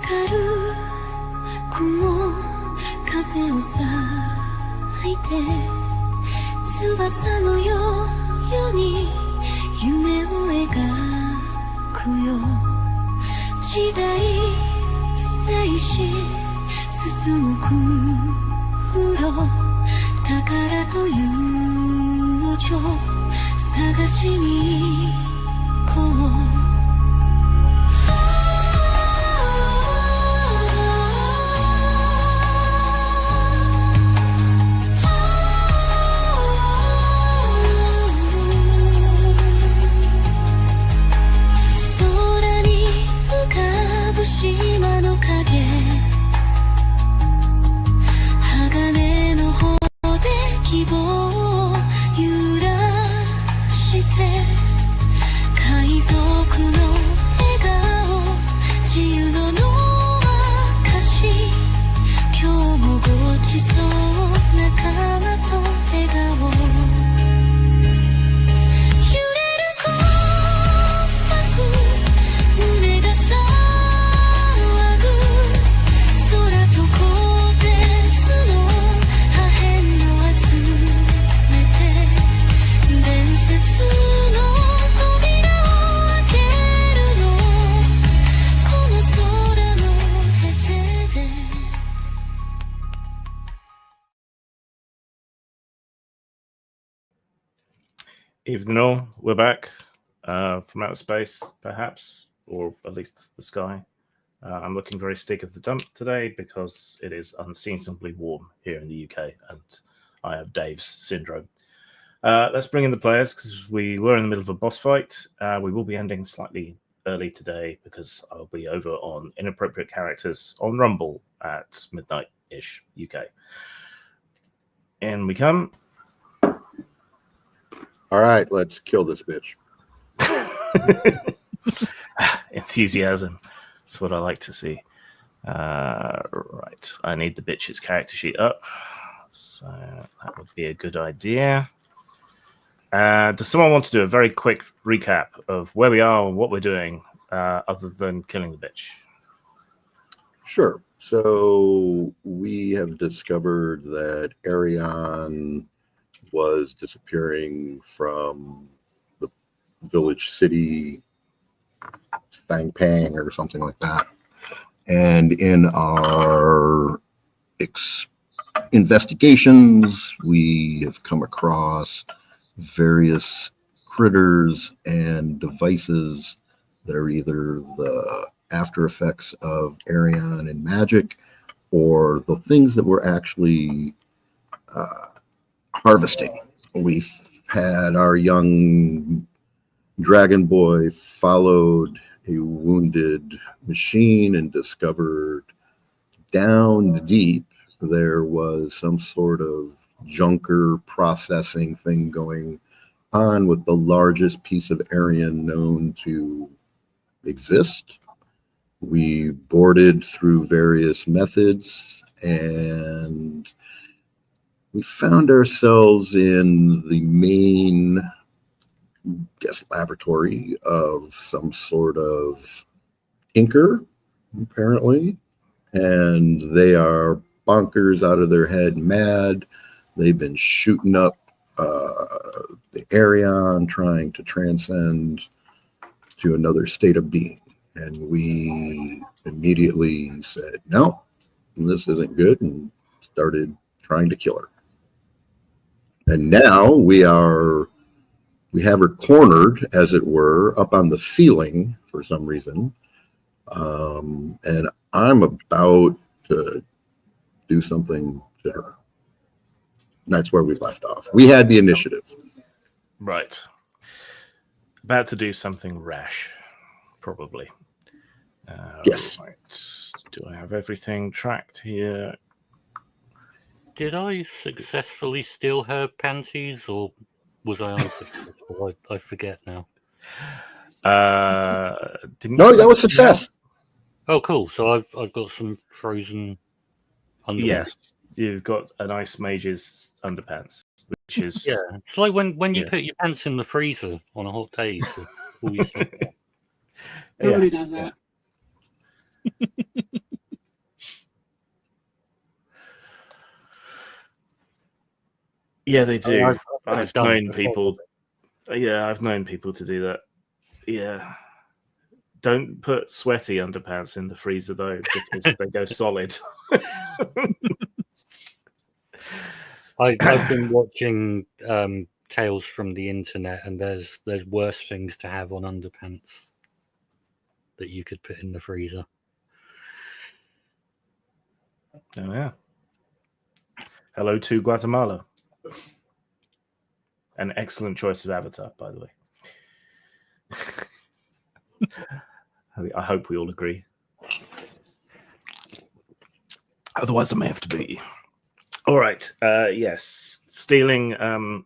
光る雲風をさいて翼のように夢を描くよ時代静止進む空宝というお嬢探しに行こう島の影鋼の方で希望を揺らして海賊の笑顔自由の証今日もごちそう仲間と笑顔揺れるコンパス胸がEvening all, we're back from outer space, perhaps, or at least the sky. I'm looking very stick of the dump today because it is unseasonably warm here in the UK and I have Dave's syndrome. Let's bring in the players because we were in the middle of a boss fight. We will be ending slightly early today because I'll be over on inappropriate characters on Rumble at midnight-ish UK. In we come. All right, let's kill this bitch. Enthusiasm. That's what I like to see. Right. I need the bitch's character sheet up. So that would be a good idea. Does someone want to do a very quick recap of where we are and what we're doing other than killing the bitch? Sure. So we have discovered that Arion was disappearing from the village city Fangpang or something like that. And in our investigations, we have come across various critters and devices that are either the after effects of Arion and magic or the things that we're actually harvesting. We've had our young dragon boy followed a wounded machine and discovered down deep there was some sort of junker processing thing going on with the largest piece of Arion known to exist. We boarded through various methods and we found ourselves in the main, laboratory of some sort of tinker, apparently. And they are bonkers out of their head, mad. They've been shooting up the Arion, trying to transcend to another state of being. And we immediately said, no, this isn't good, and started trying to kill her. And now we have her cornered, as it were, up on the ceiling for some reason. And I'm about to do something to her. And that's where we left off. We had the initiative. Right. About to do something rash, probably. Yes. Right. Do I have everything tracked here? Did I successfully steal her panties, or was I unsuccessful? I forget now. No, that was success. Oh, cool. So I've got some frozen underwear. Yes, you've got an ice mage's underpants, which is... Yeah, it's like when you put your pants in the freezer on a hot day. So Nobody does that. Yeah, they do. I've I've done known it before. people. Yeah, I've known people to do that. Yeah. Don't put sweaty underpants in the freezer though, because they go solid. I've been watching tales from the internet, and there's worse things to have on underpants that you could put in the freezer. Oh yeah. Hello to Guatemala. An excellent choice of avatar, by the way. I hope we all agree. Otherwise, I may have to beat you. All right. Yes, stealing a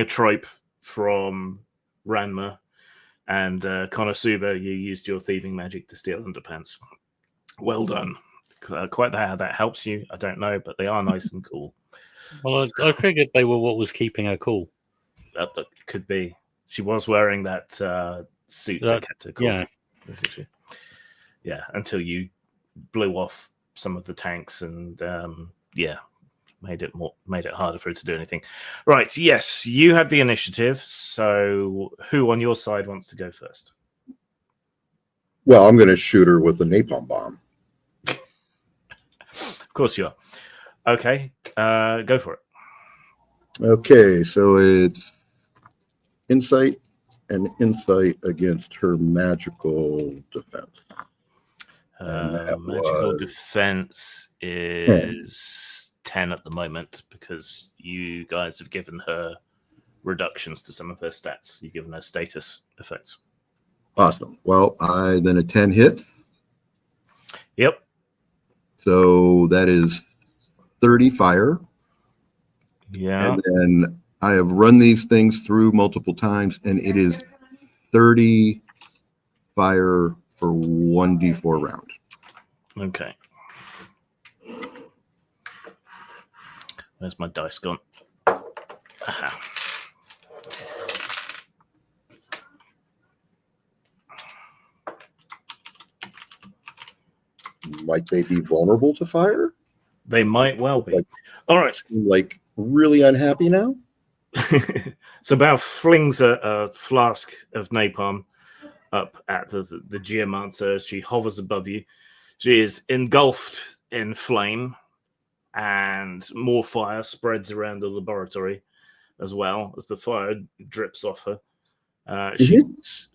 trope from Ranma and Konosuba. You used your thieving magic to steal underpants. Well done. Quite how that helps you, I don't know, but they are nice and cool. Well, I figured they were what was keeping her cool. That could be. She was wearing that suit that kept her cool. Yeah. Yeah, until you blew off some of the tanks and made it harder for her to do anything. Right, yes, you had the initiative. So who on your side wants to go first? Well, I'm going to shoot her with a napalm bomb. Of course you are. Okay, go for it. Okay, so it's insight and insight against her magical defense. Magical defense is 10 at the moment because you guys have given her reductions to some of her stats. You've given her status effects. Awesome. Well, then a 10 hits. Yep. So that is 30 fire. Yeah. And then I have run these things through multiple times, and it is 30 fire for 1d4 round. Okay. Where's my dice gone? Aha. Might they be vulnerable to fire? They might well be. All right. Like really unhappy now? So Bao flings a flask of napalm up at the geomancer as she hovers above you. She is engulfed in flame, and more fire spreads around the laboratory as well as the fire drips off her. She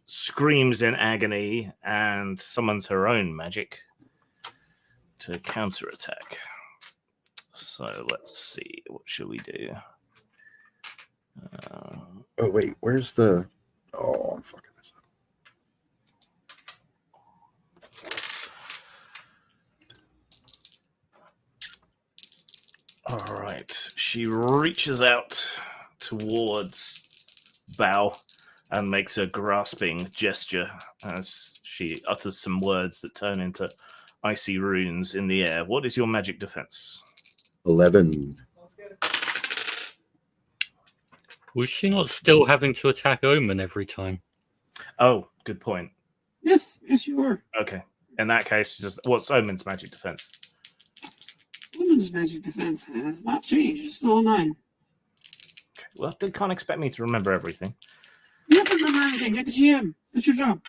screams in agony and summons her own magic to counterattack. So let's see. What should we do? Oh, wait. Where's the... Oh, I'm fucking this up. All right. She reaches out towards Bao and makes a grasping gesture as she utters some words that turn into icy runes in the air. What is your magic defense? 11. Was she not still having to attack Omen every time? Oh, good point. Yes, you are. Okay. In that case, just what's Omen's magic defense? Women's magic defense has not changed. It's still a 9. Okay. Well, they can't expect me to remember everything. You have to remember everything. You're the GM. That's your job.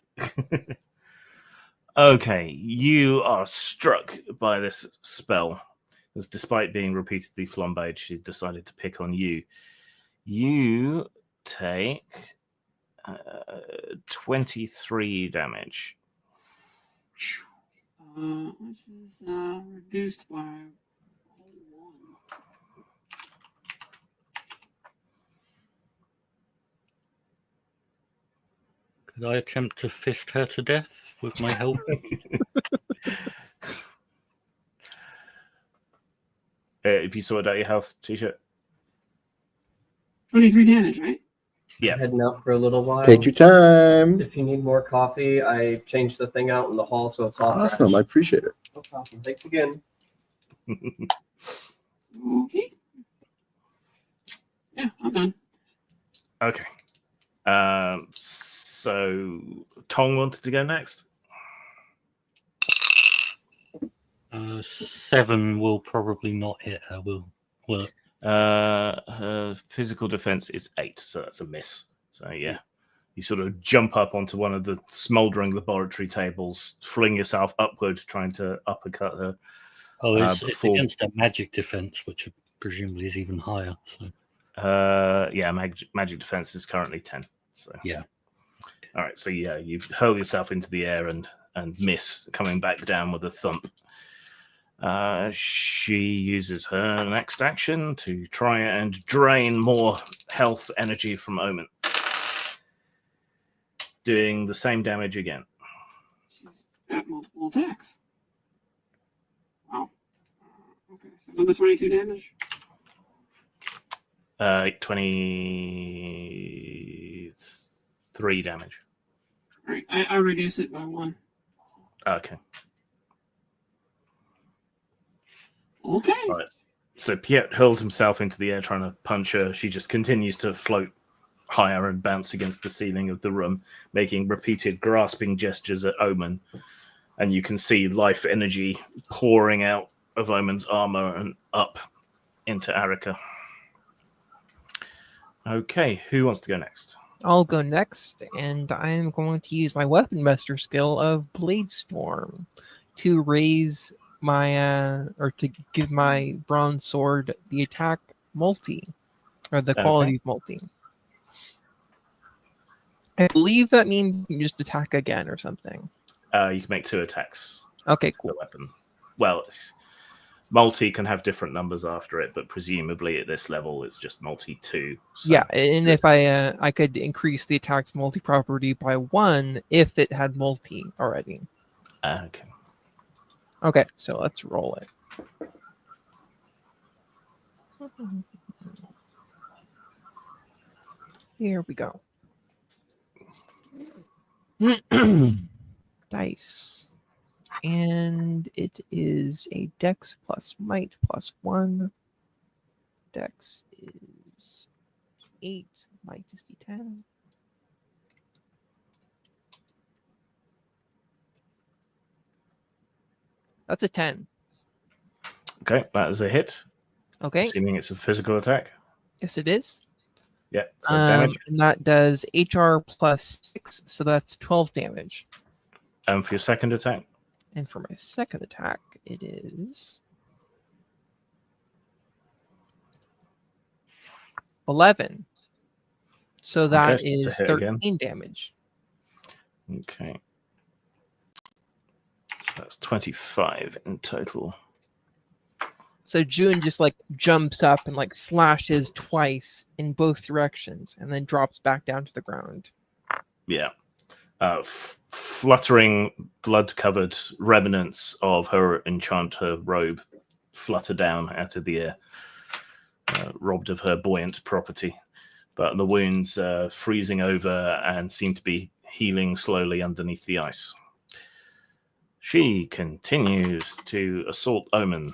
Okay, you are struck by this spell. Because despite being repeatedly flambéed, she decided to pick on you. You take 23 damage. Which is reduced by 1. Could I attempt to fist her to death with my help? If you sorted out your health, T-shirt. 23 damage, right? Yeah. Heading out for a little while. Take your time. If you need more coffee, I changed the thing out in the hall so it's off. Awesome. I appreciate it. No problem. Thanks again. Okay. Yeah, I'm done. Okay. So Tong wanted to go next. 7 will probably not hit her, will Well, Her physical defense is 8, so that's a miss. So yeah, you sort of jump up onto one of the smouldering laboratory tables, fling yourself upward, trying to uppercut her. it's before- against a magic defense, which presumably is even higher. So Yeah, magic defense is currently 10. So yeah. All right, so yeah, you hurl yourself into the air and miss, coming back down with a thump. She uses her next action to try and drain more health energy from Omen, doing the same damage again. She's got multiple attacks. Wow. Okay, so another 22 damage. 23 damage. All right, I reduce it by 1. Okay. Okay. All right. So Piet hurls himself into the air trying to punch her. She just continues to float higher and bounce against the ceiling of the room, making repeated grasping gestures at Omen. And you can see life energy pouring out of Omen's armor and up into Arika. Okay, who wants to go next? I'll go next, and I'm going to use my Weapon Master skill of Veilstrom to raise my, or to give my bronze sword the attack multi, or the quality multi. I believe that means you can just attack again or something. You can make 2 attacks. Okay, The cool. weapon. Well, multi can have different numbers after it, but presumably at this level it's just multi 2. So Yeah, and if I could increase the attack's multi property by 1 if it had multi already. Okay. Okay, so let's roll it. Here we go. Dice. And it is a Dex plus Might plus 1. Dex is 8. Might is D10. That's a 10. Okay, that is a hit. Okay. Assuming it's a physical attack. Yes, it is. Yeah, so damage. And that does HR plus 6, so that's 12 damage. And for your second attack? And for my second attack, it is 11. So that Okay, so is it's a hit 13 again. damage. Okay. That's 25 in total. So Jun just like jumps up and like slashes twice in both directions and then drops back down to the ground. Yeah. Fluttering, blood-covered remnants of her enchanter robe flutter down out of the air, robbed of her buoyant property. But the wounds freezing over and seem to be healing slowly underneath the ice. She continues to assault Omen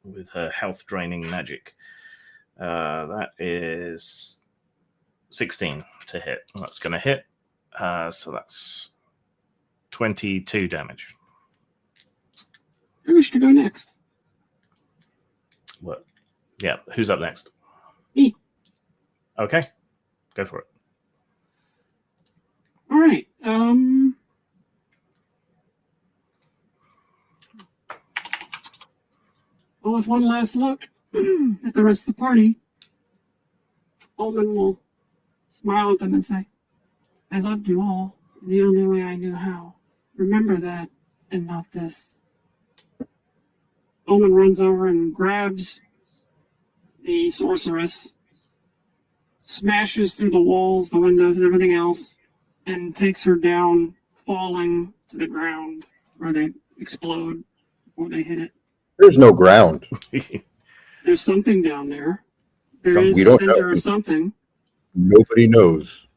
with her health-draining magic. That is 16 to hit. That's going to hit. So that's 22 damage. I wish to go next. What? Yeah, who's up next? Me. Okay, go for it. All right. Well, with one last look at the rest of the party, Omen will smile at them and say, "I loved you all the only way I knew how. Remember that, and not this." Omen runs over and grabs the sorceress, smashes through the walls, the windows, and everything else, and takes her down, falling to the ground where they explode before they hit it. There's no ground. There's something down there. There is We a don't center know. of something. Nobody knows.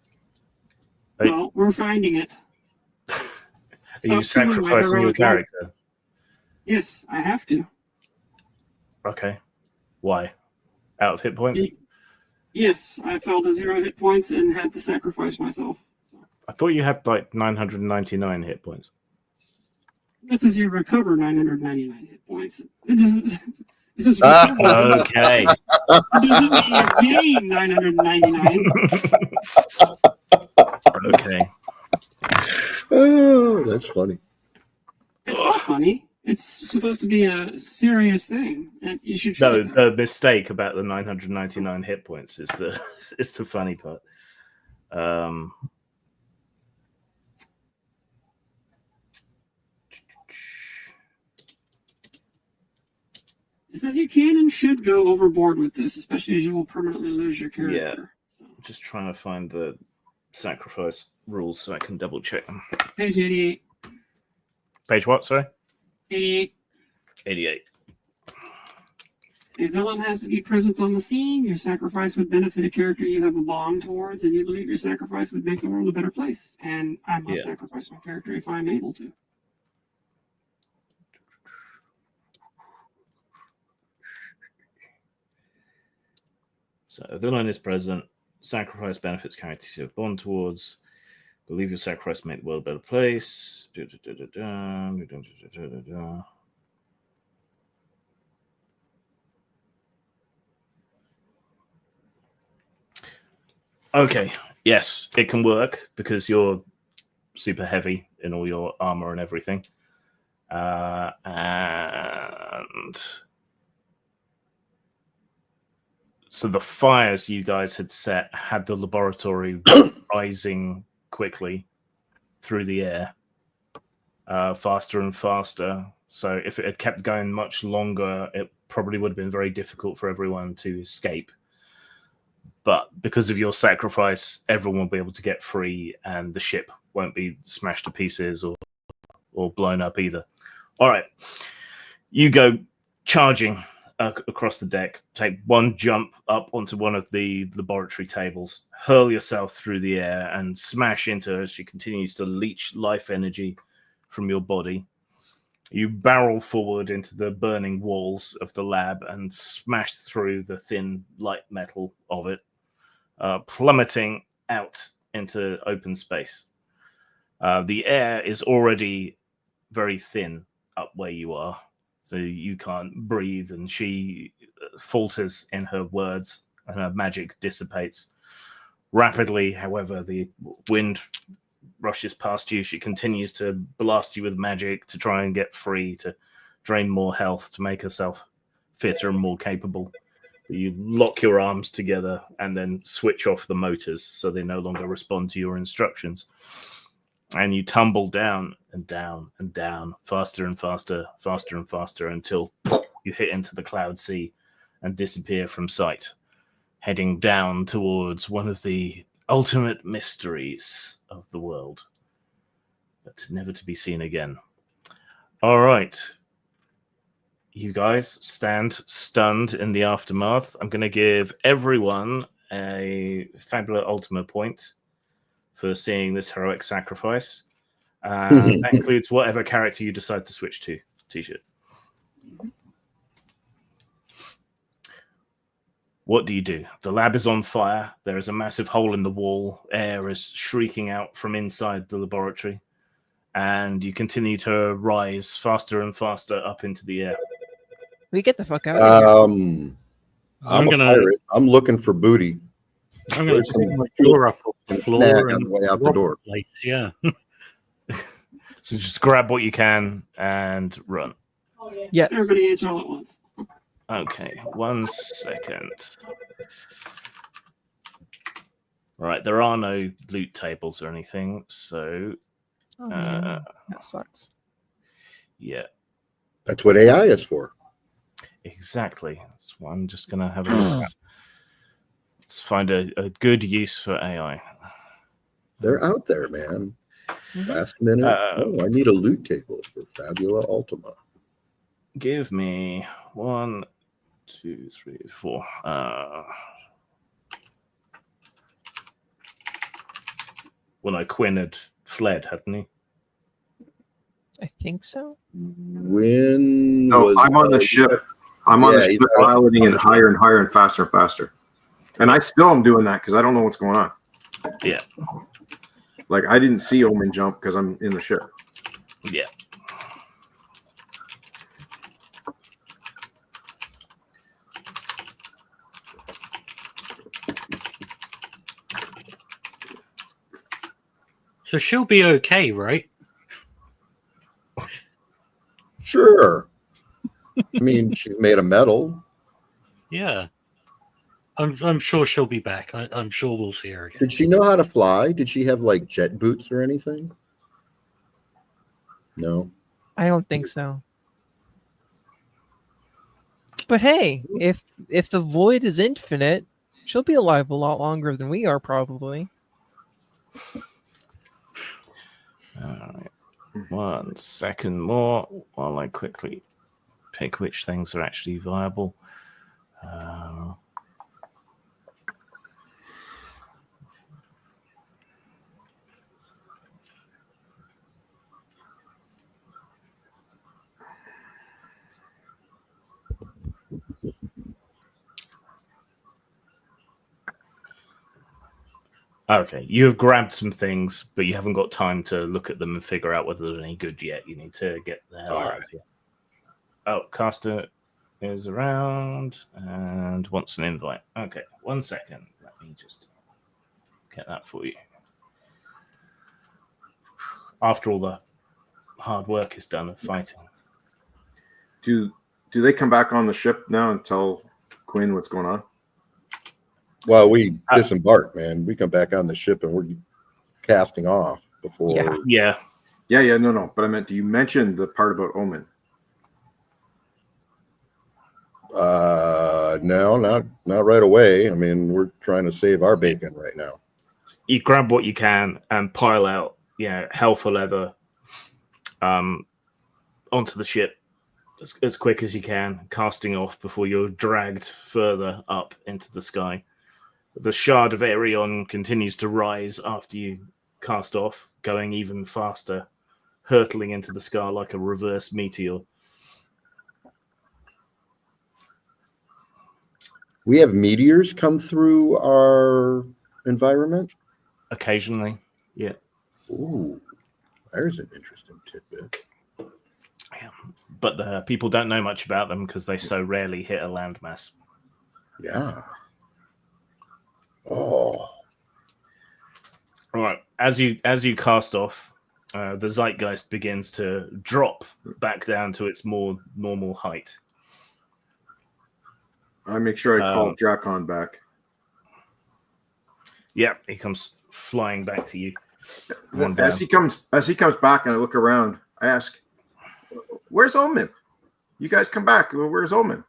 Hey. Well, we're finding it. Are you Stop doing my sacrificing your heroic work. character? Yes, I have to. Okay. Why? Out of hit points? Yes, I fell to 0 hit points and had to sacrifice myself. So, I thought you had like 999 hit points. this is you recover 999 hit points. It doesn't. This is recoverable. Okay. It doesn't mean you gain 999. Okay. Oh, that's funny. It's not funny. It's supposed to be a serious thing. And you should try No, that. the mistake about the 999 hit points is the funny part. It says you can and should go overboard with this, especially as you will permanently lose your character. So, Just trying to find the sacrifice rules so I can double check them. page 88. Page what? Sorry. 88. 88. A villain has to be present on the scene. Your sacrifice would benefit a character you have a bond towards, and you believe your sacrifice would make the world a better place. And I must sacrifice my character if I'm able to. So a villain is present. Sacrifice benefits characters you have bond towards. Believe your sacrifice make the world a better place. Okay, yes, it can work because you're super heavy in all your armor and everything. And so the fires you guys had set had the laboratory rising quickly through the air, faster and faster. So if it had kept going much longer, it probably would have been very difficult for everyone to escape. But because of your sacrifice, everyone will be able to get free, and the ship won't be smashed to pieces or blown up either. All right, you go charging across the deck, take one jump up onto one of the laboratory tables, hurl yourself through the air, and smash into her as she continues to leech life energy from your body. You barrel forward into the burning walls of the lab and smash through the thin light metal of it, plummeting out into open space. The air is already very thin up where you are, so you can't breathe, and she falters in her words, and her magic dissipates rapidly. However, the wind rushes past you. She continues to blast you with magic to try and get free, to drain more health, to make herself fitter and more capable. You lock your arms together and then switch off the motors so they no longer respond to your instructions. And you tumble down and down and down, faster and faster, faster and faster, until you hit into the cloud sea and disappear from sight, heading down towards one of the ultimate mysteries of the world, but never to be seen again. All right. You guys stand stunned in the aftermath. I'm going to give everyone a Fabula Ultima point for seeing this heroic sacrifice. That includes whatever character you decide to switch to, T-shirt. What do you do? The lab is on fire. There is a massive hole in the wall. Air is shrieking out from inside the laboratory. And you continue to rise faster and faster up into the air. We get the fuck out of here. I'm a pirate. I'm looking for booty. I'm going to put my door up off the floor on the way out the door. Place, yeah. So just grab what you can and run. Yes. Everybody answer all at once. Okay, 1 second. Right, there are no loot tables or anything, so Oh, man. That sucks. yeah, That's what AI is for. exactly. That's why I'm just gonna have a look at. Let's find a good use for AI. They're out there, man. Mhm. Last minute. I need a loot table for Fabula Ultima. Give me 1, 2, 3, 4. When Quinn had fled, hadn't he? I think so. When No, was I'm on the ship. I'm on the Yeah, ship, he's piloting it higher and higher and faster and faster. And I still am doing that because I don't know what's going on. Yeah. Like, I didn't see Omen jump because I'm in the ship. Yeah. So she'll be okay, right? Sure. I mean, she's made of metal. Yeah. I'm sure she'll be back. I'm sure we'll see her again. Did she know how to fly? Did she have like jet boots or anything? No. I don't think so. But hey, if the void is infinite, she'll be alive a lot longer than we are, probably. All right. 1 second more while I quickly pick which things are actually viable. Okay, you have grabbed some things, but you haven't got time to look at them and figure out whether they're any good yet. You need to get the hell out of here. Oh, Caster is around and wants an invite. Okay, 1 second. Let me just get that for you. After all the hard work is done of fighting. Do they come back on the ship now and tell Quinn what's going on? Well, we disembarked, man. We come back on the ship and we're casting off before. Yeah. No. But I meant, do you mention the part about Omen? No, not right away. I mean, we're trying to save our bacon right now. You grab what you can and pile out, hell for leather onto the ship as quick as you can, casting off before you're dragged further up into the sky. The shard of Aerion continues to rise after you cast off, going even faster, hurtling into the sky like a reverse meteor. We have meteors come through our environment? Occasionally, yeah. Ooh, there's an interesting tidbit. Yeah. But the people don't know much about them because they so rarely hit a landmass. Yeah. Oh. All right. As you cast off, the zeitgeist begins to drop back down to its more normal height. I make sure I call Drakon back. Yeah, he comes flying back to you. As he comes back, and I look around, I ask, "Where's Omen? You guys come back. Where's Omen?"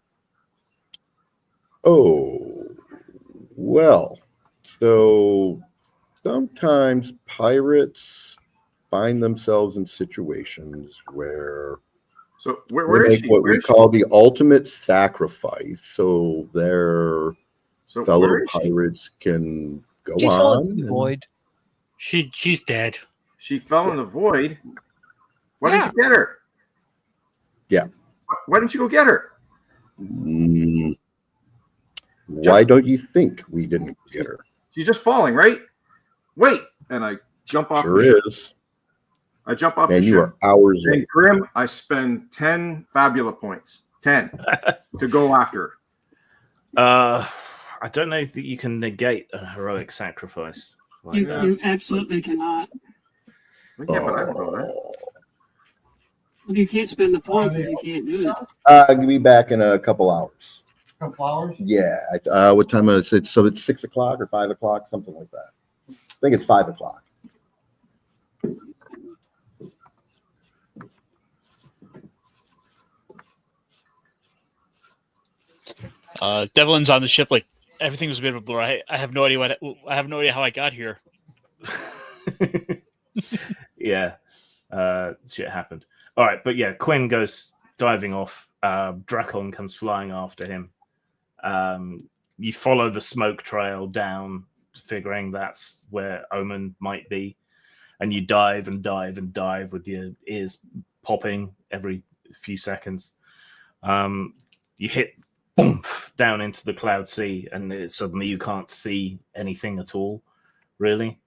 Oh, well. So sometimes pirates find themselves in situations where where they is make she? what Where we is call the ultimate sacrifice. So their fellow where is she? pirates can go She's on. fallen to the void. She's dead. She fell in the void. Why didn't you get her? Yeah. Why didn't you go get her? Why don't you think we didn't get her? She's just falling, right? Wait, and I jump off. Sure the ship. is. I jump off And the you ship. are hours And late. Grim, I spend 10 Fabula points. 10 to go after her. I don't know if you can negate a heroic sacrifice. You absolutely cannot. Yeah, but I don't know that. Well, you can't spend the points if you can't do it. I'll be back in a couple hours. Couple hours? Yeah. What time is it? So it's 6 o'clock or 5 o'clock, something like that. I think it's 5 o'clock. Devlin's on the ship. Like everything was a bit of a blur. I have no idea I have no idea how I got here. Yeah, shit happened. All right, but yeah, Quinn goes diving off. Drakon comes flying after him. You follow the smoke trail down, figuring that's where Omen might be, and you dive and dive and dive with your ears popping every few seconds. You hit boom down into the cloud sea, and suddenly you can't see anything at all, really.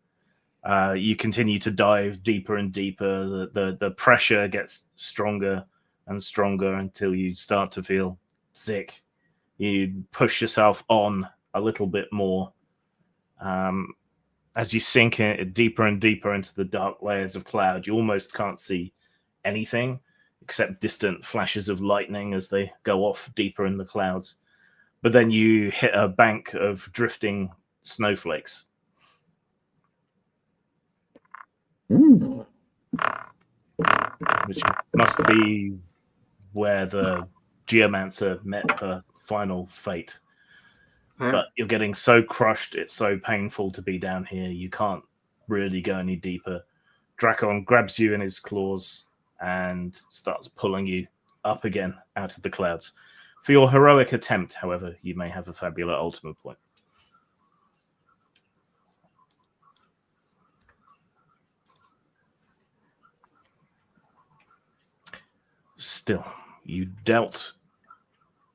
You continue to dive deeper and deeper. The pressure gets stronger and stronger until you start to feel sick. You push yourself on a little bit more, and as you sink in deeper and deeper into the dark layers of cloud, you almost can't see anything except distant flashes of lightning as they go off deeper in the clouds. But then you hit a bank of drifting snowflakes. Mm. Which must be where the Geomancer met her final fate. But you're getting so crushed, it's so painful to be down here, you can't really go any deeper. Drakon grabs you in his claws and starts pulling you up again out of the clouds. For your heroic attempt, however, you may have a Fabula Ultima point. Still, you dealt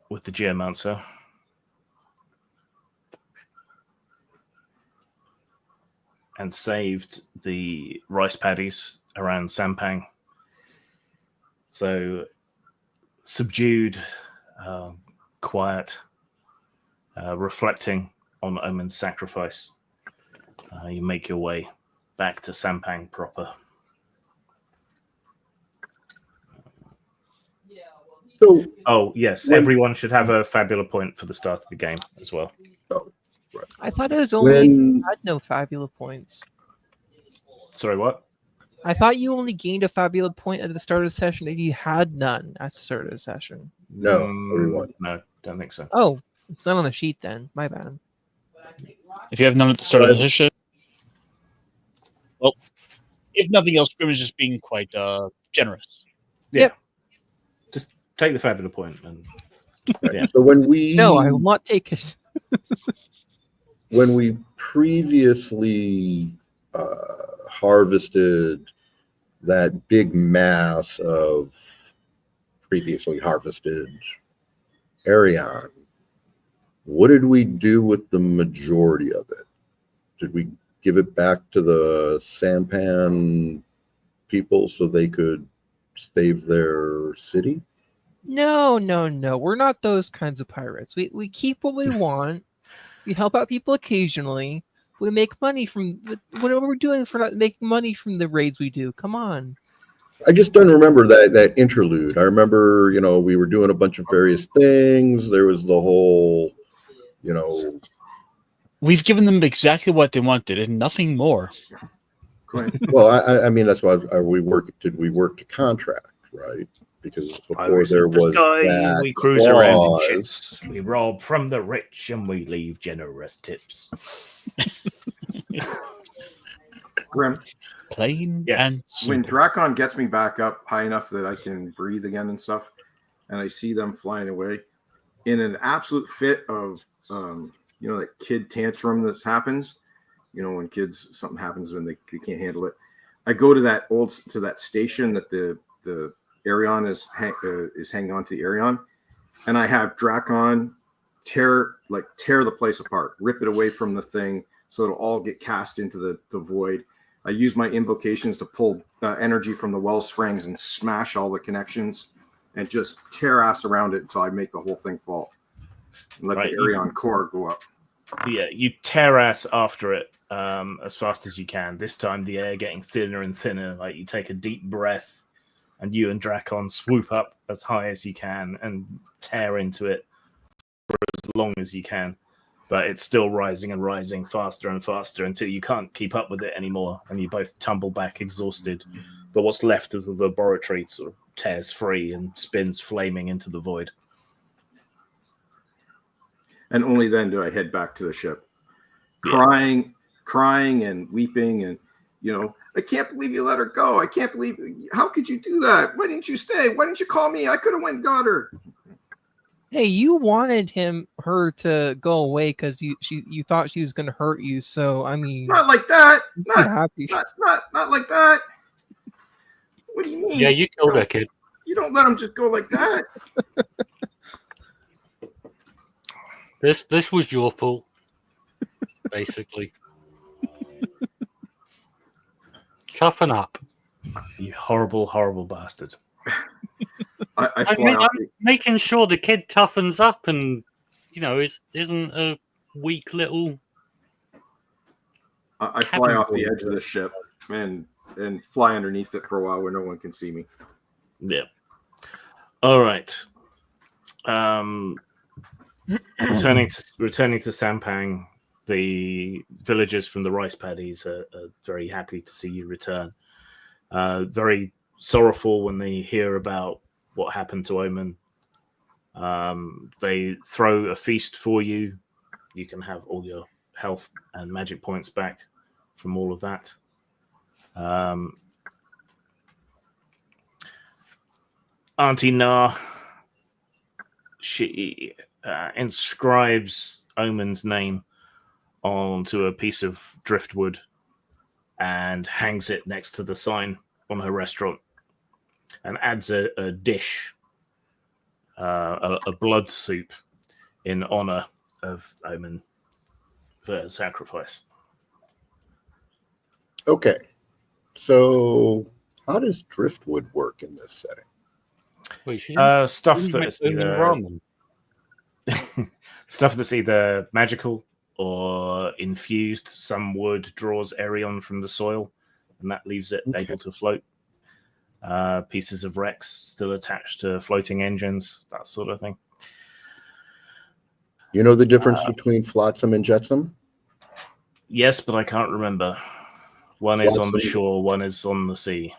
with the Geomancer. And saved the rice paddies around Sampang. So, subdued, quiet, reflecting on Omen's sacrifice, you make your way back to Sampang proper. So, oh, yes, everyone should have a Fabula point for the start of the game as well. Right. I thought it was only you had no Fabula points. Sorry, what? I thought you only gained a Fabula point at the start of the session if you had none at the start of the session. No, everyone. No, don't think so. Oh, it's not on the sheet then. My bad. If you have none at the start of the session, well, if nothing else, Grim is just being quite generous. Yeah. Yep. Just take the Fabula point. And, yeah. So when we No, I will not take it. When we previously harvested that big mass of previously harvested Arion, what did we do with the majority of it? Did we give it back to the Sampan people so they could save their city? No. We're not those kinds of pirates. We keep what we want. We help out people occasionally. We make money from whatever we're doing for not making money from the raids we do. Come on. I just don't remember that interlude. I remember, we were doing a bunch of various things. There was the whole, We've given them exactly what they wanted and nothing more. Well, I mean, that's why we work to contract, right? Because before there was that we cruise around in ships. We rob from the rich and we leave generous tips. Grim, plain Yes. and simple. when Drakon gets me back up high enough that I can breathe again and stuff, and I see them flying away, in an absolute fit of, that kid tantrum that happens, when kids, something happens when they can't handle it. I go to that station that the Arion is hanging on to the Arion, and I have Drakon tear the place apart, rip it away from the thing, so it'll all get cast into the void. I use my invocations to pull energy from the well springs and smash all the connections, and just tear ass around it until I make the whole thing fall. And let the Arion core go up. Yeah, you tear ass after it as fast as you can. This time the air getting thinner and thinner. Like you take a deep breath. And you and Drakon swoop up as high as you can and tear into it for as long as you can. But it's still rising and rising faster and faster until you can't keep up with it anymore. And you both tumble back exhausted. But what's left of the laboratory sort of tears free and spins flaming into the void. And only then do I head back to the ship. Crying and weeping and, I can't believe you let her go. I can't believe, how could you do that? Why didn't you stay? Why didn't you call me? I could have went and got her. Hey, you wanted her to go away because you thought she was going to hurt you. So I mean, Not like that. Not happy. Not like that. What do you mean? Yeah, you killed that kid. You don't let him just go like that. This was your fault, basically. Toughen up. You horrible, horrible bastard. I'm making sure the kid toughens up and, isn't a weak little... I fly off the edge of the ship and fly underneath it for a while where no one can see me. Yeah. All right. Returning to Sampang, the villagers from the rice paddies are very happy to see you return. Very sorrowful when they hear about what happened to Omen. They throw a feast for you. You can have all your health and magic points back from all of that. Auntie Na, she inscribes Omen's name onto a piece of driftwood and hangs it next to the sign on her restaurant, and adds a dish, a blood soup, in honor of Omen for sacrifice. Okay. So how does driftwood work in this setting? Wait, Stuff you that's make Omen ramen. stuff that's either magical or infused. Some wood draws Aerion from the soil, and that leaves it able to float. Pieces of wrecks still attached to floating engines, that sort of thing. You know the difference between flotsam and jetsam? Yes, but I can't remember. One is on the shore, one is on the sea.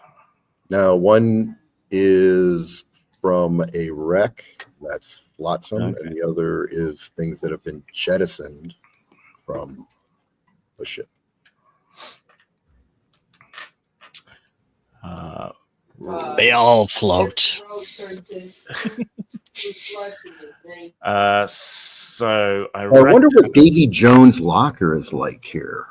Now, one is from a wreck, that's flotsam, and the other is things that have been jettisoned from a ship. They all float. So I wonder what Davy Jones' locker is like here.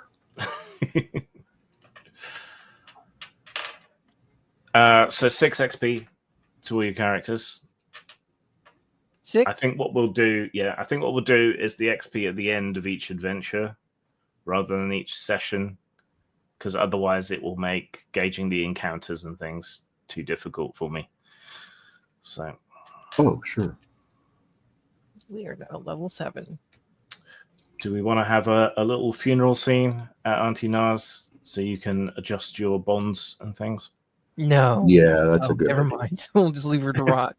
So 6 XP to all your characters. 6? I think what we'll do is the XP at the end of each adventure rather than each session, because otherwise it will make gauging the encounters and things too difficult for me. So. Oh, sure. We are now level 7. Do we want to have a little funeral scene at Auntie Na's so you can adjust your bonds and things? No. Yeah, that's a good Never idea. mind. We'll just leave her to rot.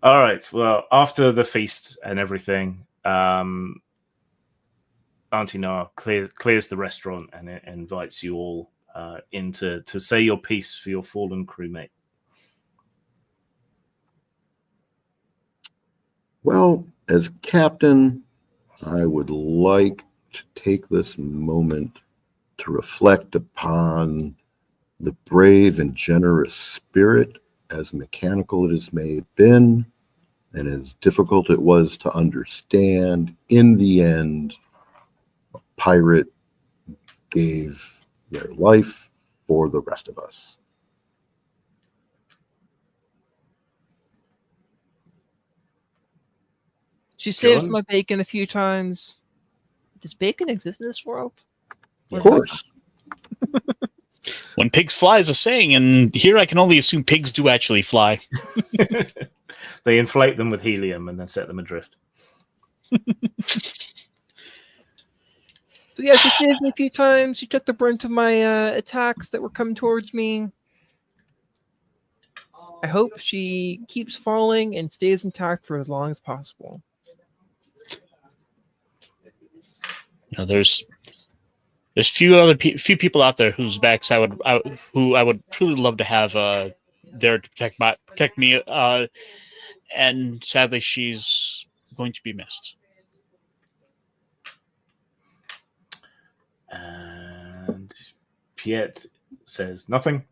All right. Well, after the feast and everything, Auntie Na clears the restaurant and it invites you all in to say your piece for your fallen crewmate. Well, as captain, I would like to take this moment to reflect upon the brave and generous spirit, as mechanical it has been, and as difficult it was to understand. In the end, a pirate gave their life for the rest of us. She saved John? my bacon a few times. Does bacon exist in this world? Of course. When pigs fly is a saying, and here I can only assume pigs do actually fly. They inflate them with helium and then set them adrift. So yeah, she saved me a few times. She took the brunt of my attacks that were coming towards me. I hope she keeps falling and stays intact for as long as possible. You know, there's few people out there whose backs I would truly love to have there to protect me. And sadly, she's going to be missed. And Piet says nothing,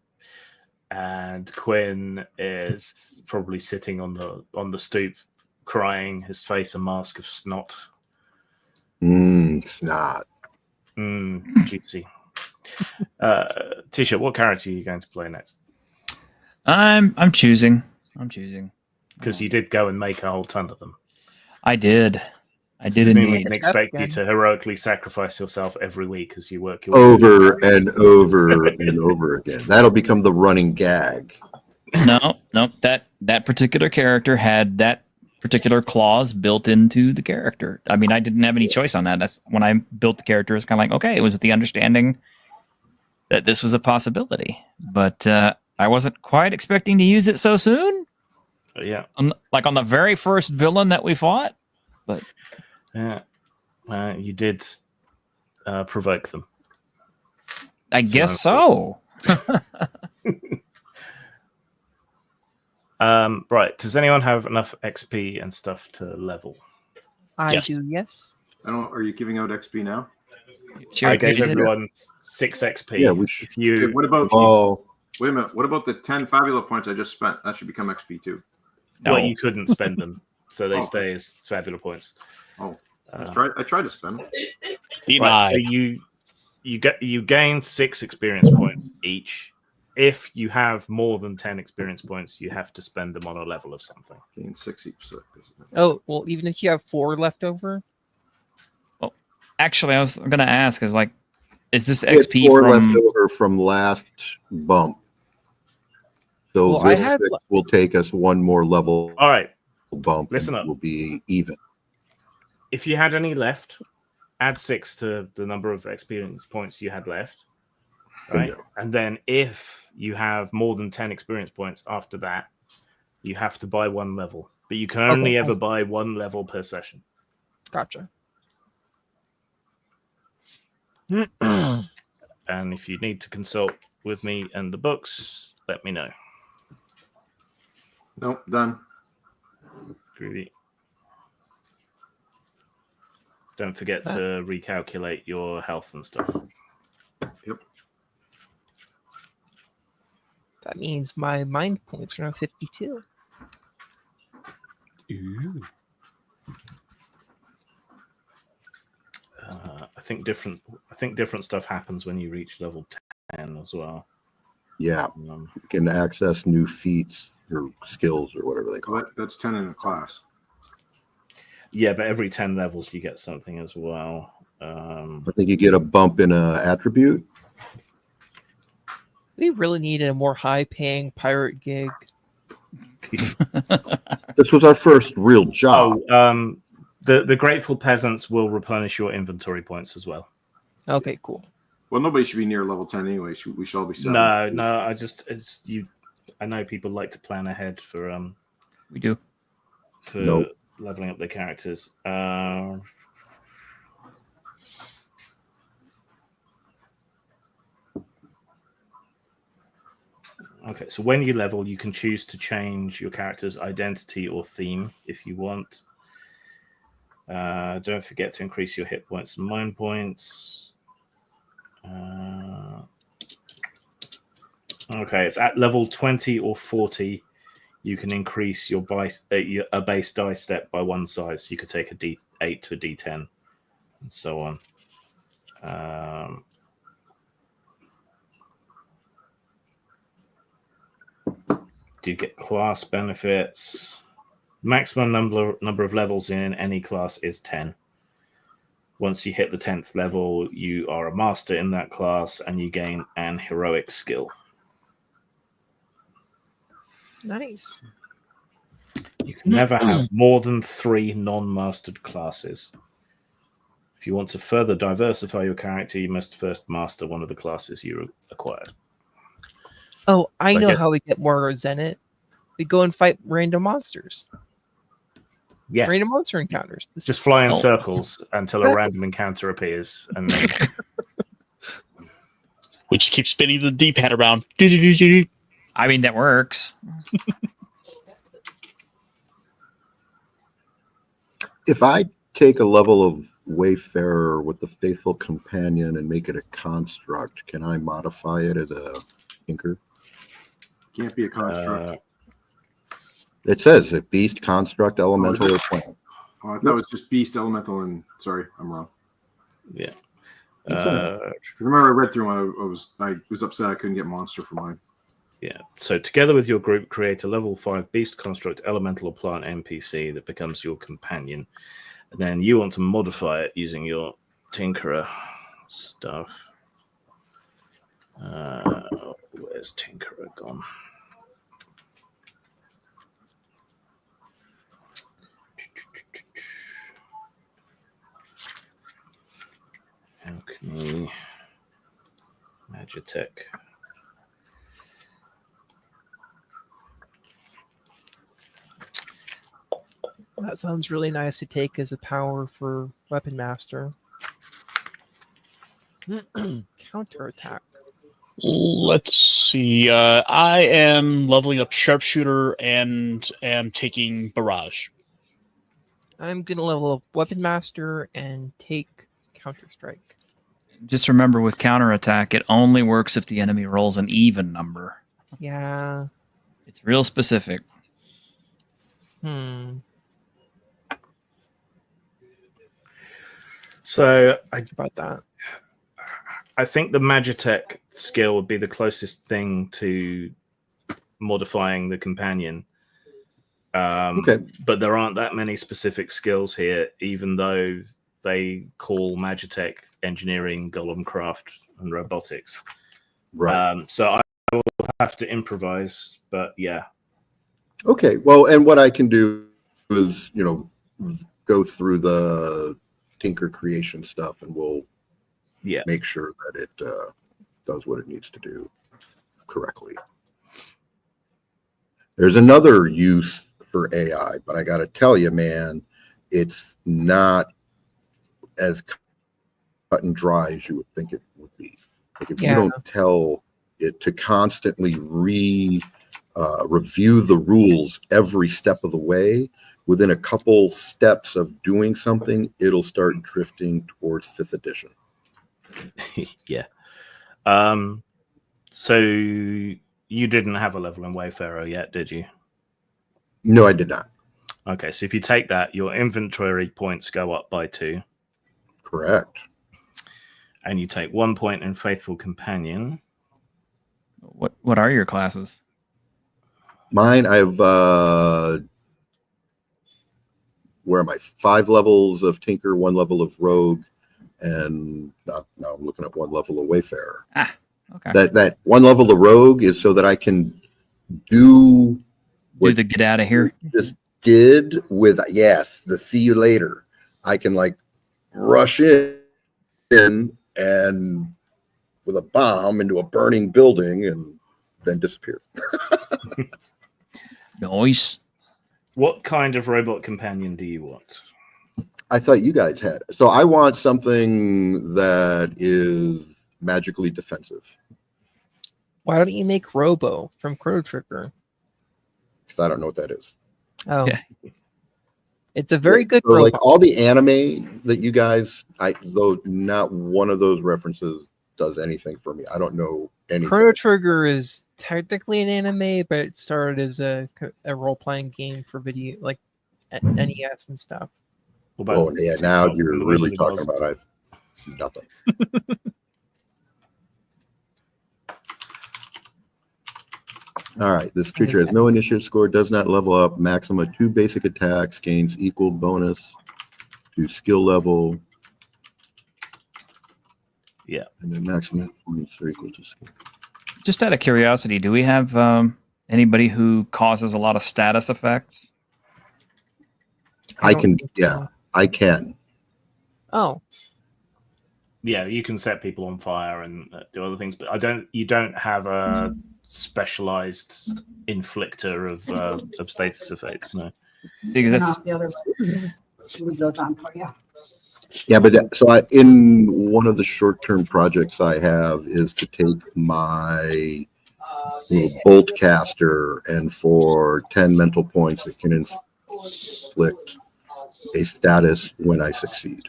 and Quinn is probably sitting on the stoop, crying, his face a mask of snot. Snot. Juicy. Tisha, what character are you going to play next? I'm choosing. Because you did go and make a whole ton of them. I did Didn't indeed. even expect you to heroically sacrifice yourself every week as you work your Over and over and over again. That'll become the running gag. No, that particular character had that particular clause built into the character. I mean, I didn't have any choice on that. That's when I built the character. It's kind of like, okay, it was with the understanding that this was a possibility, but I wasn't quite expecting to use it so soon. Yeah. On the very first villain that we fought, but Yeah. You did provoke them. I guess so. Right. Does anyone have enough XP and stuff to level? I Yes. do, yes. I don't. Are you giving out XP now? Sure, I gave you did. everyone 6 XP. Yeah, we should. If you, Okay, what about? Oh, Wait a minute. What about the 10 Fabula points I just spent? That should become XP too. well, No. you couldn't spend them, so they Oh. stay as Fabula points. Oh, Uh, I tried to spend them. Right, so Denied. you gain 6 experience points each. If you have more than 10 experience points, you have to spend them on a level of something. Gain 60%. Oh, well, even if you have 4 left over, Actually, I was going to ask, is this we had XP 4 from? left over from last bump. So Well, I this had 6 will take us one more level All right, bump. Listen and up. We'll be even. if you had any left, add 6 to the number of experience points you had left. Right, Bingo. and then if you have more than 10 experience points after that, you have to buy 1 level. But you can only ever buy 1 level per session. gotcha. And if you need to consult with me and the books, let me know. Nope, done. Groovy. Don't forget to recalculate your health and stuff. Yep. That means my mind points are now 52. Ooh. I think different stuff happens when you reach level 10 as well. Yeah, you can access new feats or skills or whatever they call it. That's 10 in the class. Yeah, but every 10 levels you get something as well. I think you get a bump in a attribute. We really needed a more high-paying pirate gig. This was our first real job. Oh, the Grateful Peasants will replenish your inventory points as well. Okay, cool. Well, nobody should be near level 10 anyway. We should all be 7. No, I know people like to plan ahead for We do. Nope. leveling up their characters. Okay, so when you level, you can choose to change your character's identity or theme if you want. Don't forget to increase your hit points and mind points. Okay, it's at level 20 or 40. You can increase your base dice step by 1 size. You could take a D8 to a D10, and so on. Do you get class benefits? Maximum number of levels in any class is 10. Once you hit the 10th level, you are a master in that class, and you gain an heroic skill. Nice. You can never have more than 3 non-mastered classes. If you want to further diversify your character, you must first master one of the classes you acquired. Oh, I So I know guess- how we get more Zenit. We go and fight random monsters. Yes. Random monster encounters. Just fly in Oh. circles until a random encounter appears, and then We just keep spinning the D-pad around. I mean, that works. If I take a level of Wayfarer with the Faithful Companion and make it a construct, can I modify it as a tinker? Can't be a construct. It says a beast, construct, elemental, or plant. Oh, I thought it was just beast, elemental, and sorry, I'm wrong. yeah. Remember, I read through one. I was upset I couldn't get monster for mine. Yeah. So together with your group, create a level 5 beast, construct, elemental, or plant NPC that becomes your companion. And then you want to modify it using your Tinkerer stuff. Where's Tinkerer gone? Magitech. That sounds really nice to take as a power for Weapon Master. Counterattack. Let's see. I am leveling up Sharpshooter and am taking Barrage. I'm going to level up Weapon Master and take Counter Strike. Just remember, with counterattack, it only works if the enemy rolls an even number. Yeah. It's real specific. So About that. I think the Magitech skill would be the closest thing to modifying the companion. Okay. But there aren't that many specific skills here, even though they call Magitech engineering, golem craft, and robotics. Right. So I will have to improvise, but yeah. Okay. Well, and what I can do is, go through the Tinker creation stuff, and we'll make sure that it does what it needs to do correctly. There's another use for AI, but I got to tell you, man, it's not as cut and dry as you would think it would be. Like if you don't tell it to constantly review the rules every step of the way, within a couple steps of doing something, it'll start drifting towards 5th edition. Yeah. So you didn't have a level in Wayfarer yet, did you? No, I did not. Okay, so if you take that, your inventory points go up by 2. Correct. And you take 1 point in Faithful Companion. What are your classes? Mine, I have where am I? 5 levels of Tinker, 1 level of Rogue, and now I'm looking at 1 level of Wayfarer. Okay. That 1 level of Rogue is so that I can do the get out of here. Just did with the see you later. I can rush in and with a bomb into a burning building and then disappear. Nice. What kind of robot companion do you want? I thought you guys had. So I want something that is magically defensive. Why don't you make Robo from Chrono Trigger? Because I don't know what that is. Oh. Yeah. It's a very good robot. Like all the anime that you guys, though not one of those references does anything for me. I don't know anything. Chrono Trigger is technically an anime, but it started as a role-playing game for video, like NES and stuff. Oh, yeah, now you're really talking about nothing. All right, this creature has no initiative score, does not level up, maximum 2 basic attacks, gains equal bonus to skill level. Yeah. And then maximum points are equal to skill. Just out of curiosity, do we have anybody who causes a lot of status effects? I can. Oh. Yeah, you can set people on fire and do other things, but you don't have a specialized inflictor of status effects. No. See, because that's the other way. We go down for you. Yeah, but in one of the short-term projects I have is to take my little bolt caster, and for 10 mental points, it can inflict a status when I succeed.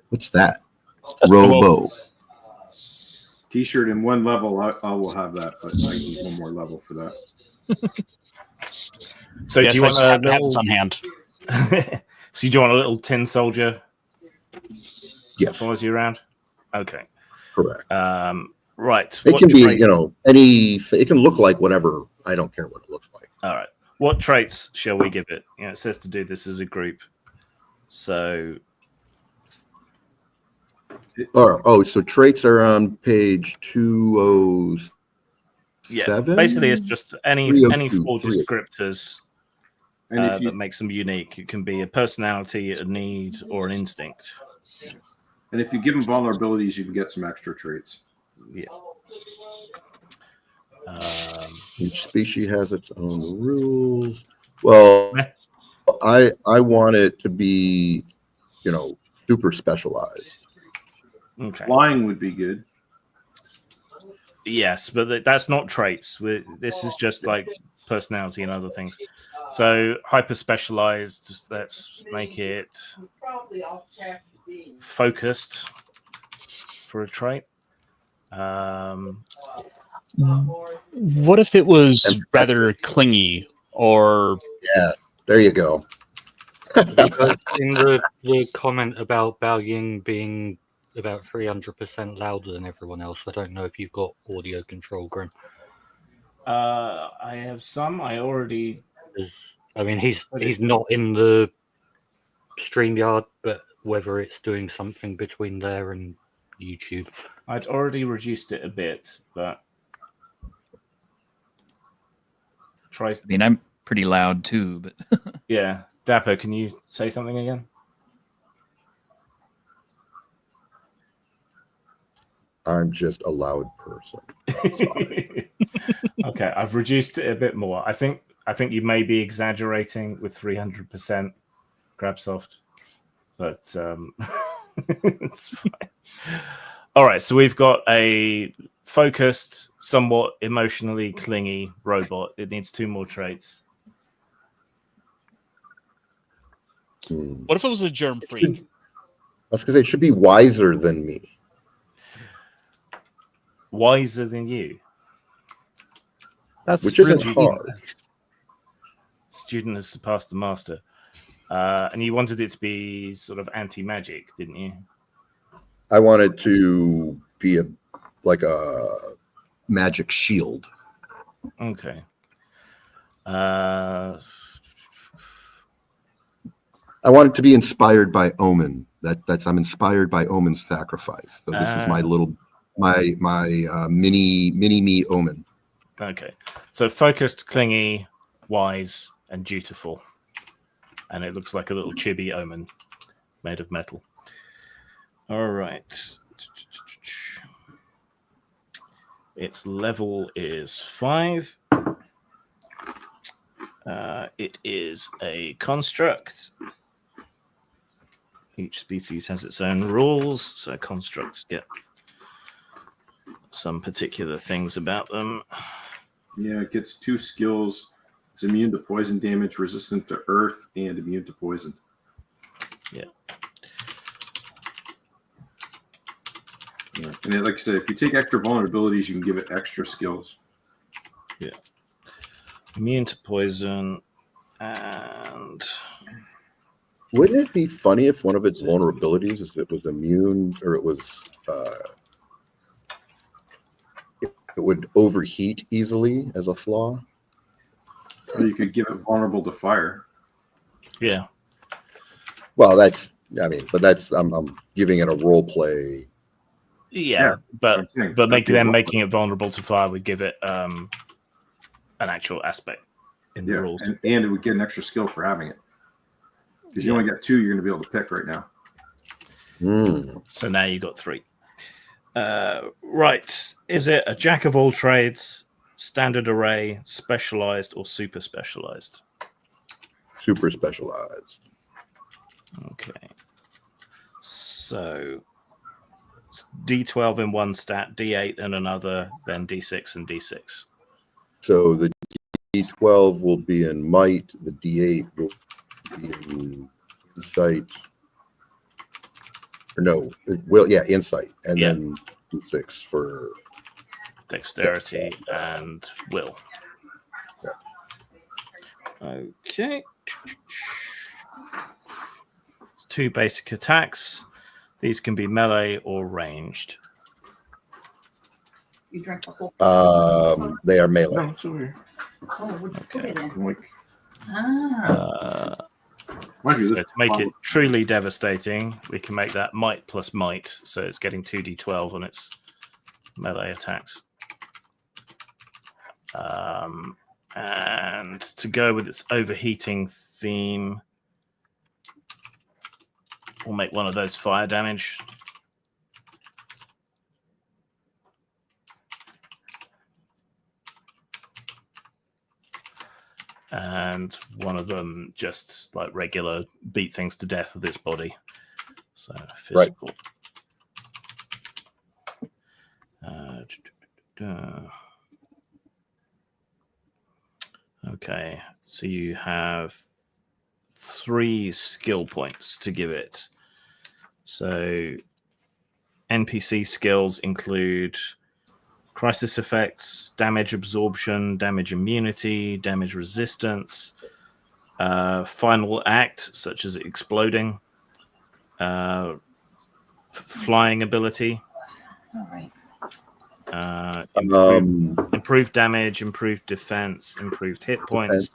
What's that? Robo. T-shirt in 1 level, I will have that, but I need 1 more level for that. So yes, do you want have this on hand? So do you want a little tin soldier? Yes. Follows you around. Okay. Correct. Right. It can be, it can look like whatever. I don't care what it looks like. All right. What traits shall we give it? It says to do this as a group. So. So traits are on page 207. Yeah. Basically, it's just any 4 descriptors that makes them unique. It can be a personality, a need, or an instinct. And if you give them vulnerabilities, you can get some extra traits. Yeah. Each species has its own rules. Well, I want it to be, super specialized. Okay. Flying would be good. Yes, but that's not traits. This is just like personality and other things. So hyper specialized. Let's make it focused for a trait. What if it was rather clingy or? Yeah, there you go. Because in the comment about Bao Ying being about 300% louder than everyone else, I don't know if you've got audio control, Grim. I have some. I already. I mean, he's not in the StreamYard, but whether it's doing something between there and YouTube. I'd already reduced it a bit, but try. I mean, I'm pretty loud too, but Yeah, Dapper, can you say something again? I'm just a loud person. Okay, I've reduced it a bit more. I think you may be exaggerating with 300% Grabsoft, but it's fine. All right, so we've got a focused, somewhat emotionally clingy robot. It needs 2 more traits. What if it was a germ freak? I was going to say, it should be wiser than me. Wiser than you? Which isn't hard. Student has surpassed the master. And you wanted it to be sort of anti-magic, didn't you? I wanted to be like a magic shield. Okay. I want it to be inspired by Omen. I'm inspired by Omen's sacrifice. So this is my little mini me Omen. Okay. So focused, clingy, wise, and dutiful. And it looks like a little chibi Omen made of metal. All right. Its level is 5. It is a construct. Each species has its own rules, so constructs get some particular things about them. Yeah, it gets 2 skills. It's immune to poison damage, resistant to earth, and immune to poison. Yeah. Yeah. And like I said, if you take extra vulnerabilities, you can give it extra skills. Yeah. Immune to poison, and wouldn't it be funny if one of its vulnerabilities is it was immune, or it was it would overheat easily as a flaw? Or you could give it vulnerable to fire. Yeah. Well, I'm giving it a role play. Yeah, but making it vulnerable to fire would give it an actual aspect in the rules. And it would get an extra skill for having it. Because you only got 2 you're going to be able to pick right now. So now you got 3. Right. Is it a jack of all trades, standard array, specialized, or super specialized? Super specialized. Okay. So D12 in one stat, D8 in another, then D6 and D6. So the D12 will be in might, the D8 will be in insight. Or no, insight. And then D6 for dexterity and will. Okay. It's 2 basic attacks. These can be melee or ranged. You drank the whole. They are melee. No, it's over here. Okay. So to make it truly devastating, we can make that might plus might, so it's getting 2d12 on its melee attacks. And to go with its overheating theme, we'll make one of those fire damage. and one of them just like regular beat things to death with its body. So physical. Okay, so you have 3 skill points to give it. So NPC skills include crisis effects, damage absorption, damage immunity, damage resistance, final act, such as exploding, flying ability, improved damage, improved defense, improved hit points.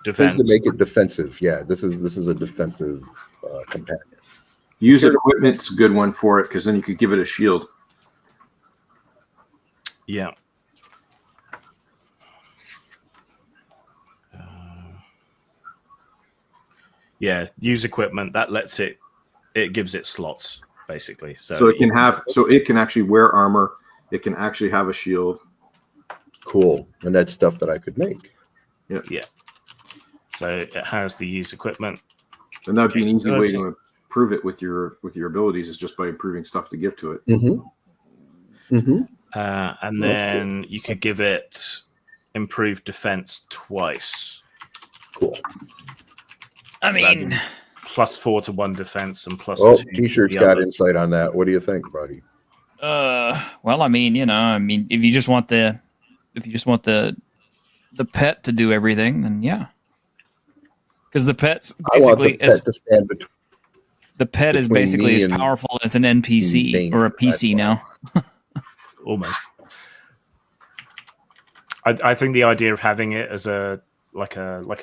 Things that make it defensive. Yeah, this is a defensive companion. Use equipment's a good one for it because then you could give it a shield. Yeah. Yeah, use equipment that lets it gives it slots basically. So it can actually wear armor. It can actually have a shield. Cool, and that's stuff that I could make. Yeah. So it has the use equipment, and that'd be an easy way to improve it with your abilities is just by improving stuff to give to it. And then you could give it improved defense twice. Cool. I mean, +4 to 1 defense and +2. Oh, T-shirt's got insight on that. What do you think, buddy? Well, I mean, if you just want the pet to do everything, then yeah. Because the pet's basically the pet is basically as powerful as an NPC or a PC now. Almost. I think the idea of having it as a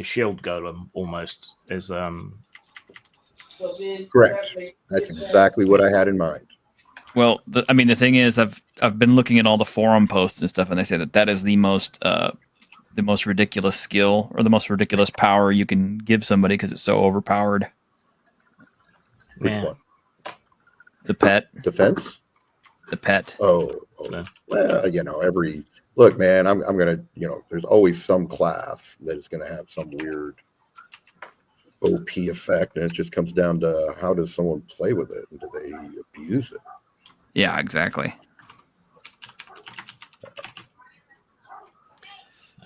shield golem almost is correct. That's exactly what I had in mind. Well, the thing is, I've been looking at all the forum posts and stuff, and they say that is the most ridiculous skill or the most ridiculous power you can give somebody because it's so overpowered. Which one? The pet defense. The pet. Oh. Well, look, man. I'm gonna. There's always some class that is gonna have some weird OP effect, and it just comes down to how does someone play with it, and do they abuse it? Yeah, exactly.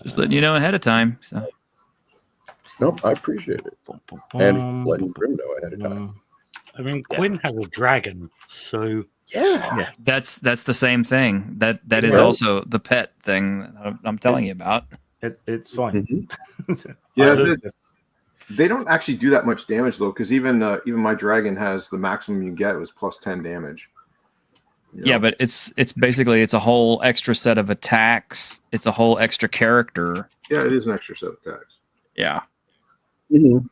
Just letting you know ahead of time. So. Nope, I appreciate it, and letting Grim know ahead of time. I mean, Quinn has a dragon, so yeah. That's the same thing. That is also the pet thing that I'm telling you about. It's fine. Yeah, they don't actually do that much damage though, because even my dragon has the maximum you get was +10 damage. Yeah, but it's basically a whole extra set of attacks. It's a whole extra character. Yeah, it is an extra set of attacks. Yeah. Mm-hmm.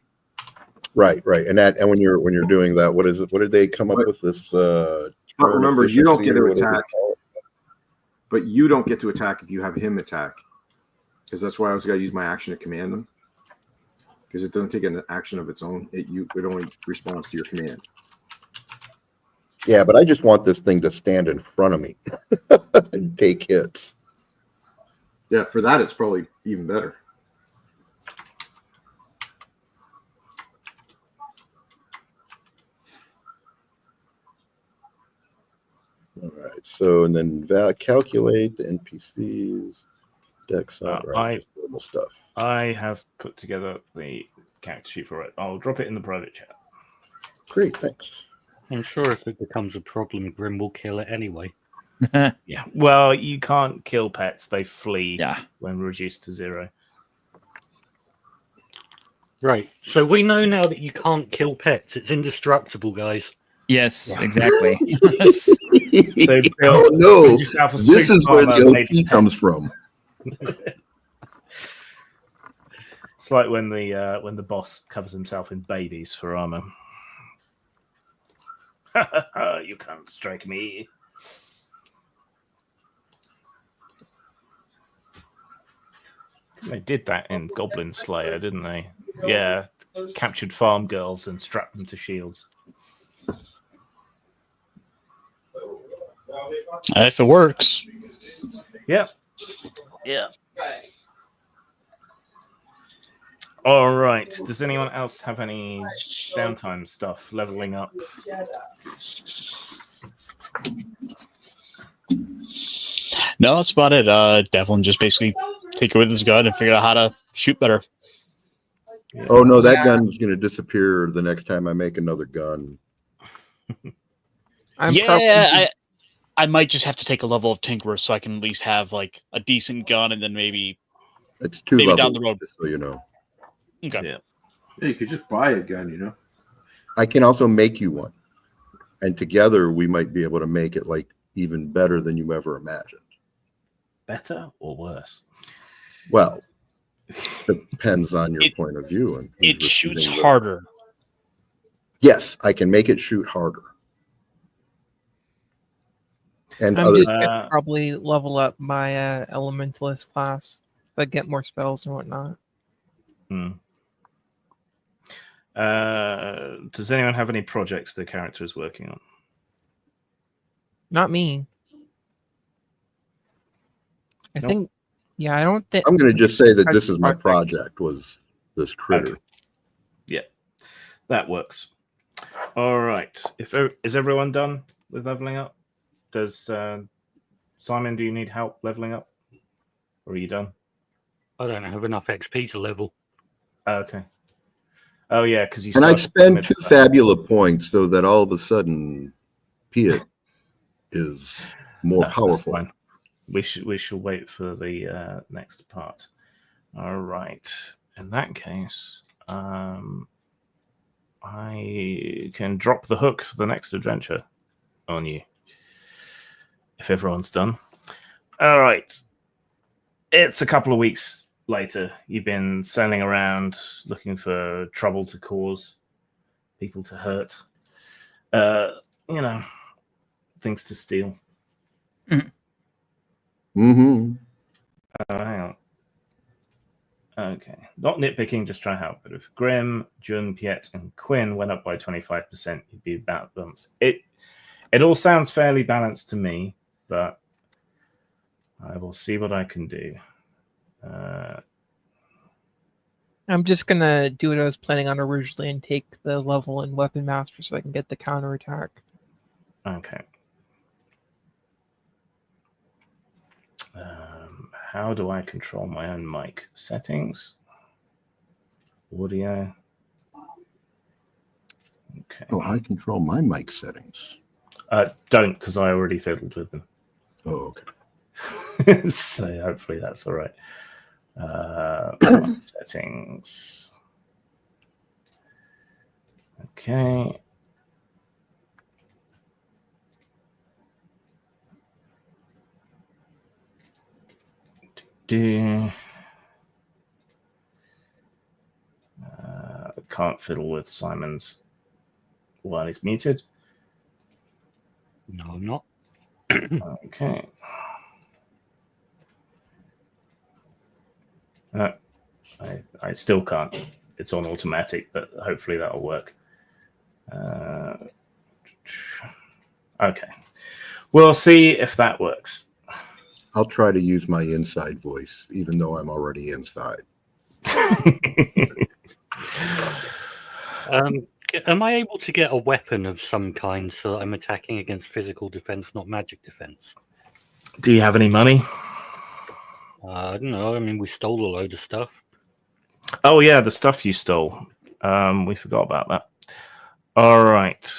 Right, and when you're doing that, what is it? What did they come up with this? But remember, you don't get to attack. But you don't get to attack if you have him attack, because that's why I was going to use my action to command him. Because it doesn't take an action of its own; it only responds to your command. Yeah, but I just want this thing to stand in front of me and take hits. Yeah, for that, it's probably even better. All right. So, and then calculate the NPCs, dex stuff. I have put together the character sheet for it. I'll drop it in the private chat. Great, thanks. I'm sure if it becomes a problem, Grim will kill it anyway. Yeah. Well, you can't kill pets; they flee. Yeah. When reduced to 0. Right. So we know now that you can't kill pets. It's indestructible, guys. Yes, exactly. So, oh no! This is where the OP comes from. It's like when the boss covers himself in babies for armor. You can't strike me. They did that in Goblin Slayer, didn't they? Yeah, captured farm girls and strapped them to shields. If it works. Yeah. Yeah. All right. Does anyone else have any downtime stuff? Leveling up. No, that's about it. Devlin just basically tinker with his gun and figure out how to shoot better. Yeah. Oh no, that gun's going to disappear the next time I make another gun. I might just have to take a level of tinkerer so I can at least have like a decent gun, and then maybe It's 2 maybe levels, down the road. just so you know. Okay. Yeah. Yeah, you could just buy a gun, you know. I can also make you one, and together we might be able to make it like even better than you ever imagined. Better or worse? Well, depends on your point of view. And It shoots harder. Yes, I can make it shoot harder. And I'm other, just gonna probably level up my elementalist class so I get more spells and whatnot. Does anyone have any projects the character is working on? Not me. I Nope. think, yeah, I don't think. I'm going to just say that this is my project, was this critter. Okay. Yeah, that works. All right. Is everyone done with leveling up? Does Simon, do you need help leveling up? Or are you done? I don't have enough XP to level. Okay. Oh, yeah, because you And I started spend with 2 that. Fabula points so that all of a sudden Piet is more No, that's powerful. fine. We shall wait for the next part. All right. In that case, I can drop the hook for the next adventure on you. If everyone's done. All right. It's a couple of weeks later. You've been sailing around looking for trouble to cause, people to hurt, things to steal. Mm-hmm. Hang on. Okay. Not nitpicking, just trying to help. But if Grim, Jun, Piet, and Quinn went up by 25%, you'd be about balanced. It all sounds fairly balanced to me, but I will see what I can do. I'm just gonna do what I was planning on originally and take the level in Weapon Master so I can get the counterattack. Okay. How do I control my own mic? Settings? Audio? Okay. Oh, I control my mic settings. Don't, because I already fiddled with them. Oh, okay. So hopefully that's all right. Settings. Okay. Can't fiddle with Simon's while he's muted. No, I'm not. Okay. I still can't. It's on automatic, but hopefully that'll work. Okay. We'll see if that works. I'll try to use my inside voice, even though I'm already inside. Am I able to get a weapon of some kind so that I'm attacking against physical defense, not magic defense? Do you have any money? I don't know. I mean, we stole a load of stuff. Oh, yeah, the stuff you stole. We forgot about that. All right.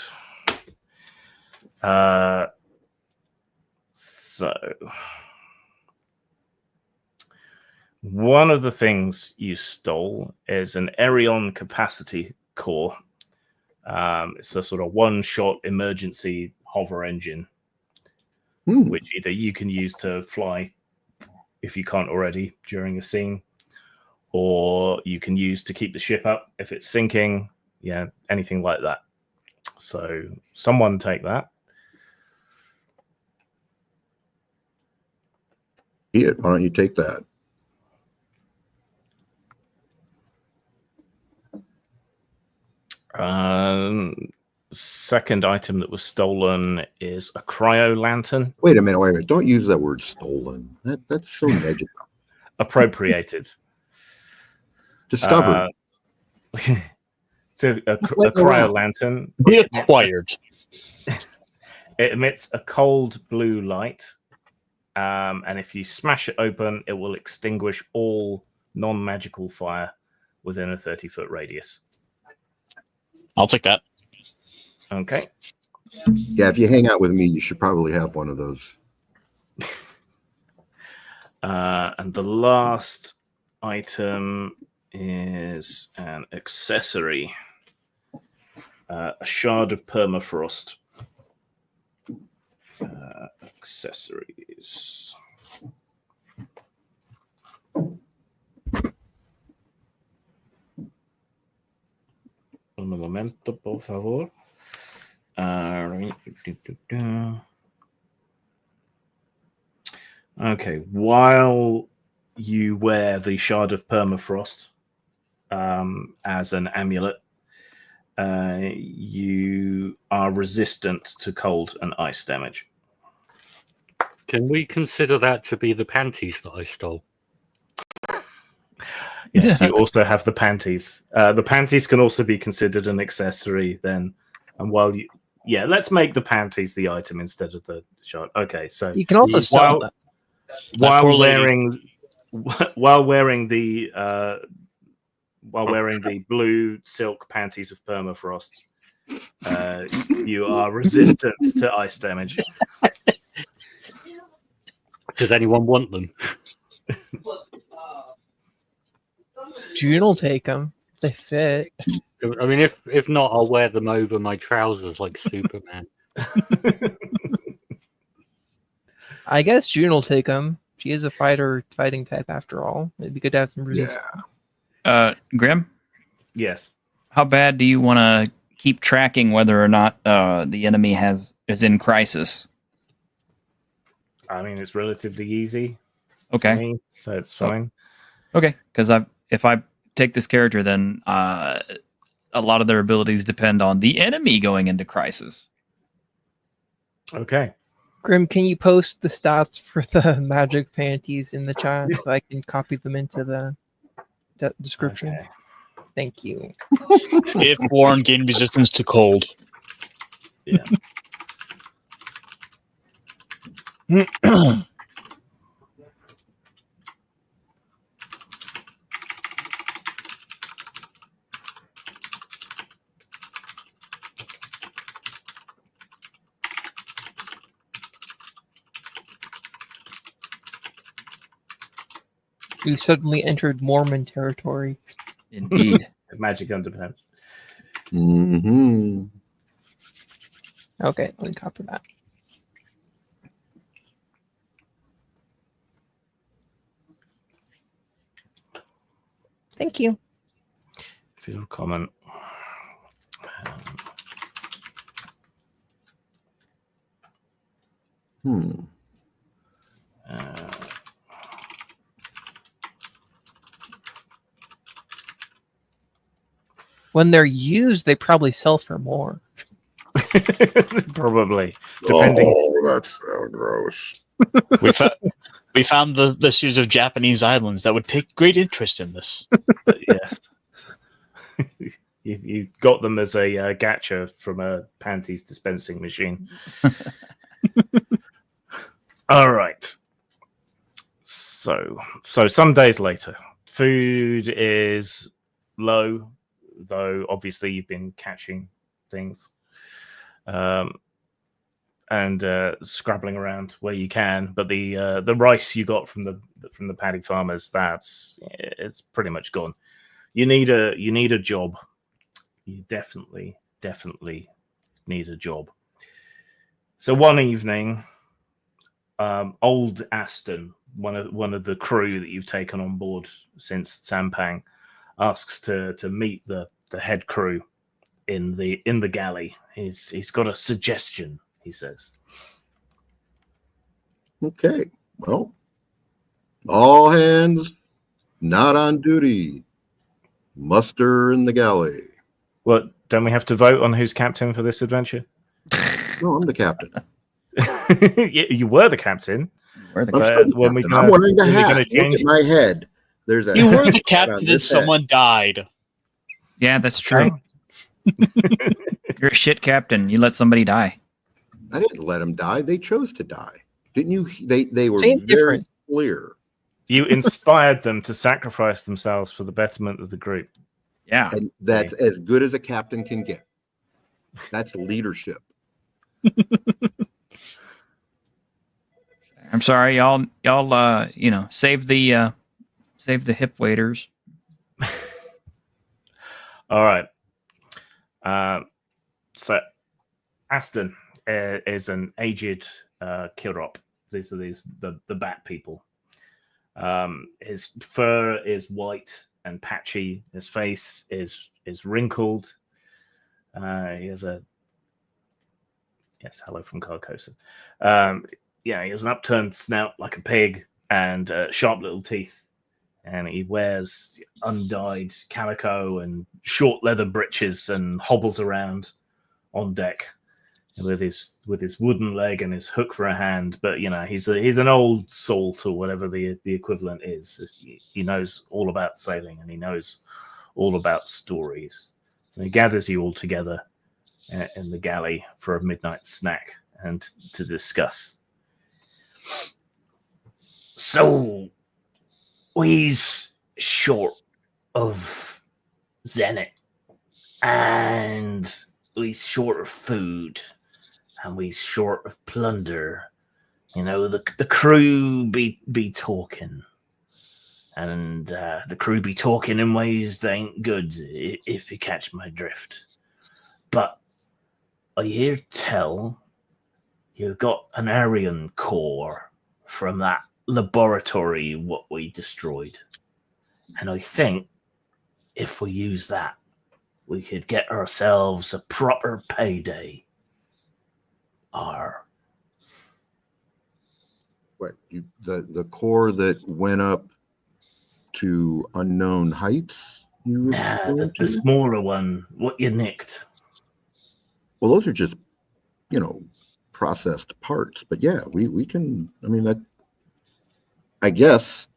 So, one of the things you stole is an Aerion capacity core. It's a sort of one-shot emergency hover engine, which either you can use to fly if you can't already during a scene, or you can use to keep the ship up if it's sinking. Yeah, anything like that. So someone take that. Why don't you take that? Second item that was stolen is a cryo lantern. Wait a minute. Don't use that word stolen. That's so negative. Appropriated. Discovered. So a cryo lantern. Be acquired. It emits a cold blue light, and if you smash it open, it will extinguish all non-magical fire within a 30-foot radius. I'll take that. Okay. Yeah, if you hang out with me, you should probably have one of those. And the last item is an accessory. A shard of permafrost. Accessories. Un momento, por favor. Okay, while you wear the shard of permafrost as an amulet, you are resistant to cold and ice damage. Can we consider that to be the panties that I stole? Yes, you also have the panties. The panties can also be considered an accessory then. And while you... Yeah, let's make the panties the item instead of the shard. Okay, so... You can also sell them. While wearing the blue silk panties of permafrost, you are resistant to ice damage. Does anyone want them? June will take them. They fit. I mean, if not, I'll wear them over my trousers like Superman. I guess June will take them. She is a fighting type after all. It'd be good to have some resistance. Grim? Yes. How bad do you want to keep tracking whether or not the enemy is in crisis? I mean, it's relatively easy. Okay. For me, so it's fine. Okay, because if I take this character, then a lot of their abilities depend on the enemy going into crisis. Okay. Grim, can you post the stats for the magic panties in the chat so I can copy them into the description? Okay. Thank you. If Warren gained resistance to cold. Yeah. We suddenly entered Mormon territory. Indeed. Magic underpants. Mm-hmm. Okay, let me copy that. Thank you. Field comment. When they're used, they probably sell for more. Probably, depending. Oh, that's so gross. We found the series of Japanese islands that would take great interest in this. Yes. You got them as a gacha from a panties dispensing machine. All right. So some days later, food is low, though obviously you've been catching things. And scrabbling around where you can, but the rice you got from the paddy farmers, it's pretty much gone. You need a job. You definitely need a job. So one evening, old Aston, one of the crew that you've taken on board since Sampang, asks to meet the head crew in the galley. He's got a suggestion, he says. Okay. Well, all hands not on duty. Muster in the galley. Well, don't we have to vote on who's captain for this adventure? No, I'm the captain. You were the captain. I'm wearing the hat. Look at my head. There's a You were the on captain that this someone died. Yeah, that's true. You're a shit captain. You let somebody die. I didn't let them die. They chose to die. Didn't you? They were Same very difference. clear. You inspired them to sacrifice themselves for the betterment of the group. Yeah. And that's as good as a captain can get. That's leadership. I'm sorry, y'all. Save the hip waders. All right. So Aston is an aged Kirop. These are the bat people. His fur is white and patchy. His face is wrinkled. He has a hello from Carcosa. He has an upturned snout like a pig and sharp little teeth. And he wears undyed calico and short leather breeches and hobbles around on deck with his wooden leg and his hook for a hand. But he's an old salt or whatever the equivalent is. He knows all about sailing and he knows all about stories. So he gathers you all together in the galley for a midnight snack and to discuss. So we's short of zenith and we's short of food and we's short of plunder. The crew be talking and the crew be talking in ways that ain't good, if you catch my drift. But I hear tell you got an Aryan core from that laboratory what we destroyed. And I think if we use that, we could get ourselves a proper payday. The core that went up to unknown heights? The smaller one, what you nicked. Well, those are just, processed parts. But yeah, we can, I guess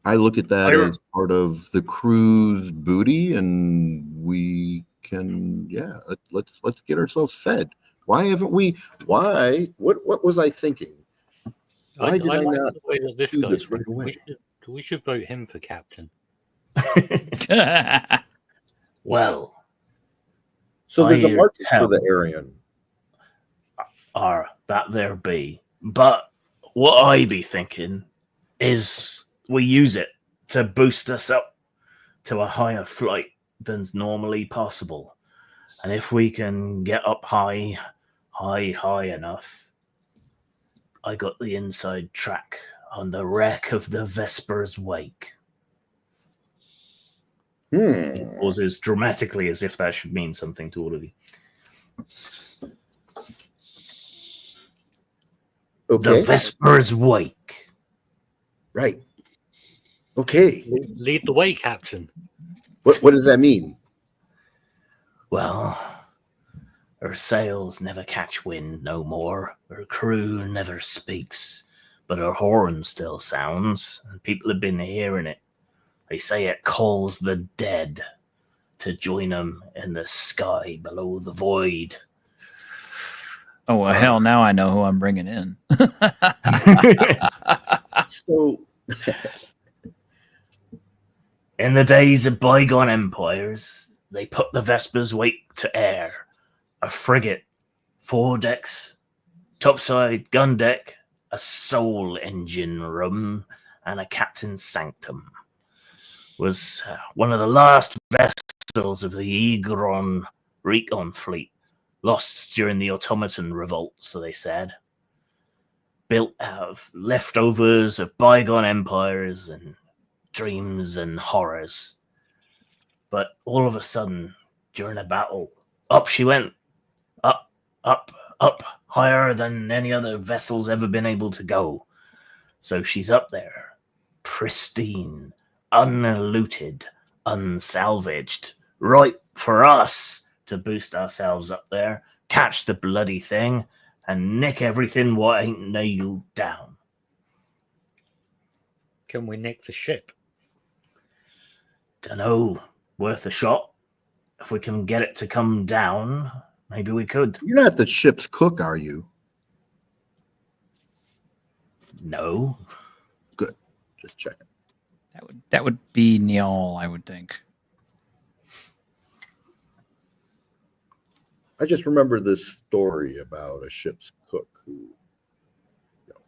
I look at that as part of the crew's booty, and we can, let's get ourselves fed. Why haven't we? What was I thinking? Why did I not the way that this do goes? this right away? We should vote him for captain. Well, so there's a I market tell- for the Aryan. That there be. But what I be thinking is we use it to boost us up to a higher flight than's normally possible. And if we can get up high enough, I got the inside track on the wreck of the Vesper's Wake. It pauses dramatically as if that should mean something to all of you. Okay. The Vesper's Wake. Right. Okay. Lead the way, captain. What does that mean? Well, her sails never catch wind no more. Her crew never speaks, but her horn still sounds, and people have been hearing it. They say it calls the dead to join them in the sky below the void. Oh, well, hell, now I know who I'm bringing in. So, in the days of bygone empires, they put the Vesper's Wake to air. A frigate, 4 decks, topside, gun deck, a soul engine room, and a captain's sanctum. Was one of the last vessels of the Recon fleet, lost during the automaton revolt, so they said. Built out of leftovers of bygone empires and dreams and horrors. But all of a sudden, during a battle, up she went. Up, up, up, higher than any other vessel's ever been able to go. So she's up there, pristine, unlooted, unsalvaged, right for us to boost ourselves up there, catch the bloody thing, and nick everything what ain't nailed down. Can we nick the ship? Dunno. Worth a shot. If we can get it to come down, maybe we could. You're not the ship's cook, are you? No. Good. Just checking. That would be Neil, I would think. I just remember this story about a ship's cook who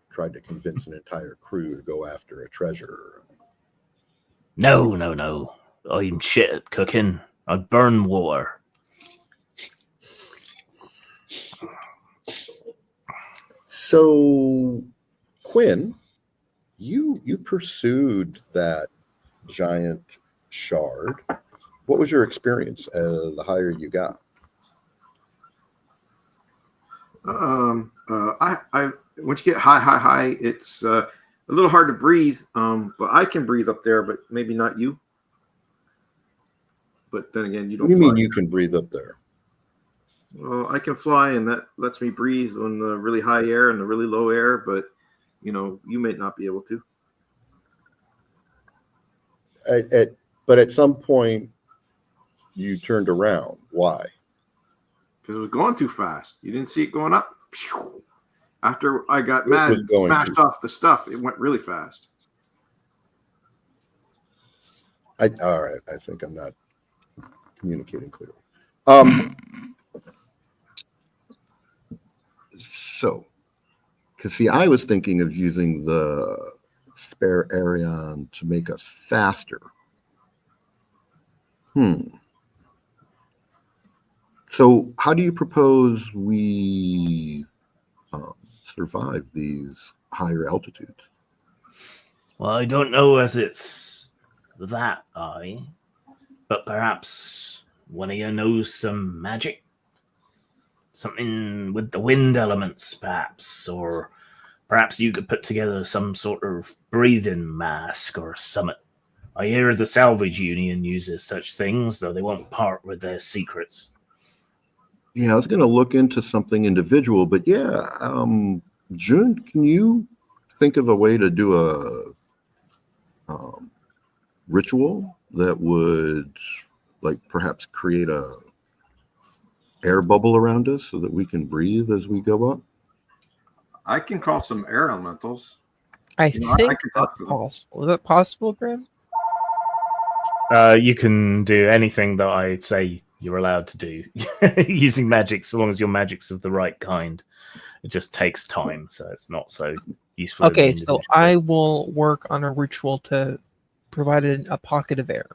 tried to convince an entire crew to go after a treasure. No. I'm shit at cooking. I burn water. So, Quinn, you pursued that giant shard. What was your experience the higher you got? I once you get high, it's a little hard to breathe. But I can breathe up there, but maybe not you. But then again, you don't. What do you fly. mean you can breathe up there? Well, I can fly, and that lets me breathe on the really high air and the really low air. But you may not be able to. But at some point, you turned around. Why? Because it was going too fast. You didn't see it going up. After I got mad and smashed off the stuff, it went really fast. All right. I think I'm not communicating clearly. So, because see, I was thinking of using the spare Arion to make us faster. So, how do you propose we survive these higher altitudes? Well, I don't know as it's that high, but perhaps one of you knows some magic? Something with the wind elements, perhaps, or perhaps you could put together some sort of breathing mask or summit. I hear the Salvage Union uses such things, though they won't part with their secrets. Yeah, I was going to look into something individual, but yeah, Jun, can you think of a way to do a ritual that would, like, perhaps create a air bubble around us so that we can breathe as we go up? I can call some air elementals. I think I can that's talk to them. possible. Is that possible, Grim? You can do anything that I'd say you're allowed to do using magic, so long as your magic's of the right kind. It just takes time, so it's not so useful. Okay, so I will work on a ritual to provide a pocket of air.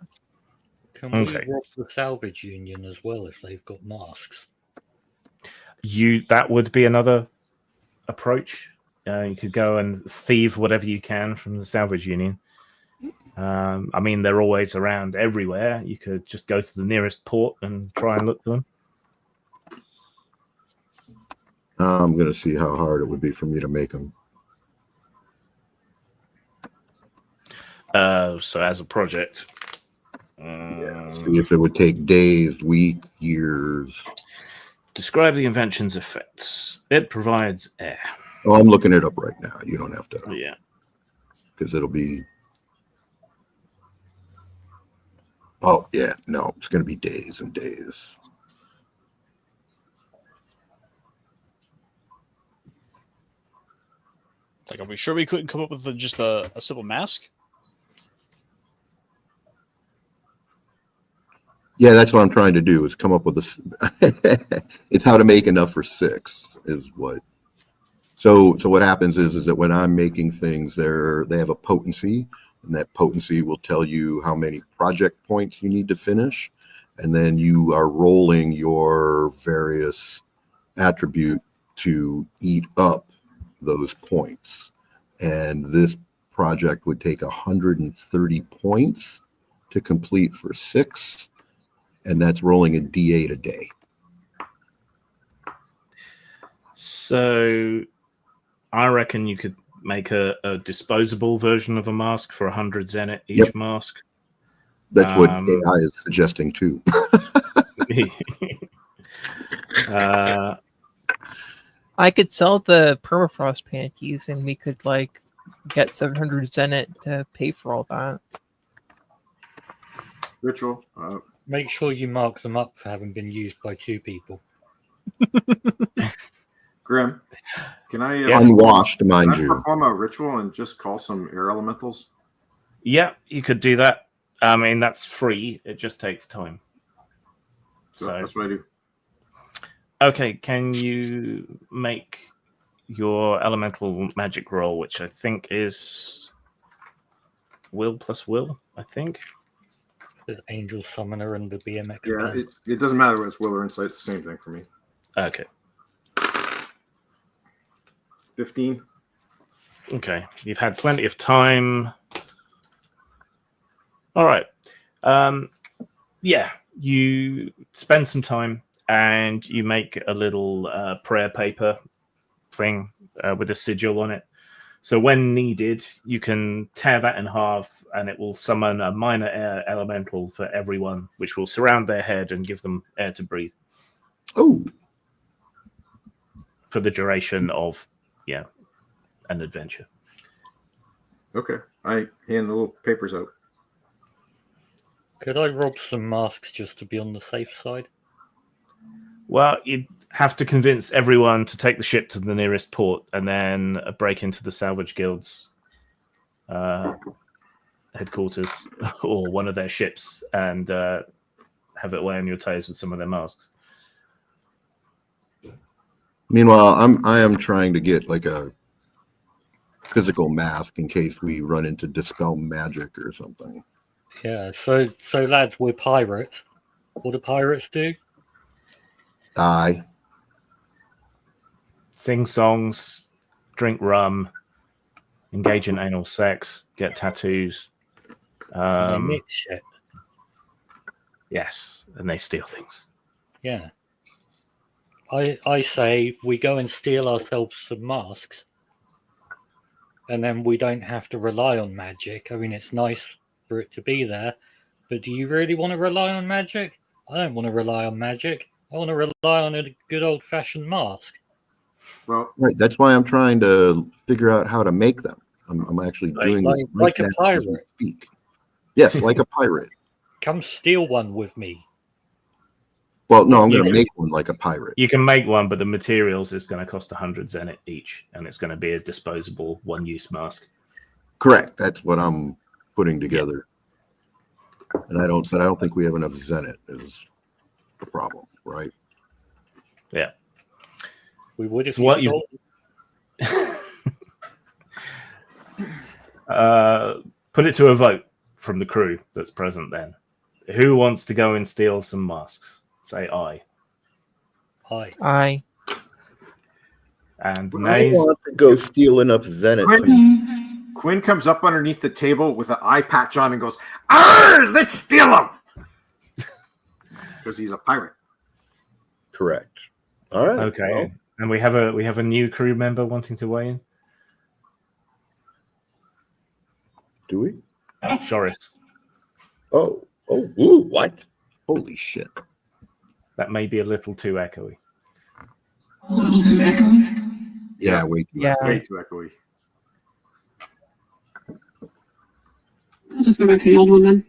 Can we rob the Salvage Union as well if they've got masks? That would be another approach. You could go and thieve whatever you can from the Salvage Union. I mean, they're always around everywhere. You could just go to the nearest port and try and look for them. I'm going to see how hard it would be for me to make them. So as a project, see if it would take days, weeks, years. Describe the invention's effects. It provides air. Oh, I'm looking it up right now. You don't have to. Yeah. Because it'll be. Oh, yeah. No, it's going to be days and days. Like, are we sure we couldn't come up with just a simple mask? Yeah, that's what I'm trying to do, is come up with a. It's how to make enough for 6 is what. So what happens is that when I'm making things, they have a potency, and that potency will tell you how many project points you need to finish, and then you are rolling your various attribute to eat up those points. And this project would take 130 points to complete for 6, and that's rolling a D8 a day. So I reckon you could make a disposable version of a mask for 100 Zenit each mask. That's what AI is suggesting too. I could sell the permafrost panties and we could get 700 Zenit to pay for all that. Ritual. Make sure you mark them up for having been used by 2 people. Grim, can I unwashed, mind can I you? perform a ritual and just call some air elementals? Yeah, you could do that. I mean, that's free. It just takes time. So that's what I do. Okay, can you make your elemental magic roll, which I think is will plus will, I think. There's Angel Summoner and the BMX. Yeah, it doesn't matter whether it's will or insight. It's the same thing for me. Okay. 15. Okay, you've had plenty of time. All right. Yeah, you spend some time and you make a little prayer paper thing with a sigil on it. So when needed, you can tear that in half and it will summon a minor air elemental for everyone, which will surround their head and give them air to breathe. Oh. For the duration of, an adventure. Okay. I hand the little papers out. Could I rob some masks just to be on the safe side? Well, you'd have to convince everyone to take the ship to the nearest port and then break into the Salvage Guild's headquarters or one of their ships and have it weigh on your toes with some of their masks. Meanwhile, I am trying to get like a physical mask in case we run into dispel magic or something. Yeah, so lads, we're pirates. What do pirates do? Die. Sing songs, drink rum, engage in anal sex, get tattoos. They mix shit. Yes, and they steal things. Yeah. I say we go and steal ourselves some masks, and then we don't have to rely on magic. I mean, it's nice for it to be there, but do you really want to rely on magic? I don't want to rely on magic. I want to rely on a good old-fashioned mask. Well, right. That's why I'm trying to figure out how to make them. I'm actually doing this like a now as we pirate. speak. Yes, like a pirate. Come steal one with me. Well, no, I'm going to make one like a pirate. You can make one, but the materials is going to cost 100 zenit each, and it's going to be a disposable one-use mask. Correct. That's what I'm putting together. And I don't think we have enough zenit is the problem, right? Yeah. We would if So what you put it to a vote from the crew that's present then. Who wants to go and steal some masks? Say aye. Aye. And I nays. want to go steal enough zenit. Quinn comes up underneath the table with an eye patch on and goes, "Arr, let's steal him!" Because he's a pirate. Correct. All right. Okay. Well, And we have a new crew member wanting to weigh in. do we? Shoris. Oh, ooh, what? Holy shit. That may be a little too echoey. A little too echoey. Yeah, wait. Yeah. Way too echoey. I'll just go back to the old one then.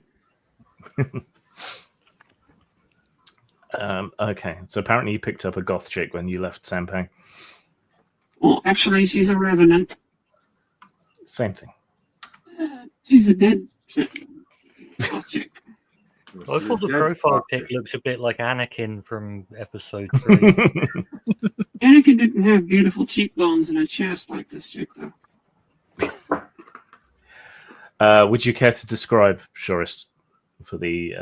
Okay, so apparently you picked up a goth chick when you left Sampang. Well, actually, she's a revenant. Same thing. She's a dead chick. I thought the profile pic looked a bit like Anakin from episode 3. Anakin didn't have beautiful cheekbones and a chest like this chick, though. Would you care to describe Shoris for the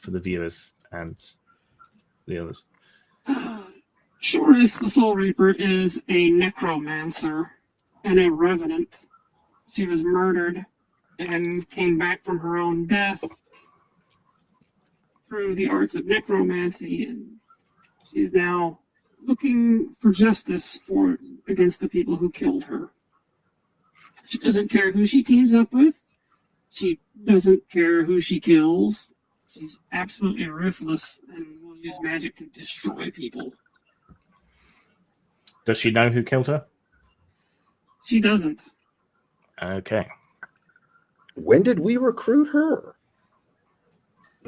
viewers and the others? Shoris, the Soul Reaper, is a necromancer and a revenant. She was murdered and came back from her own death through the arts of necromancy, and she's now looking for justice against the people who killed her. She doesn't care who she teams up with. She doesn't care who she kills. She's absolutely ruthless and will use magic to destroy people. Does she know who killed her? She doesn't. Okay. When did we recruit her?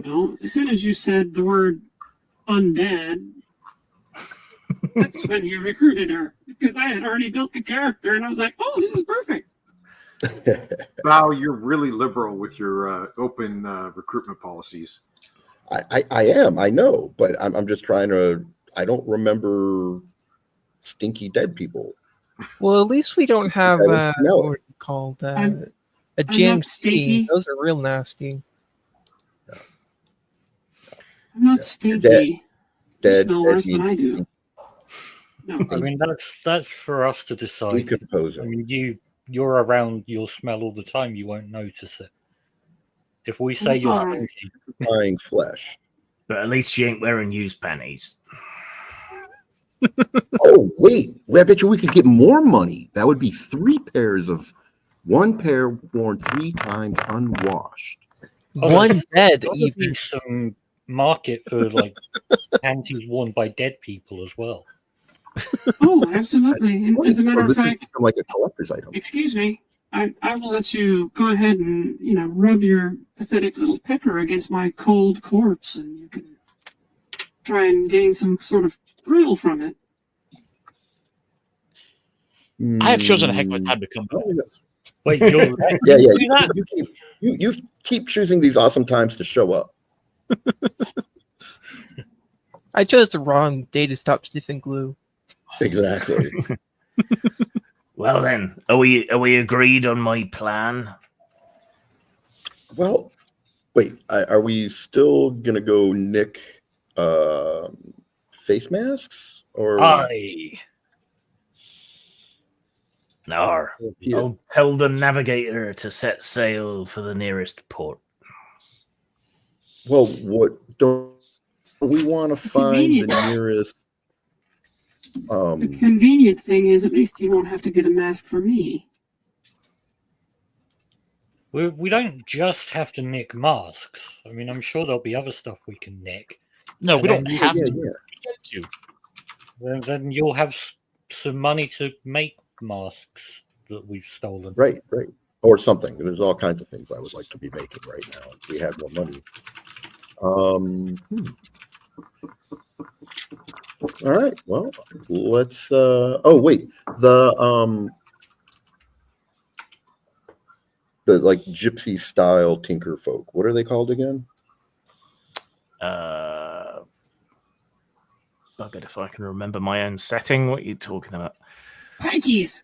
Well, as soon as you said the word undead, that's when you recruited her. Because I had already built the character, and I was like, oh, this is perfect. Wow, you're really liberal with your open recruitment policies. I am, I know, but I'm just trying to. I don't remember stinky dead people. Well, at least we don't have I don't smell what it. are they called a I'm not GMC. stinky. Those are real nasty. I'm not stinky. You Dead, smell worse than I do. No. I mean, that's for us to decide. Decomposing. I mean, you're around, you'll smell all the time, you won't notice it. If we say That's you're all right. stinky, Flying flesh. But at least she ain't wearing used panties. Oh wait, I bet you we could get more money. That would be 3 pairs of 1 pair worn 3 times unwashed. One bed, there'll even. be some market for like panties worn by dead people as well. Oh, absolutely. And as a matter So of this fact, is like a collector's item. excuse me, I will let you go ahead and, rub your pathetic little pecker against my cold corpse, and you can try and gain some sort of thrill from it. I have chosen a heck of a time to come back. Wait, you're Yeah. do that? You keep choosing these awesome times to show up. I chose the wrong day to stop sniffing glue. Exactly. Well then, are we agreed on my plan? Well, wait. Are we still gonna go nick face masks or? Aye. No. Yeah. I'll tell the navigator to set sail for the nearest port. Well, what don't we want to find the nearest? The convenient thing is, at least you won't have to get a mask for me. We don't just have to nick masks. I mean, I'm sure there'll be other stuff we can nick. No, we And don't then have yeah, to. yeah. Get to. Then you'll have some money to make masks that we've stolen. Right. Or something. There's all kinds of things I would like to be making right now if we had more money. All right. Well, let's. Oh wait, the like gypsy style tinker folk. What are they called again? Bugger if I can remember my own setting. What are you talking about? Pikeys!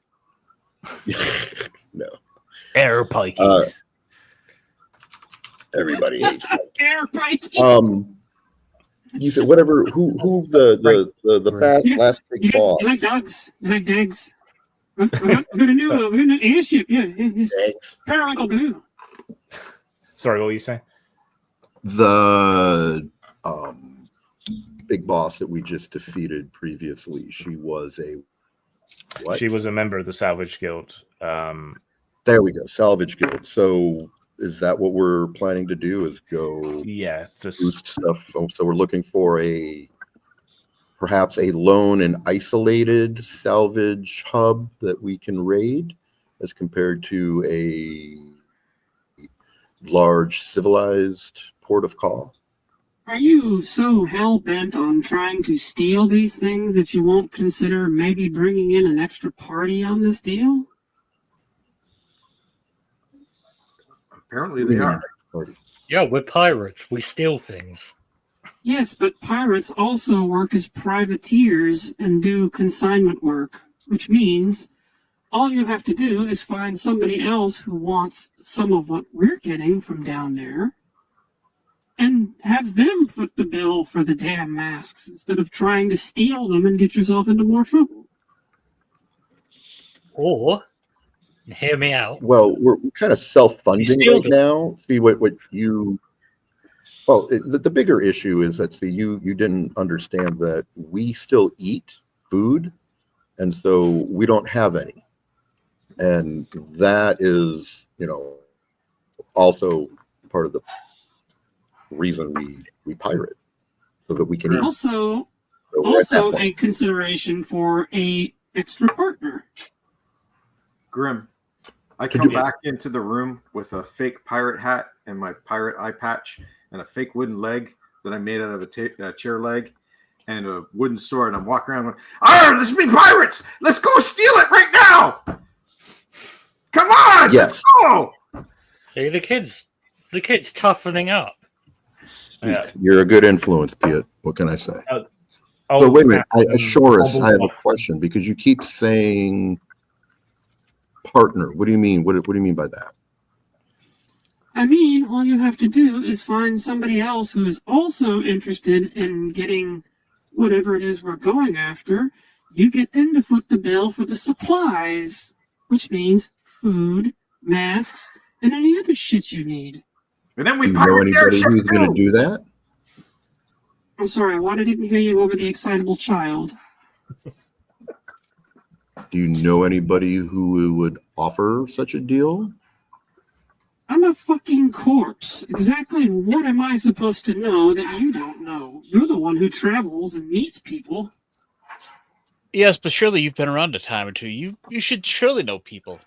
No. Air pikeys. Everybody hates. Air pikeys! You said whatever. Who the fat last big boss? You like dogs? You like dags? We're gonna do an airship. Yeah, it's periwinkle blue. Sorry, what were you saying? The big boss that we just defeated previously. She was a what? She was a member of the Salvage Guild. There we go, Salvage Guild. So is that what we're planning to do? Is go boost stuff? So we're looking for perhaps a lone and isolated salvage hub that we can raid, as compared to a large civilized port of call. Are you so hell-bent on trying to steal these things that you won't consider maybe bringing in an extra party on this deal? Apparently they are. Yeah, we're pirates. We steal things. Yes, but pirates also work as privateers and do consignment work, which means all you have to do is find somebody else who wants some of what we're getting from down there and have them foot the bill for the damn masks instead of trying to steal them and get yourself into more trouble. Or, hear me out. Well, we're kind of self-funding right now. See what you. Well, the bigger issue is that you didn't understand that we still eat food, and so we don't have any, and that is also part of the reason we pirate, so that we can eat. Also a consideration for a extra partner. Grim, I come back into the room with a fake pirate hat and my pirate eye patch, and a fake wooden leg that I made out of a chair leg and a wooden sword. And I'm walking around going, let's be pirates. Let's go steal it right now. Come on. Yes. Let's go. See, the kid's toughening up. Yeah. You're a good influence, Piet. What can I say? Oh, So wait a minute, Shorus, I have a Bobble- question because you keep saying partner. What do you mean? What do you mean by that? I mean, all you have to do is find somebody else who's also interested in getting whatever it is we're going after. You get them to foot the bill for the supplies, which means food, masks, and any other shit you need. And then we Do you know pirate their anybody ship who's going to too. do that? I'm sorry, why did I didn't hear you over the excitable child? Do you know anybody who would offer such a deal? I'm a fucking corpse. Exactly what am I supposed to know that you don't know? You're the one who travels and meets people. Yes, but surely you've been around a time or two. You should surely know people.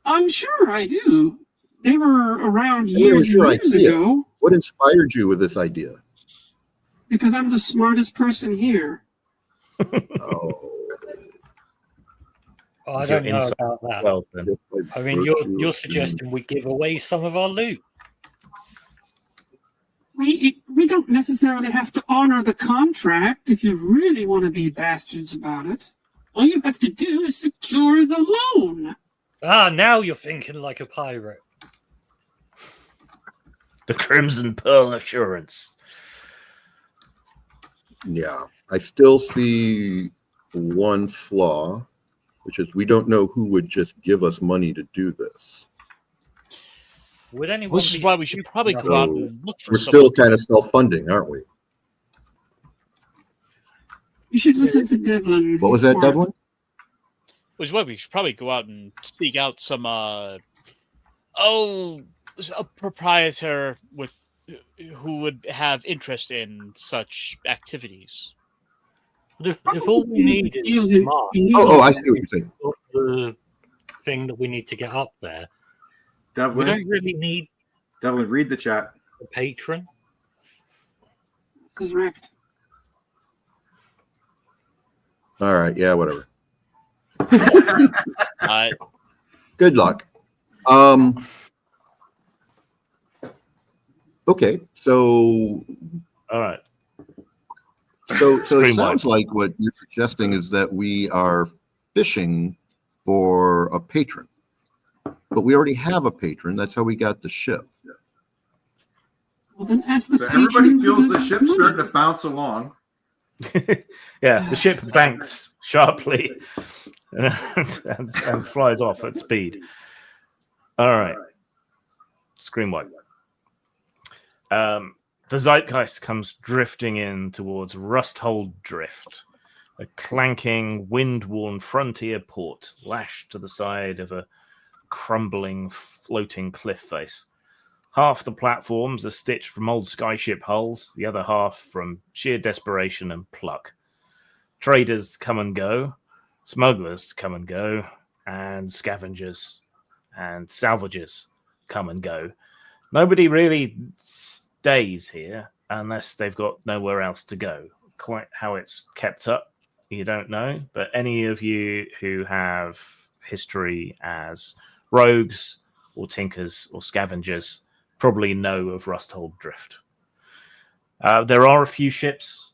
I'm sure I do. They were around I mean, years it's your and years idea. ago What inspired you with this idea? because I'm the smartest person here. Oh, I Is your don't know insight about that. well then? just by I mean, virtue you're of suggesting we give away some of our loot. We don't necessarily have to honor the contract if you really want to be bastards about it. All you have to do is secure the loan. Ah, now you're thinking like a pirate. The Crimson Pearl Assurance. Yeah, I still see one flaw, which is we don't know who would just give us money to do this. Would anyone Which is be why we should stupid probably enough- go out So and look for we're someone. still kind of self-funding, aren't we? You should listen to Devlin. What was He's that, smart. Devlin? Which is why we should probably go out and seek out some a proprietor with who would have interest in such activities. But if all we need is Deals in- Mark, Oh, I see what you're saying. the thing that we need to get up there, we Devlin, don't really need Devlin, read the chat. a patron. This is Rick. All right, yeah, whatever. Uh, Good luck. Okay, so All right. so it Streamline. sounds like what you're suggesting is that we are fishing for a patron, but we already have a patron. That's how we got the ship. Well, then ask the So everybody patron feels who the does ship money. starting to bounce along. Yeah, the ship banks sharply and flies off at speed. All right. Screen wipe. The Zeitgeist comes drifting in towards Rusthold Drift, a clanking, wind-worn frontier port lashed to the side of a crumbling, floating cliff face. Half the platforms are stitched from old skyship hulls, the other half from sheer desperation and pluck. Traders come and go, smugglers come and go, and scavengers and salvagers come and go. Nobody really stays here unless they've got nowhere else to go. Quite how it's kept up, you don't know, but any of you who have history as rogues or tinkers or scavengers probably know of Rusthold Drift. There are a few ships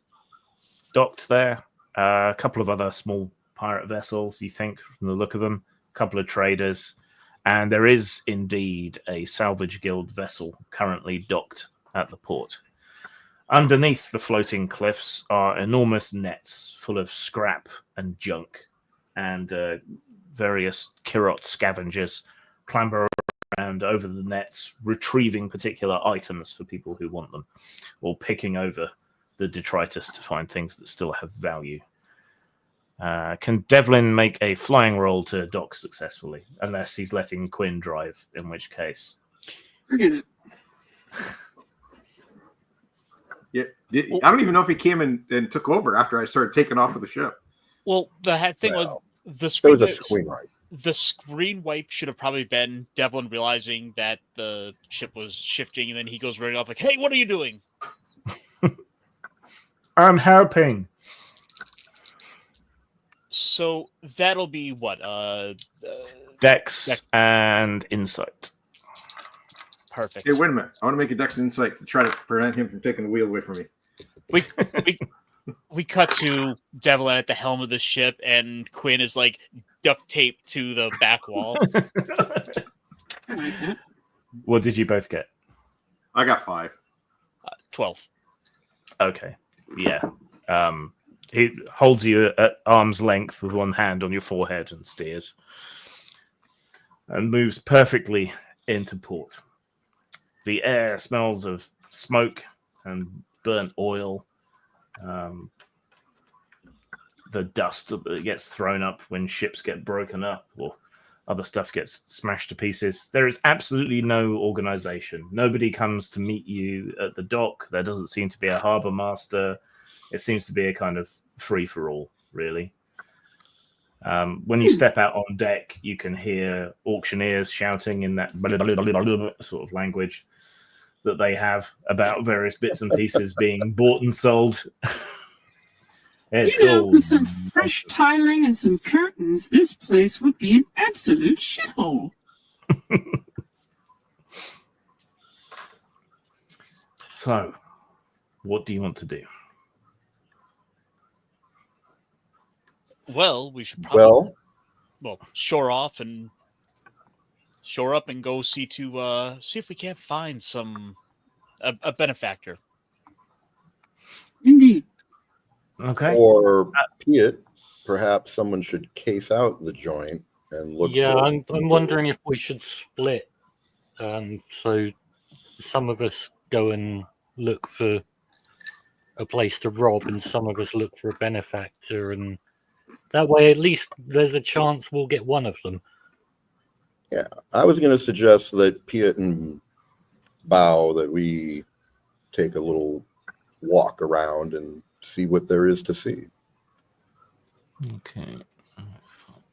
docked there, a couple of other small pirate vessels, you think, from the look of them, a couple of traders, and there is indeed a salvage guild vessel currently docked at the port. Underneath the floating cliffs are enormous nets full of scrap and junk, and various Kirot scavengers clamber around over the nets, retrieving particular items for people who want them, or picking over the detritus to find things that still have value. Can Devlin make a flying roll to dock successfully? Unless he's letting Quinn drive, in which case. Forget it. Yeah, I don't even know if he came and took over after I started taking off with the ship. well, the thing was Well, the There screen. was a screen right. The screen wipe should have probably been Devlin realizing that the ship was shifting, and then he goes running off like, "Hey, what are you doing?" I'm helping. So that'll be what? Dex and insight. Perfect. Hey, wait a minute. I want to make a Dex insight to try to prevent him from taking the wheel away from me. We cut to Devlin at the helm of the ship, and Quinn is like duct taped to the back wall. I like that. What did you both get? I got 5. 12. Okay. Yeah. He holds you at arm's length with one hand on your forehead and steers. And moves perfectly into port. The air smells of smoke and burnt oil. The dust that gets thrown up when ships get broken up or other stuff gets smashed to pieces. There is absolutely no organization. Nobody comes to meet you at the dock. There doesn't seem to be a harbor master. It seems to be a kind of free-for-all, really. When you step out on deck, you can hear auctioneers shouting in that sort of language that they have about various bits and pieces being bought and sold. It's all with some fresh tiling and some curtains, this place would be an absolute shithole. So, what do you want to do? Well, we should probably Well, shore up and go see if we can't find a benefactor. Indeed. Okay. or Piet, perhaps someone should case out the joint and look. Yeah, for I'm wondering if we should split. So some of us go and look for a place to rob, and some of us look for a benefactor, and that way at least there's a chance we'll get one of them. Yeah, I was going to suggest that Piet and Bao that we take a little walk around and see what there is to see. Okay.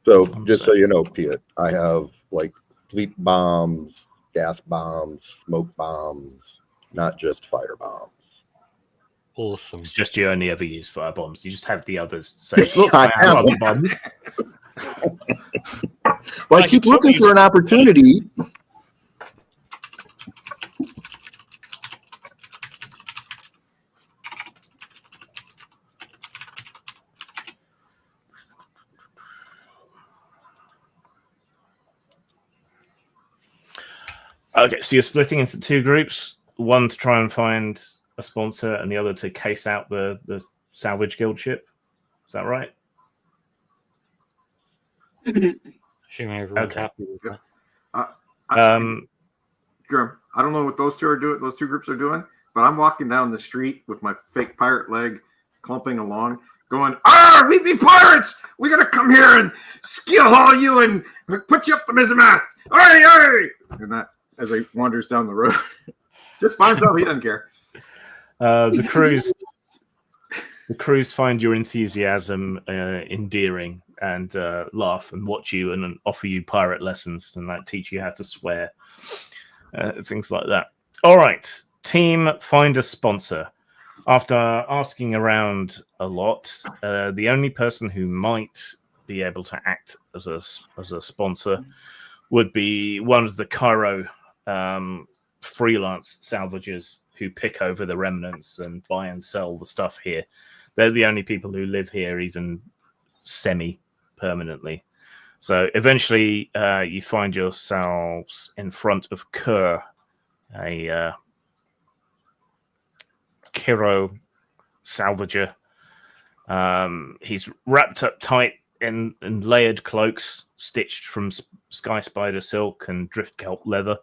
So just so you know, Piet, I have like fleet bombs, gas bombs, smoke bombs, not just fire bombs. Awesome. It's just you only ever use fire bombs. You just have the others say, look, I I have have other bombs. Well, I keep looking for an opportunity. Okay, so you're splitting into two groups. One to try and find a sponsor, and the other to case out the salvage guild ship. Is that right? Evidently. Assuming everyone's Okay. happy with that. Grim, I don't know what those two are doing. Those two groups are doing, but I'm walking down the street with my fake pirate leg, clumping along, going, we be pirates! We gotta come here and skill haul you and put you up the mizzen mast! Aye! And that, as I wanders down the road, just by himself, he doesn't care. The crews find your enthusiasm endearing and laugh and watch you and offer you pirate lessons and like teach you how to swear, things like that. All right, team, find a sponsor. After asking around a lot, the only person who might be able to act as a sponsor would be one of the Cairo freelance salvagers who pick over the remnants and buy and sell the stuff here. They're the only people who live here even semi-permanently. So eventually you find yourselves in front of Kerr, a Kiro salvager. He's wrapped up tight in layered cloaks stitched from sky spider silk and drift kelp leather.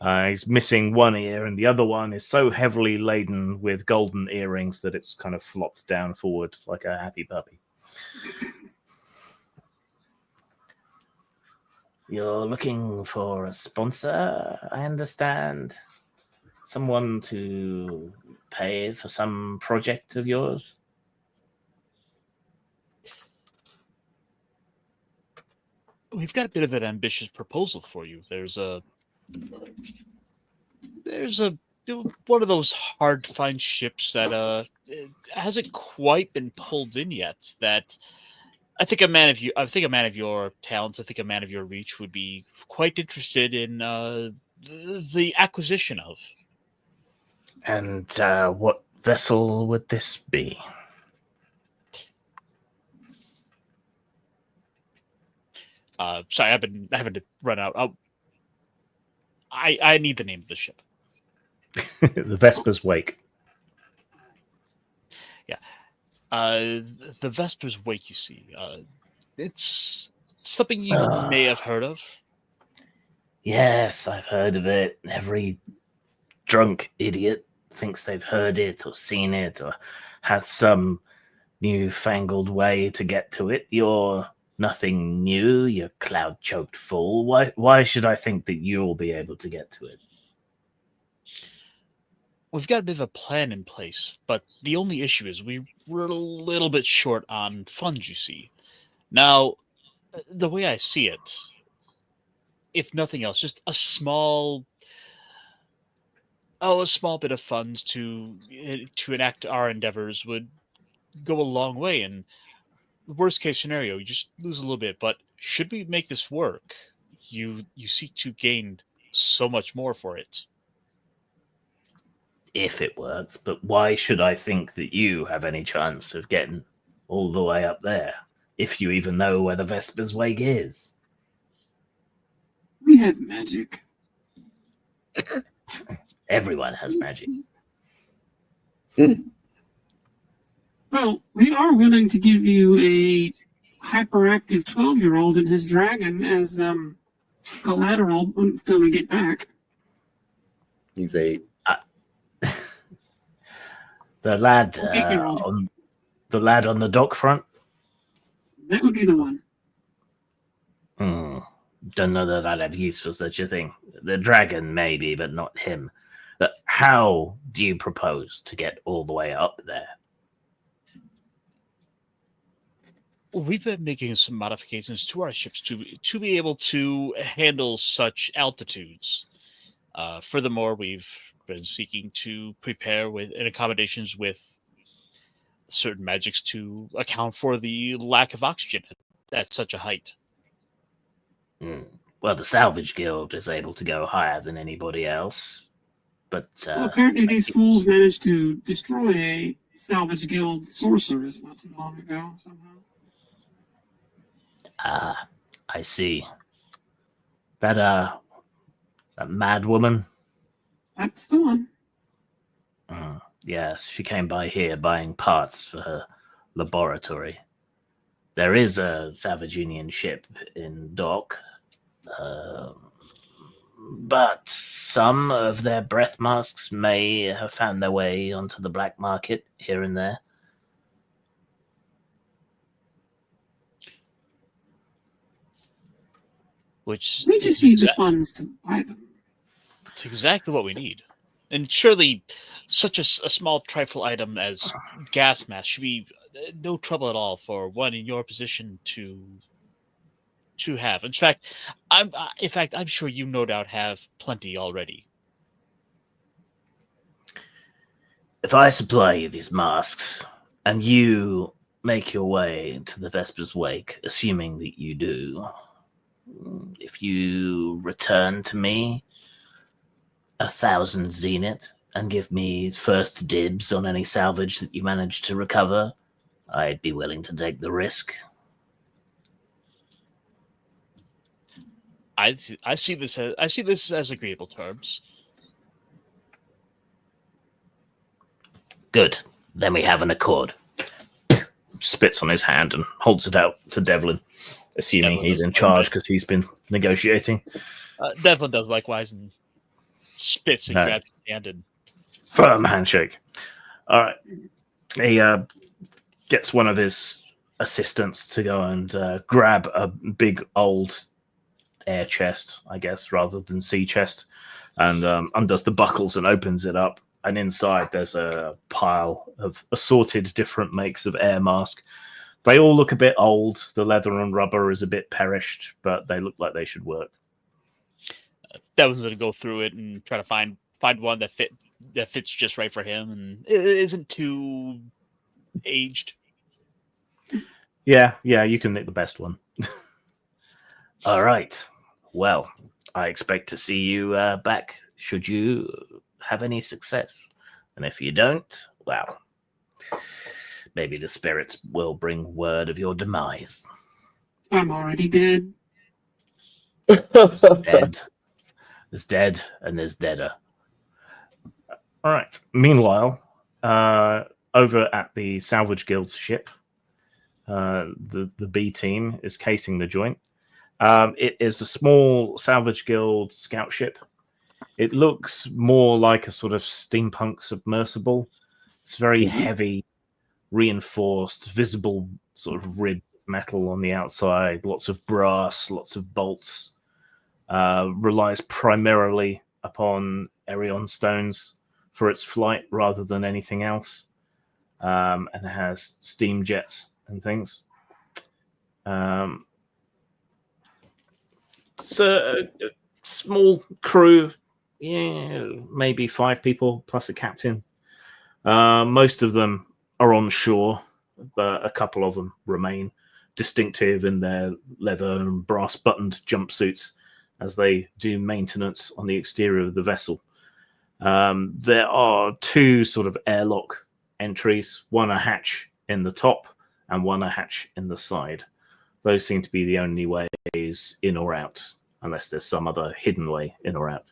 He's missing one ear, and the other one is so heavily laden with golden earrings that it's kind of flopped down forward like a happy puppy. You're looking for a sponsor, I understand. Someone to pay for some project of yours? we've got a bit of an ambitious proposal for you. There's a one of those hard to find ships that it hasn't quite been pulled in yet. That I think a man of your talents, I think a man of your reach would be quite interested in the acquisition of. And what vessel would this be? Sorry, I've been having to run out. I need the name of the ship. The Vesper's Wake. Yeah. The Vesper's Wake, you see. It's something you may have heard of. Yes, I've heard of it. Every drunk idiot thinks they've heard it or seen it or has some newfangled way to get to it. You're nothing new. You're cloud-choked fool. Why should I think that you'll be able to get to it? We've got a bit of a plan in place, but the only issue is we're a little bit short on funds, you see. Now, the way I see it, if nothing else, just a small bit of funds to enact our endeavors would go a long way. And the worst case scenario, you just lose a little bit. But should we make this work, you seek to gain so much more for it. If it works, but why should I think that you have any chance of getting all the way up there, if you even know where the Vesper's Wake is? We have magic. Everyone has magic. Well, we are willing to give you a hyperactive 12-year-old and his dragon as collateral until we get back. He's 8. The lad on the dock front? That would be the one. Don't know that I'd have use for such a thing. The dragon, maybe, but not him. But how do you propose to get all the way up there? We've been making some modifications to our ships to be able to handle such altitudes. Furthermore, we've been seeking to prepare with accommodations with certain magics to account for the lack of oxygen at such a height. Well, the Salvage Guild is able to go higher than anybody else, but Well, apparently these fools managed to destroy a Salvage Guild sorceress not too long ago, somehow. I see. That mad woman? That's the one. Yes, she came by here buying parts for her laboratory. There is a Savage Union ship in dock, but some of their breath masks may have found their way onto the black market here and there. Which We just need the funds to buy them. It's exactly what we need. And surely such a small trifle item as gas mask should be no trouble at all for one in your position to have. In fact, I'm sure you no doubt have plenty already. If I supply you these masks and you make your way into the Vesper's Wake, assuming that you do, if you return to me 1,000 zenith and give me first dibs on any salvage that you manage to recover, I'd be willing to take the risk. I see this as agreeable terms. Good. Then we have an accord. Spits on his hand and holds it out to Devlin, assuming Devlin he's in charge because he's been negotiating. Devlin does likewise and spits and grabs his hand and firm handshake. All right. He gets one of his assistants to go and grab a big old air chest, I guess, rather than sea chest, and undoes the buckles and opens it up. And inside there's a pile of assorted different makes of air mask. They all look a bit old. The leather and rubber is a bit perished, but they look like they should work. That was going to go through it and try to find one that fits just right for him and it isn't too aged. Yeah, you can nick the best one. All right. Well, I expect to see you back should you have any success. And if you don't, well, maybe the spirits will bring word of your demise. I'm already dead. Dead. There's dead and there's deader. All right. Meanwhile, over at the Salvage Guild's ship, the B team is casing the joint. It is a small Salvage Guild scout ship. It looks more like a sort of steampunk submersible. It's very heavy, reinforced, visible sort of ribbed metal on the outside, lots of brass, lots of bolts. Relies primarily upon Erion stones for its flight rather than anything else. And it has steam jets and things. It's a small crew, maybe 5 people plus a captain. Most of them are on shore, but a couple of them remain distinctive in their leather and brass buttoned jumpsuits as they do maintenance on the exterior of the vessel. There are 2 sort of airlock entries, one a hatch in the top and one a hatch in the side. Those seem to be the only ways in or out, unless there's some other hidden way in or out.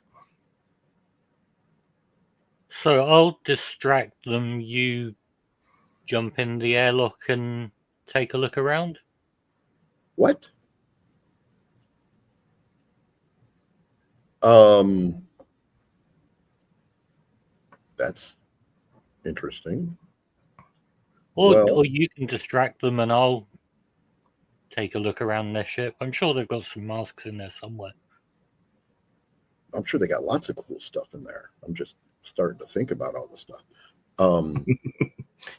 So I'll distract them. You jump in the airlock and take a look around. What? That's interesting. Or you can distract them and I'll take a look around their ship. I'm sure they've got some masks in there somewhere. I'm sure they got lots of cool stuff in there. I'm just starting to think about all the stuff.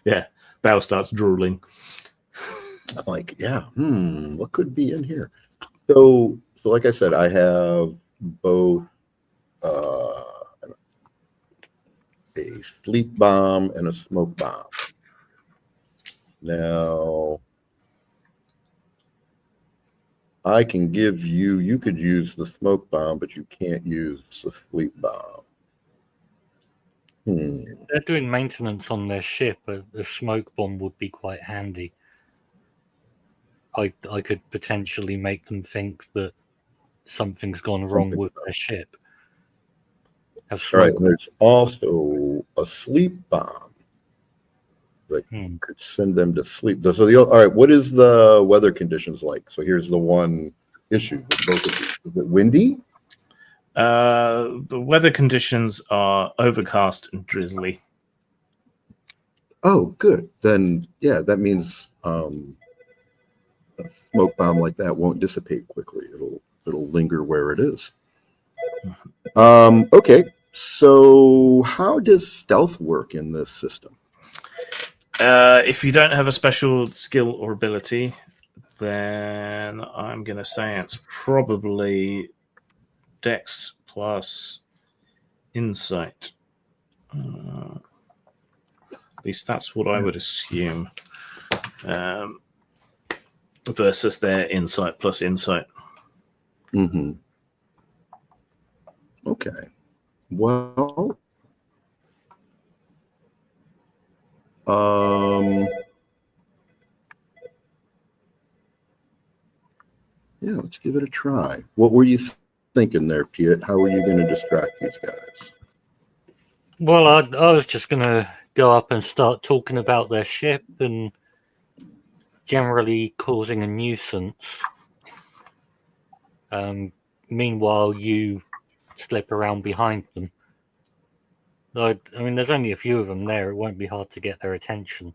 Yeah, Bao starts drooling. I'm like, what could be in here? So like I said, I have both a sleep bomb and a smoke bomb. Now, I can give you could use the smoke bomb, but you can't use the sleep bomb. They're doing maintenance on their ship. A smoke bomb would be quite handy. I could potentially make them think that something's gone wrong with their ship. All right, and there's also a sleep bomb that could send them to sleep. So all right, what is the weather conditions like? So here's the one issue with both of these. Is it windy? The weather conditions are overcast and drizzly. Oh, good. Then, yeah, that means a smoke bomb like that won't dissipate quickly. It'll linger where it is. Okay, so how does stealth work in this system? If you don't have a special skill or ability, then I'm going to say it's probably Dex plus Insight. At least that's what I would assume. Versus their Insight plus Insight. Mm-hmm. Okay. Well, yeah, let's give it a try. What were you thinking there, Piet? How are you going to distract these guys? Well, I was just going to go up and start talking about their ship and generally causing a nuisance. Meanwhile, you slip around behind them. I mean, there's only a few of them there. It won't be hard to get their attention.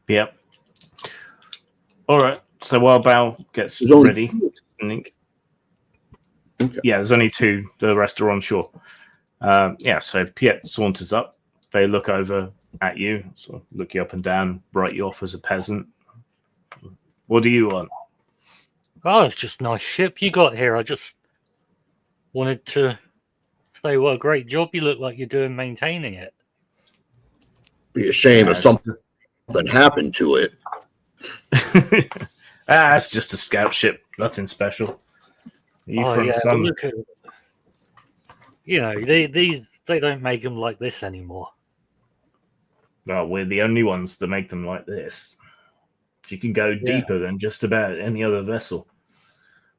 Yep. All right. So while Bao gets ready, okay. Yeah, there's only 2. The rest are on shore. So Piet saunters up. They look over at you, sort of look you up and down, write you off as a peasant. What do you want? Oh, it's just a nice ship you got here. I just wanted to say what a great job you look like you're doing maintaining it. Be a shame if It's something happened to it. it's just a scout ship. Nothing special. Are you from some? Look at, you know, they don't make them like this anymore. Well, we're the only ones that make them like this. You can go deeper than just about any other vessel.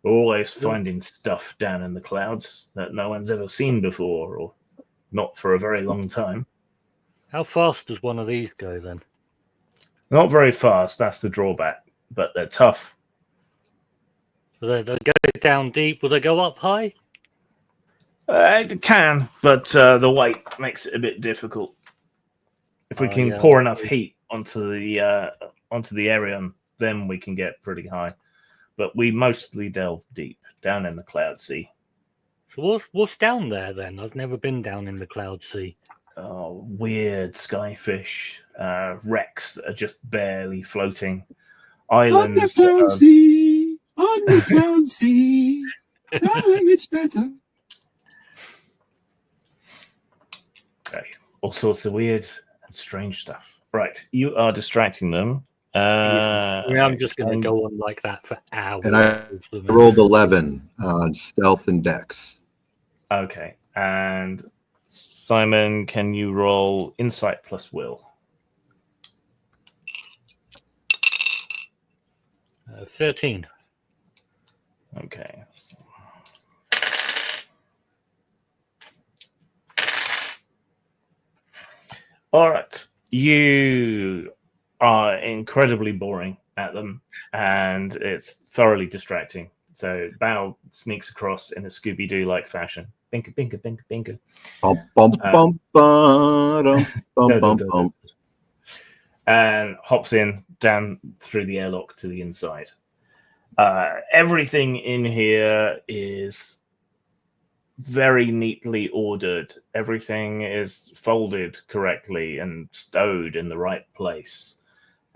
We're always finding stuff down in the clouds that no one's ever seen before, or not for a very long time. How fast does one of these go then? Not very fast, that's the drawback, but they're tough. They go down deep. Will they go up high? It can, but the weight makes it a bit difficult. If we can pour enough heat onto the area, then we can get pretty high. But we mostly delve deep, down in the Cloud Sea. So what's down there then? I've never been down in the Cloud Sea. Oh, weird skyfish, wrecks that are just barely floating, islands. On the Cloud Sea, darling, it's better. Okay, all sorts of weird and strange stuff. Right, you are distracting them. I'm just going to go on like that for hours. And I rolled 11 on stealth and dex. Okay, and Simon, can you roll insight plus will? 13. Okay. All right. You are incredibly boring at them, and it's thoroughly distracting. So Bao sneaks across in a Scooby-Doo-like fashion. Binka, binka, binka, binka. Bum, bum, bum, bum, bum, bum, bum. And hops in down through the airlock to the inside. Everything in here is very neatly ordered. Everything is folded correctly and stowed in the right place.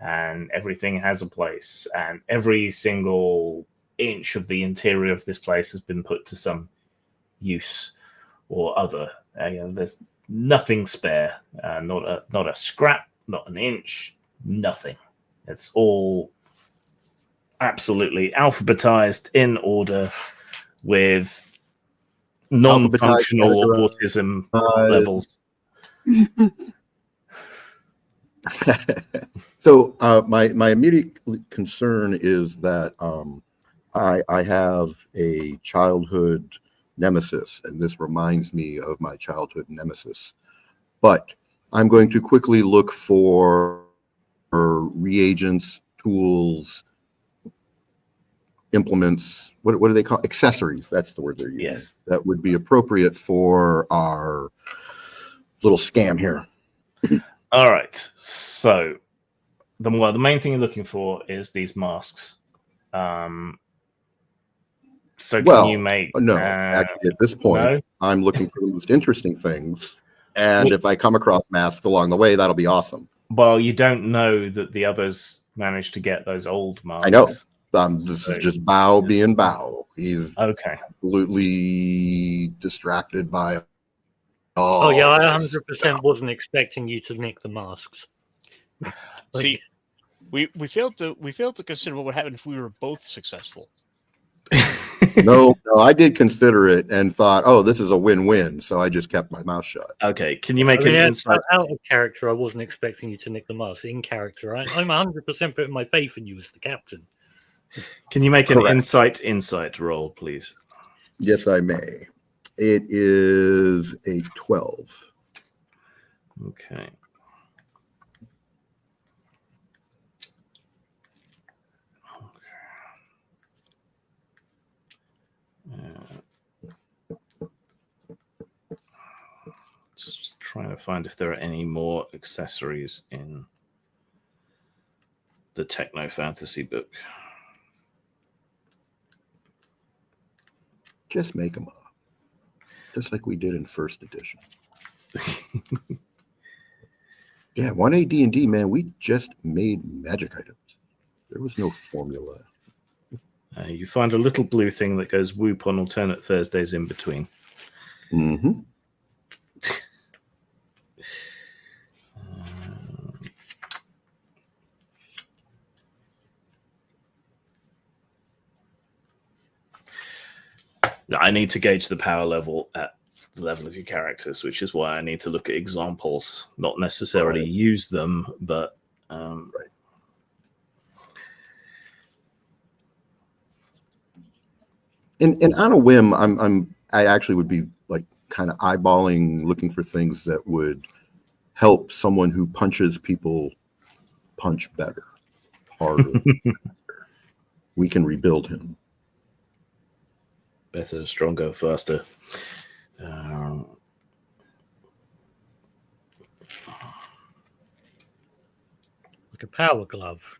And everything has a place. And every single inch of the interior of this place has been put to some use or other. There's nothing spare. Not a scrap, not an inch, nothing. It's all absolutely alphabetized in order with non-functional autism levels. So my immediate concern is that I have a childhood nemesis, and this reminds me of my childhood nemesis. But I'm going to quickly look for reagents, tools, implements. What do they call accessories? That's the word they're using. Yes. That would be appropriate for our little scam here. All right. So the main thing you're looking for is these masks. So can you make no, actually at this point no? I'm looking for the most interesting things, and if I come across masks along the way, that'll be awesome. Well, you don't know that the others managed to get those old masks. I know. This is just Bao being Bao. He's okay, absolutely distracted by Oh yeah, I 100% wasn't expecting you to nick the masks. See, we failed to consider what would happen if we were both successful. No, I did consider it and thought, oh, this is a win-win. So I just kept my mouth shut. Okay, can you make an insight? Out of character, I wasn't expecting you to nick the mask. In character, I'm 100% putting my faith in you as the captain. Can you make an insight roll, please? Yes, I may. It is a 12. Okay. Just trying to find if there are any more accessories in the techno fantasy book. Just make them up, just like we did in first edition. Yeah, 1A D&D, man, we just made magic items. There was no formula. You find a little blue thing that goes whoop on alternate Thursdays in between. Mm-hmm. I need to gauge the power level at the level of your characters, which is why I need to look at examples, not necessarily use them, but Right. And on a whim, I actually would be like kind of eyeballing, looking for things that would help someone who punches people punch better, harder. We can rebuild him. better, stronger, faster. Like a power glove.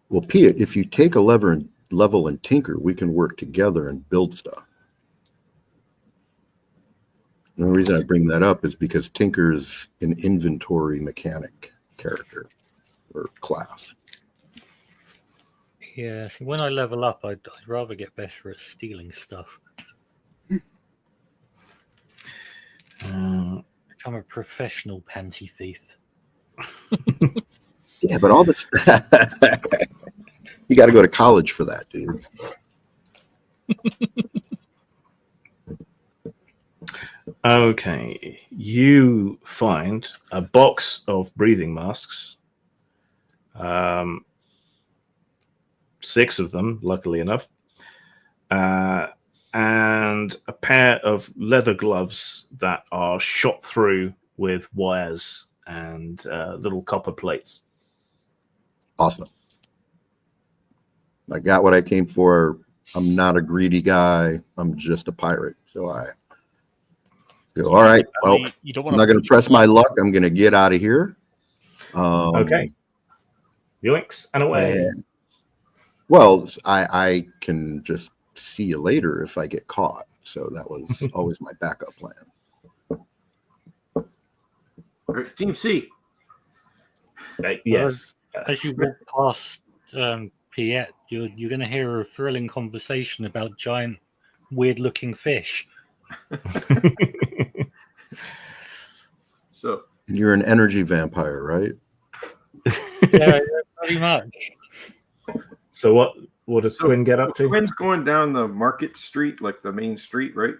Well, Piet, if you take a level and tinker, we can work together and build stuff. And the reason I bring that up is because Tinker's an inventory mechanic character or class. Yeah, when I level up, I'd rather get better at stealing stuff. Become a professional panty thief. Yeah, but all this, you got to go to college for that, dude. Okay, you find a box of breathing masks. 6 of them, luckily enough, and a pair of leather gloves that are shot through with wires and little copper plates. Awesome. I got what I came for. I'm not a greedy guy. I'm just a pirate. So I go, all right, well, I'm not going to press my luck. I'm going to get out of here. Okay. Yoinks and away. Well, I can just see you later if I get caught. So that was always my backup plan. All right, Team C. Yes. As you walk past Piet, you're going to hear a thrilling conversation about giant, weird-looking fish. So you're an energy vampire, right? Yeah, pretty much. So what does Quinn get up to? Quinn's going down the market street, like the main street, right?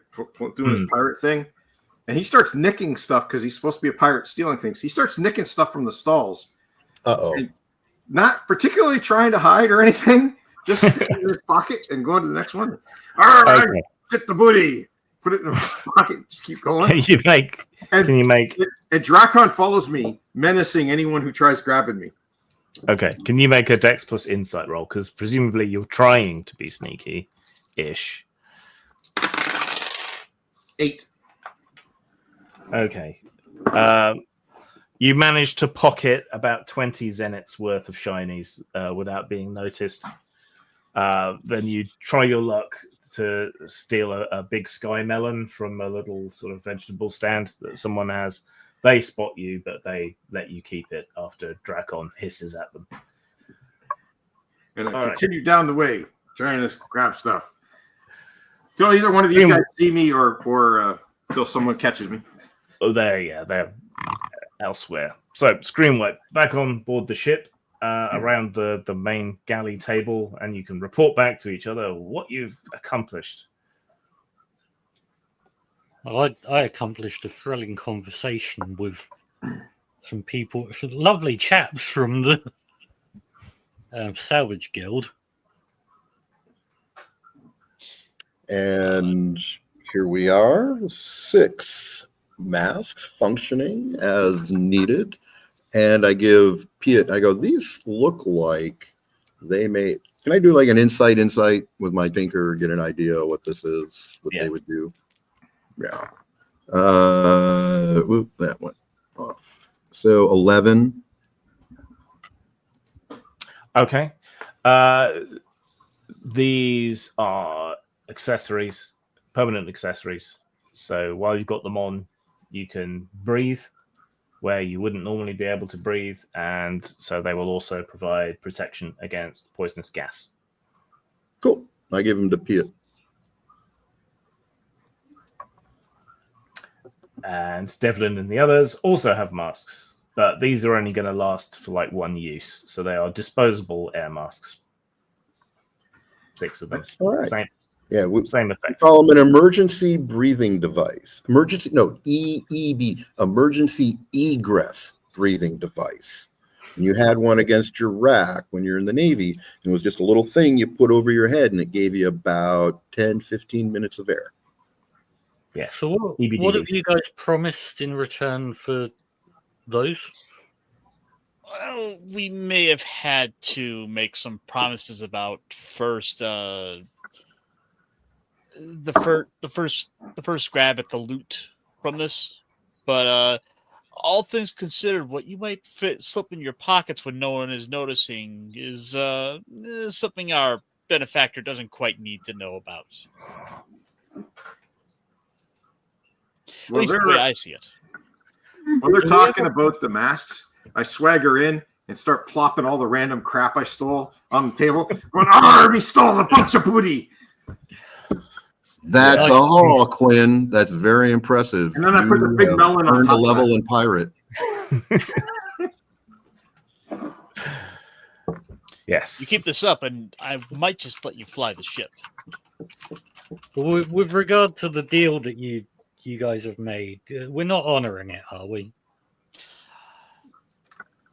Doing his pirate thing. And he starts nicking stuff because he's supposed to be a pirate stealing things. He starts nicking stuff from the stalls. Uh-oh. And not particularly trying to hide or anything. Just sticking it in his pocket and going to the next one. All right, Okay. get the booty. Put it in his pocket. Just keep going. Can you make? And Drakon follows me, menacing anyone who tries grabbing me. Okay. Can you make a Dex plus Insight roll? Because presumably you're trying to be sneaky-ish. 8. Okay. You managed to pocket about 20 zeniths worth of shinies without being noticed. Then you try your luck to steal a big sky melon from a little sort of vegetable stand that someone has. They spot you, but they let you keep it after Drakon hisses at them. And I continue down the way, trying to grab stuff. Till either one of these guys see me or until someone catches me. Oh, they're elsewhere. So, Screamwipe, back on board the ship, around the main galley table, and you can report back to each other what you've accomplished. I accomplished a thrilling conversation with some people, some lovely chaps from the Salvage Guild. And here we are, 6 masks functioning as needed. And I give Piet, I go, these look like they may. Can I do like an insight with my tinker, get an idea of what this is, what they would do? Yeah. That one off. So 11. Okay. These are accessories, permanent accessories. So while you've got them on, You can breathe where you wouldn't normally be able to breathe, and so they will also provide protection against poisonous gas. Cool. I give him to Piet. And Devlin and the others also have masks, but these are only going to last for like one use, so they are disposable air masks. 6 of them. All right. Same We effect. call them an emergency breathing device. EEB, emergency egress breathing device. And you had one against your rack when you're in the Navy, and it was just a little thing you put over your head, and it gave you about 10, 15 minutes of air. Yeah. So what have you guys promised in return for those? Well, we may have had to make some promises about the first grab at the loot from this, but all things considered, what you might slip in your pockets when no one is noticing is something our benefactor doesn't quite need to know about. At least the way I see it. When they're talking about the masks, I swagger in and start plopping all the random crap I stole on the table. Going, we stole a bunch of booty. That's all, Quinn. That's very impressive. And then I put the big melon on earned a top of level that. in pirate. Yes. You keep this up, and I might just let you fly the ship. With regard to the deal that you guys have made, we're not honoring it, are we?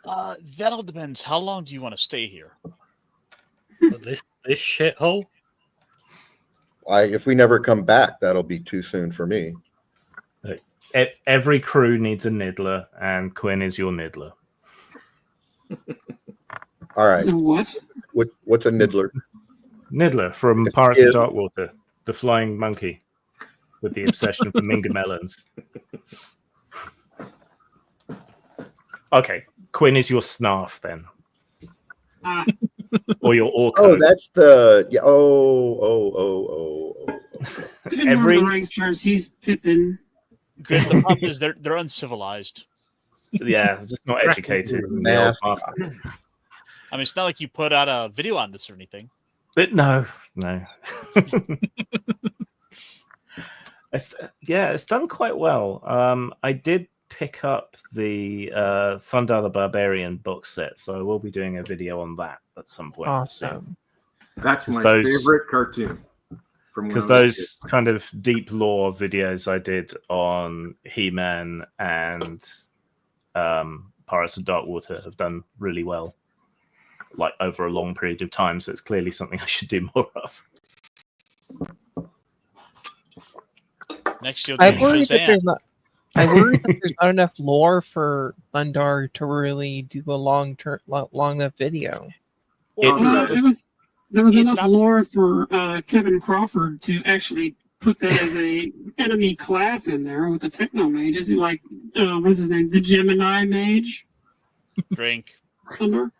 That all depends. How long do you want to stay here? This shithole? If we never come back, that'll be too soon for me. Every crew needs a niddler, and Quinn is your niddler. All right. What? What's a niddler? Niddler from Pirates of Darkwater, the flying monkey with the obsession for Minga melons. Okay, Quinn is your snarf then, or your orc. Oh, that's the Every ranks charge, he's Pippin. Good. The problem is they're uncivilized. Yeah, just not educated. I mean, it's not like you put out a video on this or anything. But no. It's done quite well. I did pick up the Thundar the Barbarian box set, so I will be doing a video on that at some point. Awesome. That's my favorite cartoon. Because those kind of deep lore videos I did on He-Man and Pirates of Darkwater have done really well, like over a long period of time. So it's clearly something I should do more of. Next year, I worry that there's not enough lore for Thundar to really do a long enough video. There was enough lore for Kevin Crawford to actually put that as a enemy class in there with the Techno Mages, like what's his name, the Gemini Mage. Drink. Thunder.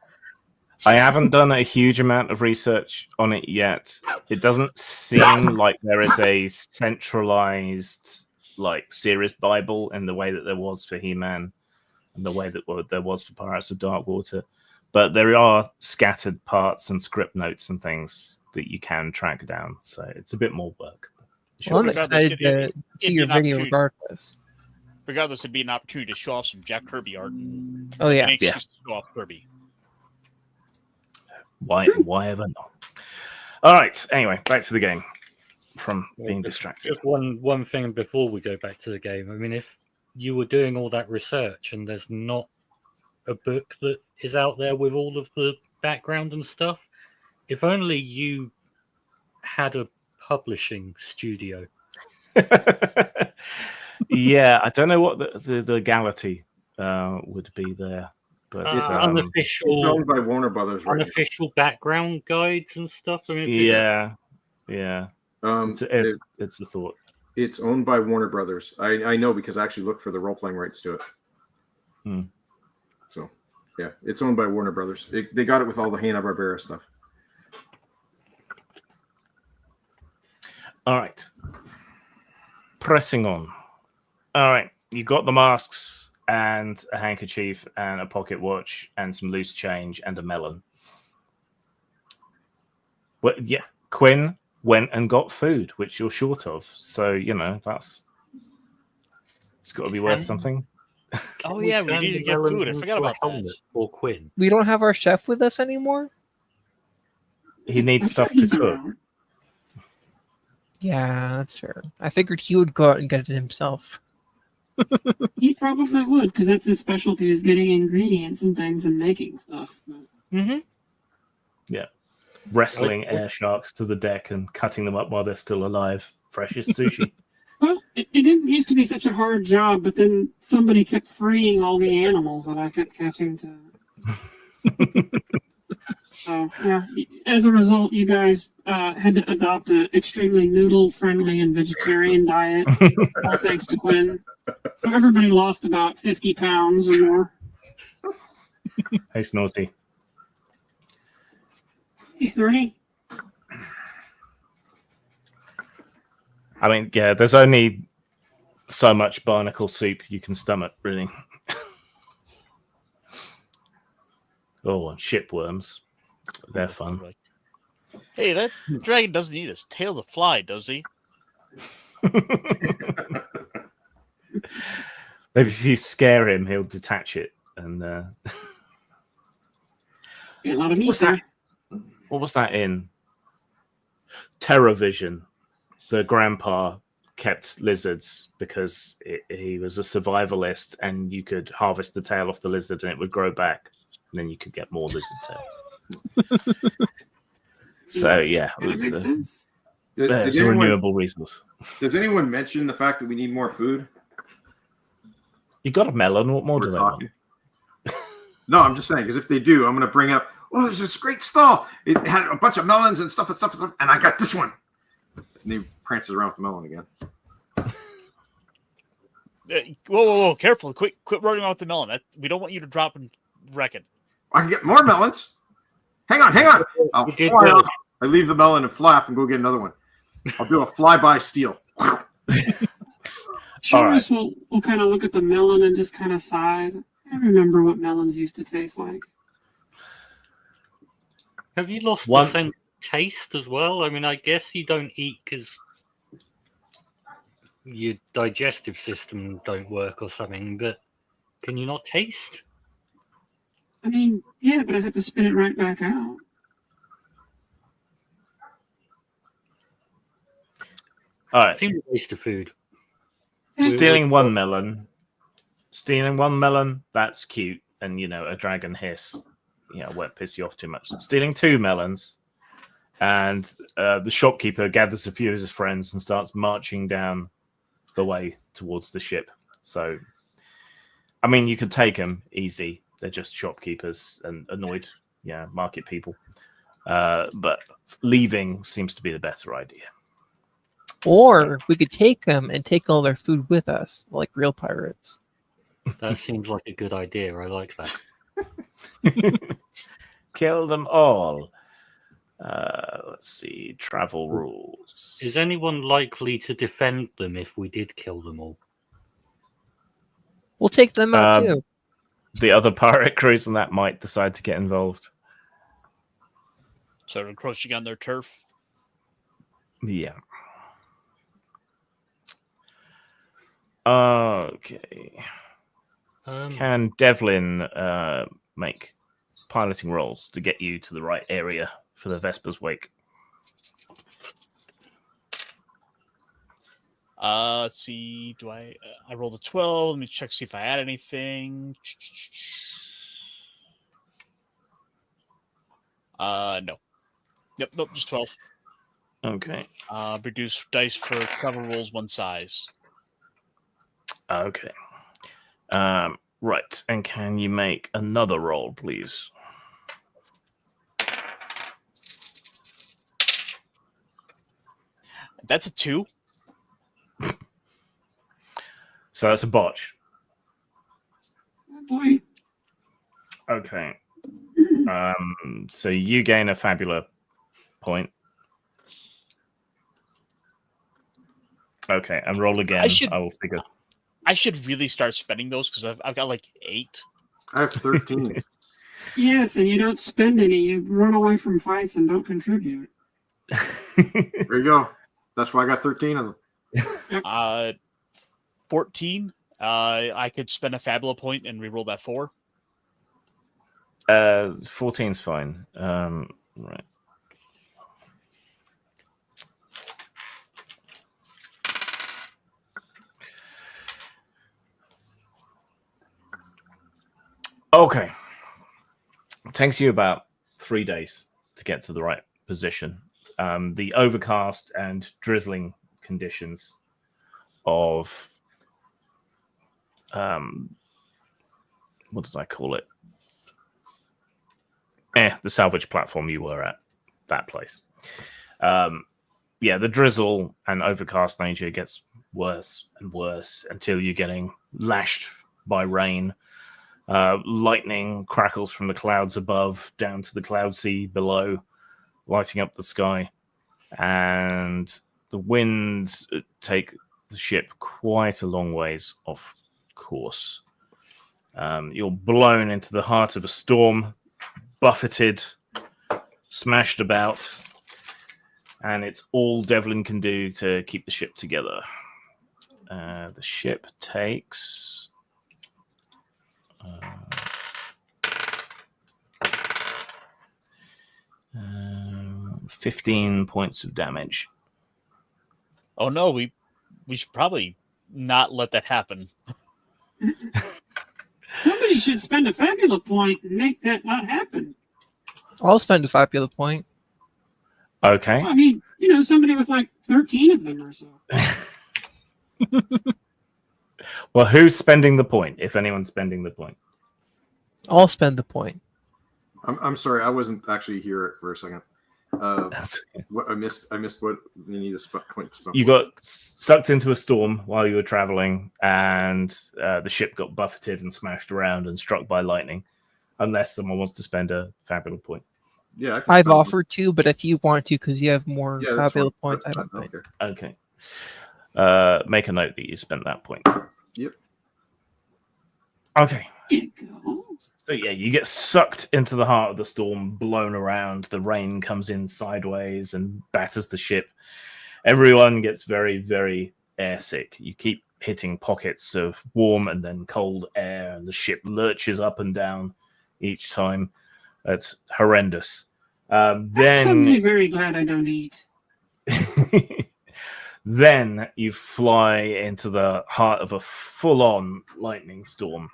I haven't done a huge amount of research on it yet. It doesn't seem like there is a centralized series Bible in the way that there was for He-Man and the way that there was for Pirates of Darkwater. But there are scattered parts and script notes and things that you can track down. So it's a bit more work. Well, I'm excited to see your video regardless. Regardless, it'd be an opportunity to show off some Jack Kirby art. Oh, yeah. An excuse to show off Kirby. Why ever not? All right. Anyway, back to the game from being distracted. Just one thing before we go back to the game. I mean, if you were doing all that research and there's not a book that is out there with all of the background and stuff, if only you had a publishing studio. Yeah, I don't know what the legality would be there. But unofficial, it's owned by Warner Brothers, right? Unofficial background guides and stuff. I mean, yeah. It's a thought. It's owned by Warner Brothers. I know because I actually looked for the role playing rights to it. So yeah, it's owned by Warner Brothers. They got it with all the Hanna-Barbera stuff. All right, pressing on. All right, you got the masks and a handkerchief and a pocket watch and some loose change and a melon. Well, yeah, Quinn went and got food, which you're short of. So, it's got to be worth something. Oh yeah, we need to get food. I forgot about that. Or Quinn. We don't have our chef with us anymore? He needs I'm stuff sure to he's cook. around. Yeah, that's fair. I figured he would go out and get it himself. He probably would, because that's his specialty, is getting ingredients and things and making stuff. Mm-hmm. Yeah. Wrestling air sharks to the deck and cutting them up while they're still alive. Fresh as sushi. Well, it didn't used to be such a hard job, but then somebody kept freeing all the animals that I kept catching to. So, yeah, as a result, you guys had to adopt an extremely noodle-friendly and vegetarian diet, all thanks to Quinn. So everybody lost about 50 pounds or more. Hey, Snorty. He's 30. I mean, yeah, there's only so much barnacle soup you can stomach, really. Oh, and shipworms. They're fun. Hey, that dragon doesn't need his tail to fly, does he? Maybe if you scare him, he'll detach it. And A lot of meat what's that? What was that in? TerraVision. The grandpa kept lizards because he was a survivalist, and you could harvest the tail off the lizard and it would grow back, and then you could get more lizard tails. So yeah, it was, it's a renewable resource. Does anyone mention the fact that we need more food? You got a melon. What more do they want? No, I'm just saying, because if they do, I'm going to bring up, oh, there's this great stall. It had a bunch of melons and stuff, and I got this one. And he prances around with the melon again. Whoa, careful. Quit running around with the melon. We don't want you to drop and wreck it. I can get more melons. Hang on. I'll fly off. I leave the melon and fly off and go get another one. I'll do a flyby steal. Shores will kind of look at the melon and just kind of sighs. I remember what melons used to taste like. Have you lost the sense of taste as well? I mean, I guess you don't eat because your digestive system don't work or something, but can you not taste? I mean, yeah, but I have to spit it right back out. All right. Seems a waste of food. Stealing one melon, that's cute. And, a dragon hiss, won't piss you off too much. Stealing 2 melons, and the shopkeeper gathers a few of his friends and starts marching down the way towards the ship. So, I mean, you could take them easy. They're just shopkeepers and annoyed, market people. But leaving seems to be the better idea. Or we could take them and take all their food with us, like real pirates. That seems like a good idea. I like that. Kill them all. Let's see. Travel rules. Is anyone likely to defend them if we did kill them all? We'll take them out too. The other pirate crews on that might decide to get involved. Start encroaching on their turf. Yeah. Okay. Can Devlin make piloting rolls to get you to the right area for the Vesper's Wake? Let's see. Do I rolled a 12? Let me check, see if I add anything. No. Yep, nope, just 12. Okay. Reduce dice for travel rolls 1 size. Okay. Right. And can you make another roll, please? That's a 2. So that's a botch. Oh boy. Okay. So you gain a Fabula point. Okay, and roll again. I will figure. I should really start spending those because I've got like 8. I have 13. Yes, and you don't spend any. You run away from fights and don't contribute. There you go. That's why I got 13 of them. 14. I could spend a Fabula point and reroll that 4. 14's fine. Right. Okay. It takes you about 3 days to get to the right position. The overcast and drizzling conditions of what did I call it? The salvage platform you were at, that place. The drizzle and overcast nature gets worse and worse until you're getting lashed by rain. Lightning crackles from the clouds above down to the cloud sea below, lighting up the sky. And the winds take the ship quite a long ways off course. You're blown into the heart of a storm, buffeted, smashed about, and it's all Devlin can do to keep the ship together. The ship takes 15 points of damage. Oh no, we should probably not let that happen. Somebody should spend a Fabula point and make that not happen. I'll spend a Fabula point. Okay. Well, I mean, somebody with like 13 of them or so. Well, who's spending the point? If anyone's spending the point, I'll spend the point. I'm sorry, I wasn't actually here for a second. What I missed what you need a point. You got sucked into a storm while you were traveling, and the ship got buffeted and smashed around and struck by lightning. Unless someone wants to spend a Fabula point. Yeah, I've offered to, but if you want to, because you have more that's Fabula fine. points, I don't think. Okay. Make a note that you spent that point. Yep. Okay. So yeah, you get sucked into the heart of the storm, blown around. The rain comes in sideways and batters the ship. Everyone gets very, very airsick. You keep hitting pockets of warm and then cold air, and the ship lurches up and down each time. That's horrendous. I'm suddenly very glad I don't eat. Then you fly into the heart of a full-on lightning storm.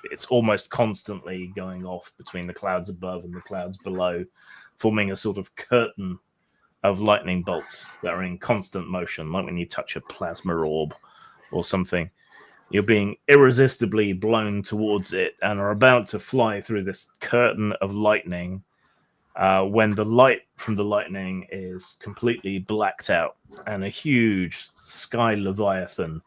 It's almost constantly going off between the clouds above and the clouds below, forming a sort of curtain of lightning bolts that are in constant motion, like when you touch a plasma orb or something. You're being irresistibly blown towards it and are about to fly through this curtain of lightning when the light from the lightning is completely blacked out and a huge sky leviathan,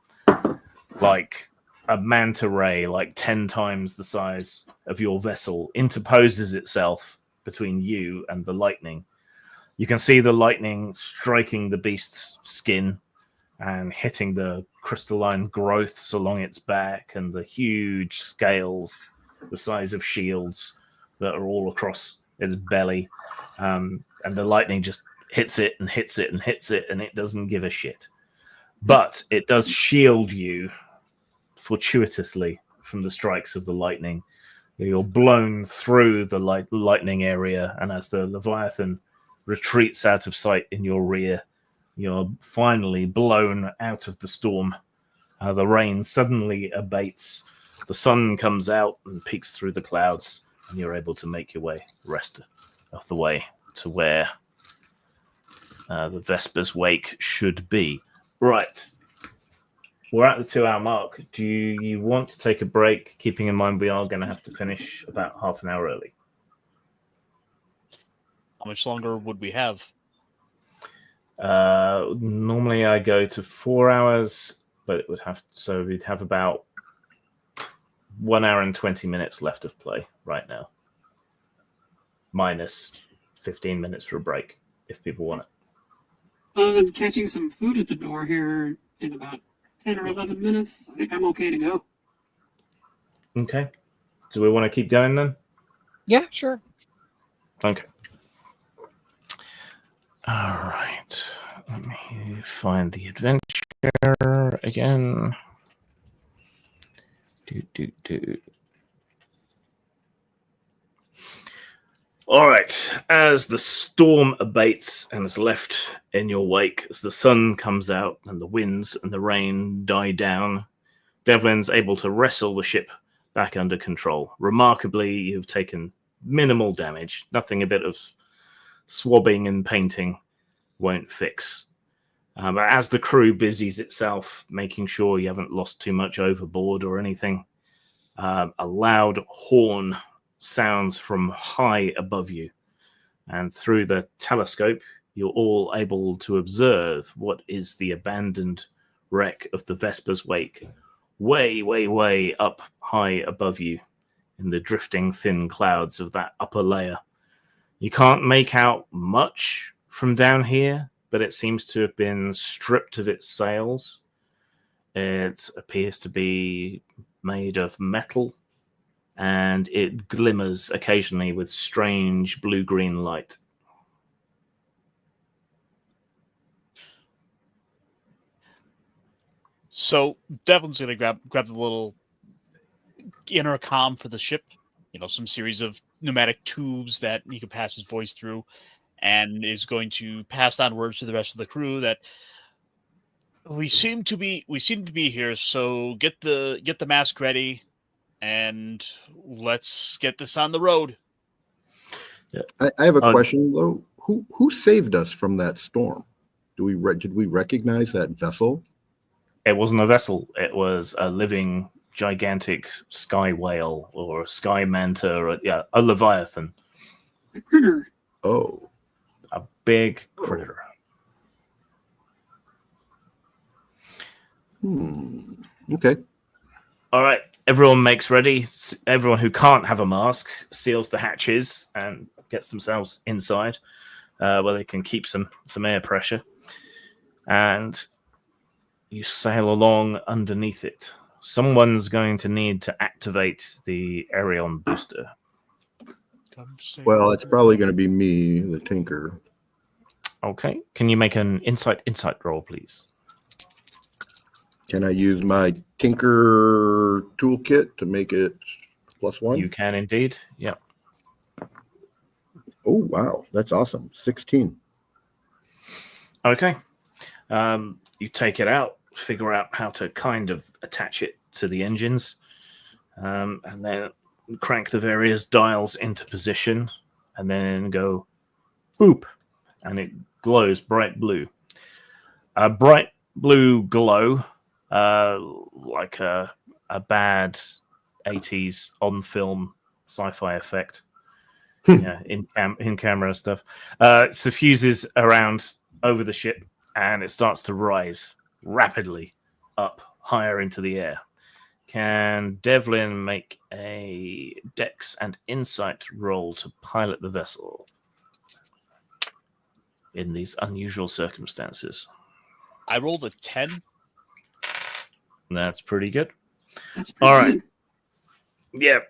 like a manta ray, like 10 times the size of your vessel, interposes itself between you and the lightning. You can see the lightning striking the beast's skin and hitting the crystalline growths along its back and the huge scales the size of shields that are all across its belly. And the lightning just hits it and hits it and hits it, and it doesn't give a shit. But it does shield you fortuitously from the strikes of the lightning. You're blown through the lightning area, and as the Leviathan retreats out of sight in your rear, you're finally blown out of the storm. The rain suddenly abates. The sun comes out and peeks through the clouds, and you're able to make your way the rest of the way to where the Vesper's Wake should be. Right. We're at the 2-hour mark. Do you want to take a break, keeping in mind we are going to have to finish about half an hour early? How much longer would we have? Normally I go to 4 hours, but it would we'd have about 1 hour and 20 minutes left of play right now, minus 15 minutes for a break if people want it. Other than catching some food at the door here in about 10 or 11 minutes. I think I'm okay to go. Okay. Do we want to keep going then? Yeah, sure. Okay. All right. Let me find the adventure again. Do. All right. As the storm abates and is left in your wake, as the sun comes out and the winds and the rain die down, Devlin's able to wrestle the ship back under control. Remarkably, you've taken minimal damage. Nothing a bit of swabbing and painting won't fix. But as the crew busies itself, making sure you haven't lost too much overboard or anything, a loud horn sounds from high above you. And through the telescope, you're all able to observe what is the abandoned wreck of the Vesper's Wake, way up high above you in the drifting thin clouds of that upper layer. You can't make out much from down here, but it seems to have been stripped of its sails. It appears to be made of metal, and it glimmers occasionally with strange blue-green light. So Devlin's going to grab the little intercom for the ship, some series of pneumatic tubes that he can pass his voice through, and is going to pass on words to the rest of the crew that we seem to be here. So get the mask ready, and let's get this on the road. Yeah. I have a question though. Who saved us from that storm? Did we recognize that vessel? It wasn't a vessel. It was a living, gigantic sky whale or sky manta, or a leviathan. A critter. Oh. A big critter. Okay. All right. Everyone makes ready. Everyone who can't have a mask seals the hatches and gets themselves inside, where they can keep some air pressure. And you sail along underneath it. Someone's going to need to activate the Arion booster. Well, it's probably going to be me, the Tinker. Okay. Can you make an insight roll, please? Can I use my Tinker toolkit to make it +1? You can indeed. Yep. Oh, wow. That's awesome. 16. Okay. You take it out, figure out how to kind of attach it to the engines, and then crank the various dials into position, and then go boop, and it glows bright blue. A bright blue glow, like a bad 80s on film sci-fi effect. Yeah, in camera stuff. Suffuses around over the ship, and it starts to rise rapidly up higher into the air. Can Devlin make a Dex and Insight roll to pilot the vessel in these unusual circumstances? I rolled a 10. That's pretty good. That's pretty All right. good.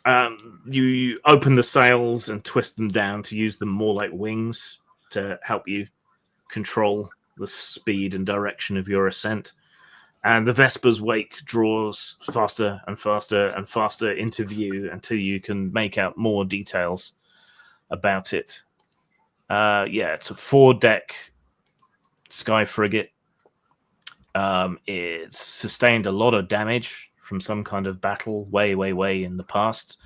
Yeah. You open the sails and twist them down to use them more like wings to help you control the speed and direction of your ascent. And the Vesper's Wake draws faster and faster and faster into view until you can make out more details about it. It's a 4-deck sky frigate. It's sustained a lot of damage from some kind of battle way in the past.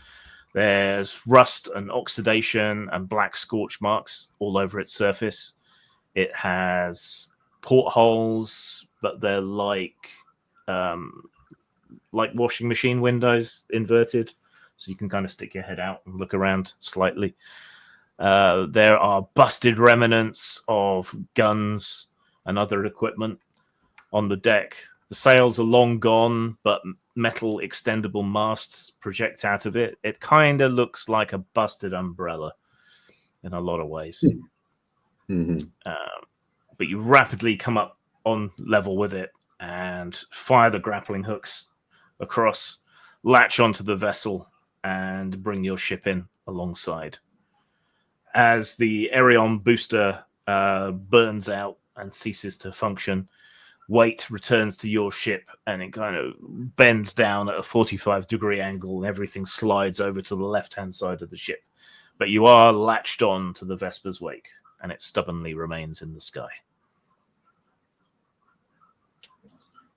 There's rust and oxidation and black scorch marks all over its surface. It has portholes, but they're like washing machine windows inverted, so you can kind of stick your head out and look around slightly. There are busted remnants of guns and other equipment on the deck. The sails are long gone, but metal extendable masts project out of it. It kind of looks like a busted umbrella in a lot of ways. Mm-hmm. But you rapidly come up on level with it, and and fire the grappling hooks across, latch onto the vessel, and bring your ship in alongside. As the Aerion booster burns out and ceases to function, weight returns to your ship and it kind of bends down at a 45-degree angle and everything slides over to the left-hand side of the ship. But you are latched on to the Vesper's wake and it stubbornly remains in the sky.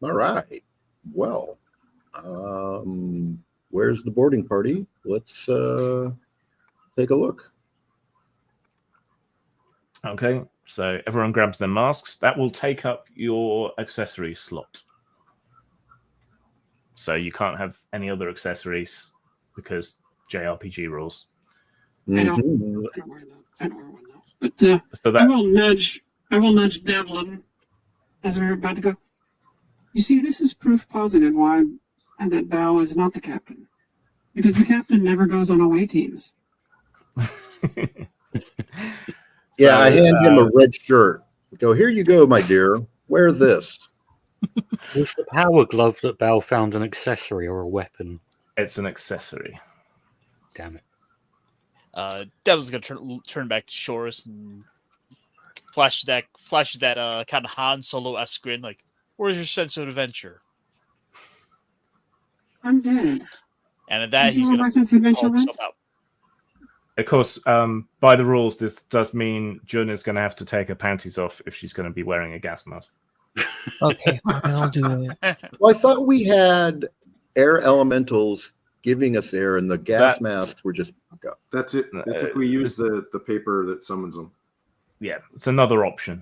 All right. Well, where's the boarding party? Let's take a look. Okay, so everyone grabs their masks. That will take up your accessory slot. So you can't have any other accessories because JRPG rules. I don't wear that. I don't wear one though. But So I will nudge Devlin as we're about to go. You see, this is proof positive why that Bao is not the captain. Because the captain never goes on away teams. Yeah, I hand him a red shirt. Go, here you go, my dear. Wear this. Was the power glove that Bao found an accessory or a weapon? It's an accessory. Damn it. Devil's gonna turn back to Shorus and flash that kind of Han Solo-esque grin, like, where's your sense of adventure? I'm dead. And at that, You he's know gonna my sense of adventure call went? himself out. Of course, by the rules, this does mean Jun is going to have to take her panties off if she's going to be wearing a gas mask. Okay, I'll do it. Well, I thought we had air elementals giving us air, and the gas masks were just go. That's it. That's if we use the paper that summons them. Yeah, it's another option.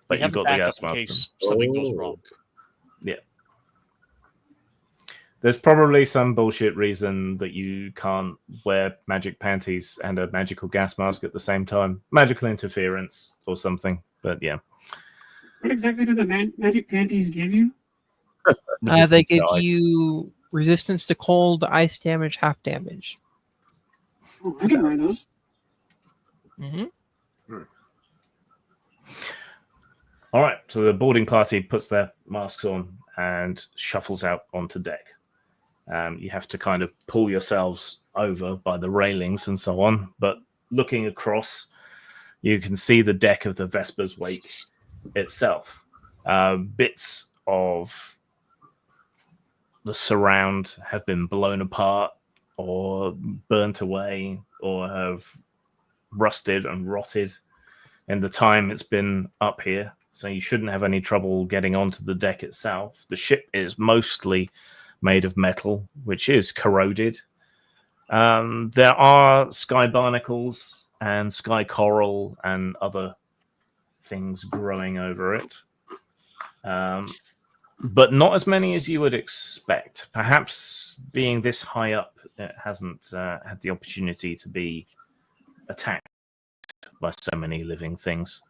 But We have you've got a the backup gas in mask. case something goes wrong. Yeah. There's probably some bullshit reason that you can't wear magic panties and a magical gas mask at the same time. Magical interference or something. But yeah. What exactly do the magic panties give you? They give to ice. you resistance to cold, ice damage, half damage. Oh, I can wear those. Mm-hmm. All right, so the boarding party puts their masks on and shuffles out onto deck. You have to kind of pull yourselves over by the railings and so on, but looking across, you can see the deck of the Vesper's Wake itself. Bits of the surround have been blown apart or burnt away or have rusted and rotted in the time it's been up here. So you shouldn't have any trouble getting onto the deck itself. The ship is mostly made of metal, which is corroded. There are sky barnacles and sky coral and other things growing over it. But not as many as you would expect. Perhaps being this high up, it hasn't had the opportunity to be attacked by so many living things.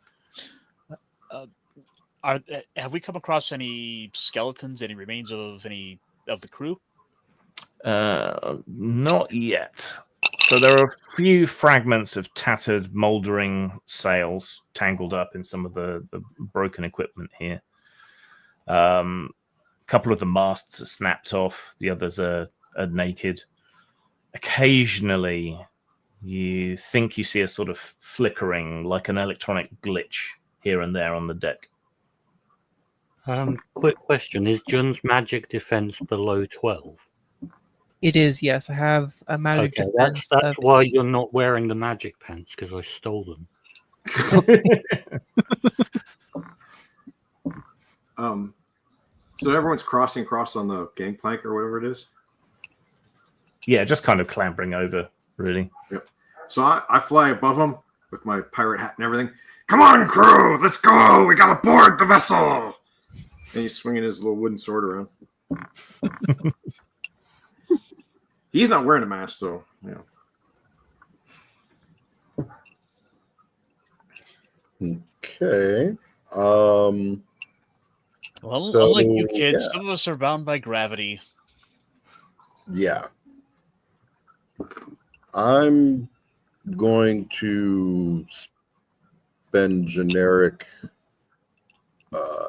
Have we come across any skeletons, any remains of any of the crew? Not yet. So there are a few fragments of tattered, mouldering sails tangled up in some of the broken equipment here. A couple of the masts are snapped off. The others are naked. Occasionally, you think you see a sort of flickering, like an electronic glitch here and there on the deck. Quick question. Is Jun's magic defense below 12? It is, yes. I have a magic Okay, defense. that's of why 8. you're not wearing the magic pants, because I stole them. So everyone's crossing across on the gangplank or whatever it is? Yeah, just kind of clambering over, really. Yep. So I fly above them with my pirate hat and everything. Come on, crew! Let's go! We gotta board the vessel! And he's swinging his little wooden sword around. He's not wearing a mask, so, Okay. Well, So, unlike you kids, yeah. some of us are bound by gravity. Yeah. I'm going to spend generic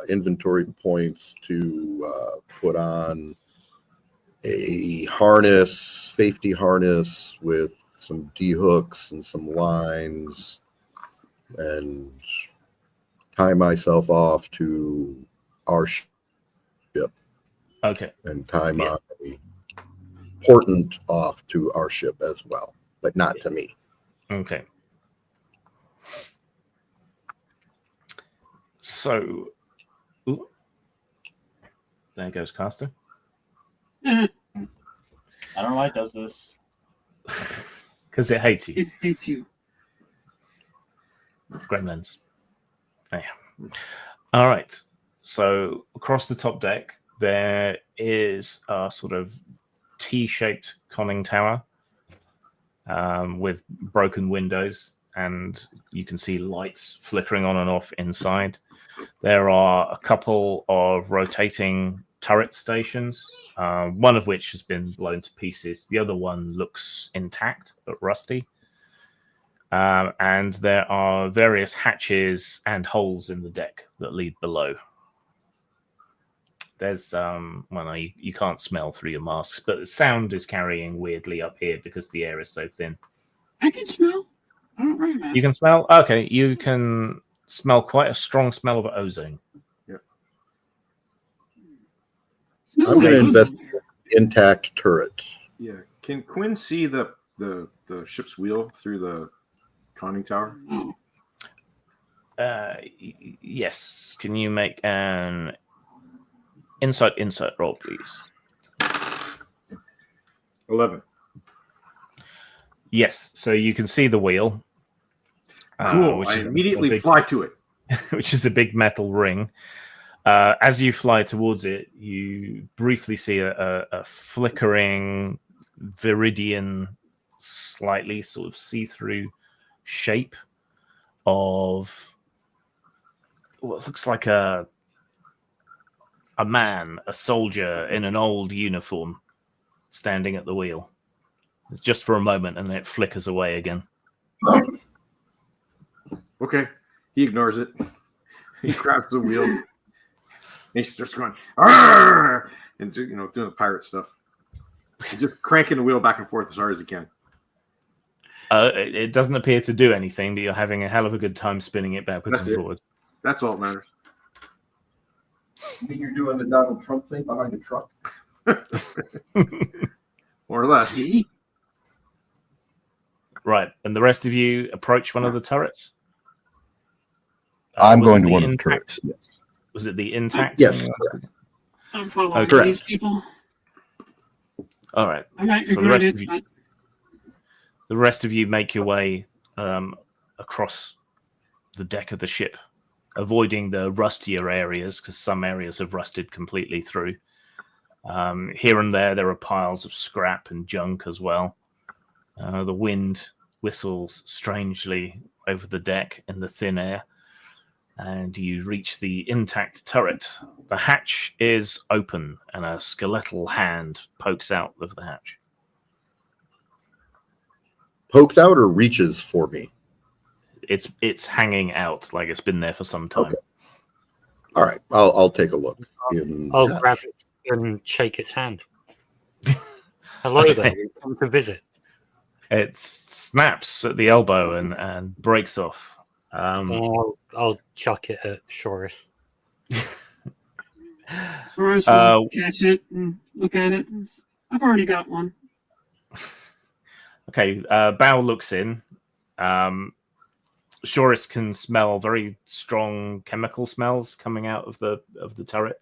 inventory points to put on a harness, safety harness with some D-hooks and some lines, and tie myself off to our ship. Okay. And tie my portent off to our ship as well, but not to me. Okay. So, ooh, there goes Caster. Eh, I don't know why it does this. Because it hates you. it hates you. Gremlins. Yeah. All right. So across the top deck, there is a sort of T-shaped conning tower with broken windows, and you can see lights flickering on and off inside. There are a couple of rotating turret stations, one of which has been blown to pieces. The other one looks intact but rusty. And there are various hatches and holes in the deck that lead below. There's you can't smell through your masks, but the sound is carrying weirdly up here because the air is so thin. I can smell. I don't wear a mask. You can smell? Okay, you can smell quite a strong smell of ozone. Smells I'm going to like investigate intact turret. Yeah. Can Quinn see the ship's wheel through the conning tower? Oh. Yes. Can you make an insight roll, please? 11. Yes. So you can see the wheel. Cool. I immediately fly to it. Which is a big metal ring. As you fly towards it, you briefly see a flickering viridian, slightly sort of see-through shape of what looks like a man, a soldier in an old uniform, standing at the wheel. It's just for a moment, and then it flickers away again. Okay. He ignores it. He grabs the wheel. He starts going, "Arr!" and doing the pirate stuff. And just cranking the wheel back and forth as hard as he can. It doesn't appear to do anything, but you're having a hell of a good time spinning it backwards That's and it. forwards. That's all that matters. You think you're doing the Donald Trump thing behind the truck? More or less. Right, and the rest of you approach one of the turrets? I'm was going it to the one of the intact- turrets. Yes. Was it the intact? Yes. I'm following Okay. these people. All right. I might So the regret rest it, of you, but the rest of you make your way across the deck of the ship, avoiding the rustier areas because some areas have rusted completely through. Here and there are piles of scrap and junk as well. The wind whistles strangely over the deck in the thin air, and you reach the intact turret. The hatch is open, and a skeletal hand pokes out of the hatch. Pokes out or reaches for me? It's hanging out like it's been there for some time. Okay. All right. I'll take a look. I'll grab it and shake its hand. Hello Okay. there. We've come to visit. It snaps at the elbow and breaks off. I'll chuck it at Shoris. Soros will catch it and look at it. I've already got one. Okay, Bao looks in. Shoris can smell very strong chemical smells coming out of the turret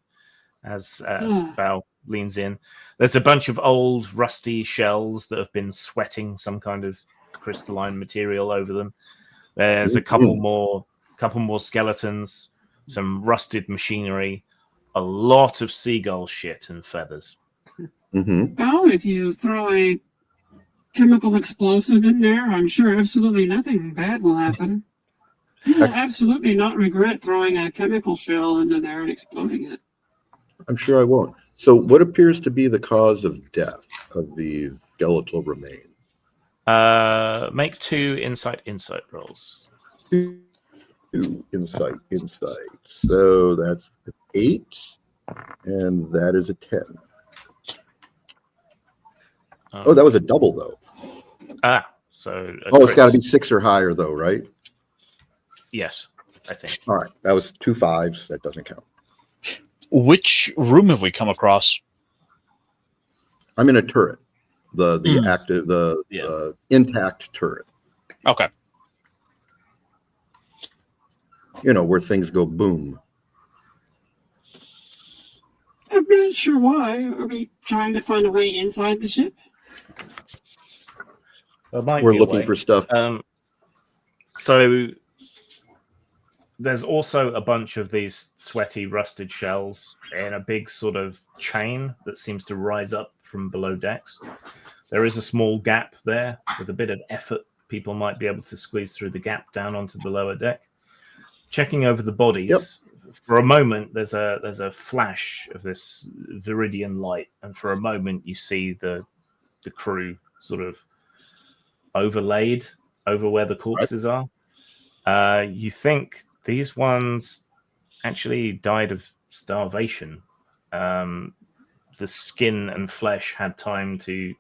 as Bao leans in. There's a bunch of old rusty shells that have been sweating some kind of crystalline material over them. There's a couple more skeletons, some rusted machinery, a lot of seagull shit and feathers. Mm-hmm. Oh, if you throw a chemical explosive in there, I'm sure absolutely nothing bad will happen. You will absolutely not regret throwing a chemical shell into there and exploding it. I'm sure I won't. So what appears to be the cause of death of the skeletal remain? Make 2 insight rolls. 2 insight. So that's 8, and that is a 10. Oh, that was a double though. So oh, it's got to be 6 or higher though, right? Yes, I think. All right, that was 2 5s. That doesn't count. Which room have we come across? I'm in a turret. The active, intact turret. Okay. You know, where things go boom. I'm not sure why. Are we trying to find a way inside the ship? We're looking for stuff. So there's also a bunch of these sweaty, rusted shells in a big sort of chain that seems to rise up from below decks. There is a small gap there. With a bit of effort, people might be able to squeeze through the gap down onto the lower deck. Checking over the bodies, for a moment there's a flash of this viridian light, and for a moment you see the crew sort of overlaid over where the corpses are. You think these ones actually died of starvation. The skin and flesh had time to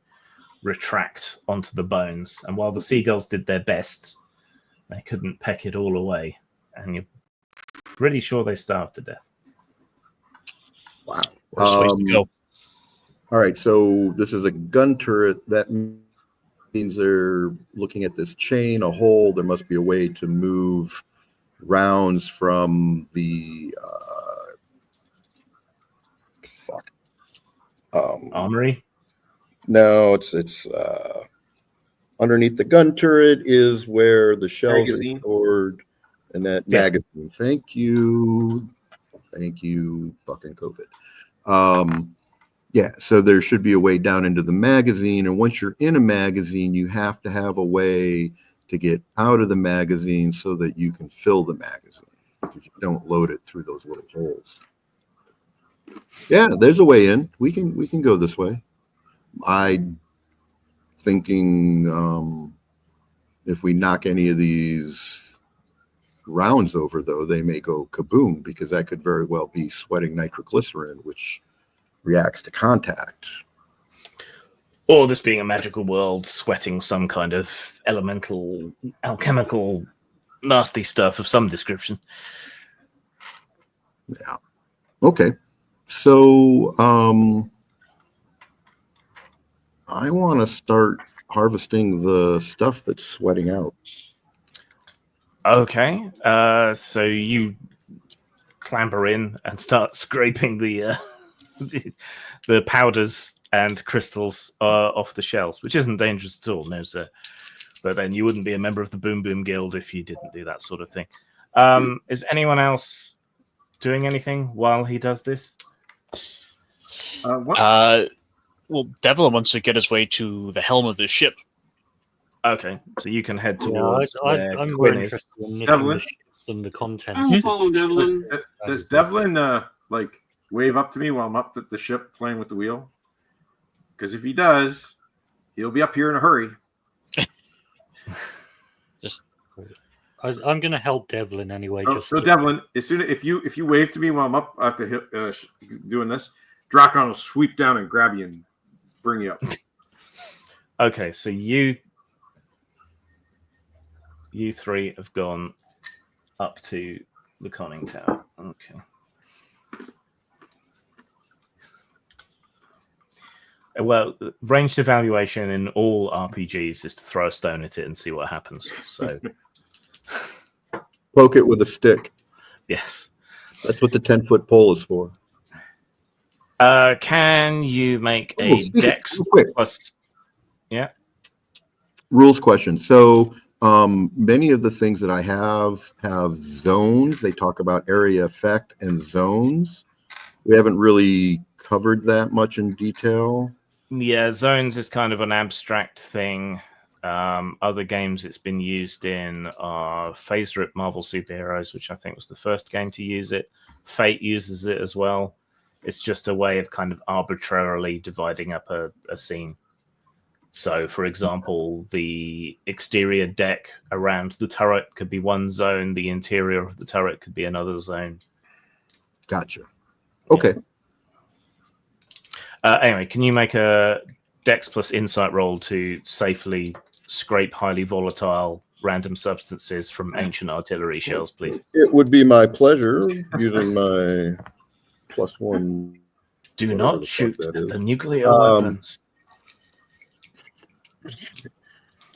retract onto the bones, and while the seagulls did their best, they couldn't peck it all away, and you're pretty sure they starved to death. Wow. Worst ways to go. All right, so this is a gun turret. That means they're looking at this chain, a hole. There must be a way to move rounds from the armory. No, it's underneath the gun turret is where the shells are stored, and that magazine. Thank you, fucking COVID. Yeah, so there should be a way down into the magazine, and once you're in a magazine, you have to have a way to get out of the magazine so that you can fill the magazine, because you don't load it through those little holes. Yeah, there's a way in. We can go this way. I'm thinking if we knock any of these rounds over, though, they may go kaboom, because that could very well be sweating nitroglycerin, which reacts to contact. Or this being a magical world, sweating some kind of elemental, alchemical, nasty stuff of some description. Yeah. Okay. So I want to start harvesting the stuff that's sweating out. Okay. So you clamber in and start scraping the the powders and crystals off the shells, which isn't dangerous at all, no sir. But then you wouldn't be a member of the Boom Boom Guild if you didn't do that sort of thing. Is anyone else doing anything while he does this? Well, Devlin wants to get his way to the helm of the ship. Okay, so you can head towards where I'm more Quinn is. interested in Devlin? the ship than the content. I will follow Devlin. Does Devlin wave up to me while I'm up at the ship playing with the wheel? Because if he does, he'll be up here in a hurry. I'm going to help Devlin anyway. Devlin, if you wave to me while I'm up after doing this, Drakon will sweep down and grab you and bring you up. Okay, so you three have gone up to the conning tower. Okay. Well, ranged evaluation in all RPGs is to throw a stone at it and see what happens. So poke it with a stick. Yes. That's what the 10-foot pole is for. Can you make a dex plus? Yeah. Rules question. So many of the things that I have zones. They talk about area effect and zones. We haven't really covered that much in detail. Yeah, zones is kind of an abstract thing. Other games it's been used in are Phaser at Marvel Superheroes, which I think was the first game to use it. Fate uses it as well. It's just a way of kind of arbitrarily dividing up a scene. So, for example, the exterior deck around the turret could be one zone, the interior of the turret could be another zone. Gotcha. Okay. Anyway, can you make a Dex plus Insight roll to safely scrape highly volatile random substances from ancient artillery shells, please? It would be my pleasure using my +1. Do whatever not the fuck shoot that at is. the nuclear weapons.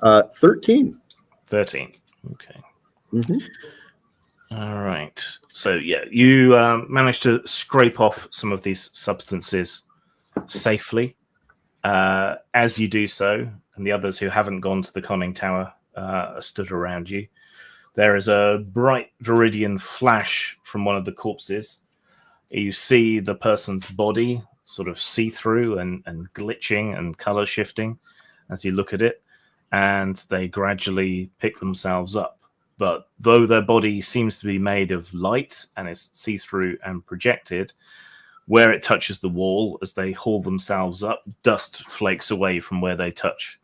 13. 13. Okay. Mm-hmm. All right. So, yeah, you managed to scrape off some of these substances safely. As you do so, and the others who haven't gone to the conning tower are stood around you, there is a bright viridian flash from one of the corpses. You see the person's body sort of see-through and glitching and color shifting as you look at it, and they gradually pick themselves up. But though their body seems to be made of light and is see-through and projected, where it touches the wall as they haul themselves up, dust flakes away from where they touch.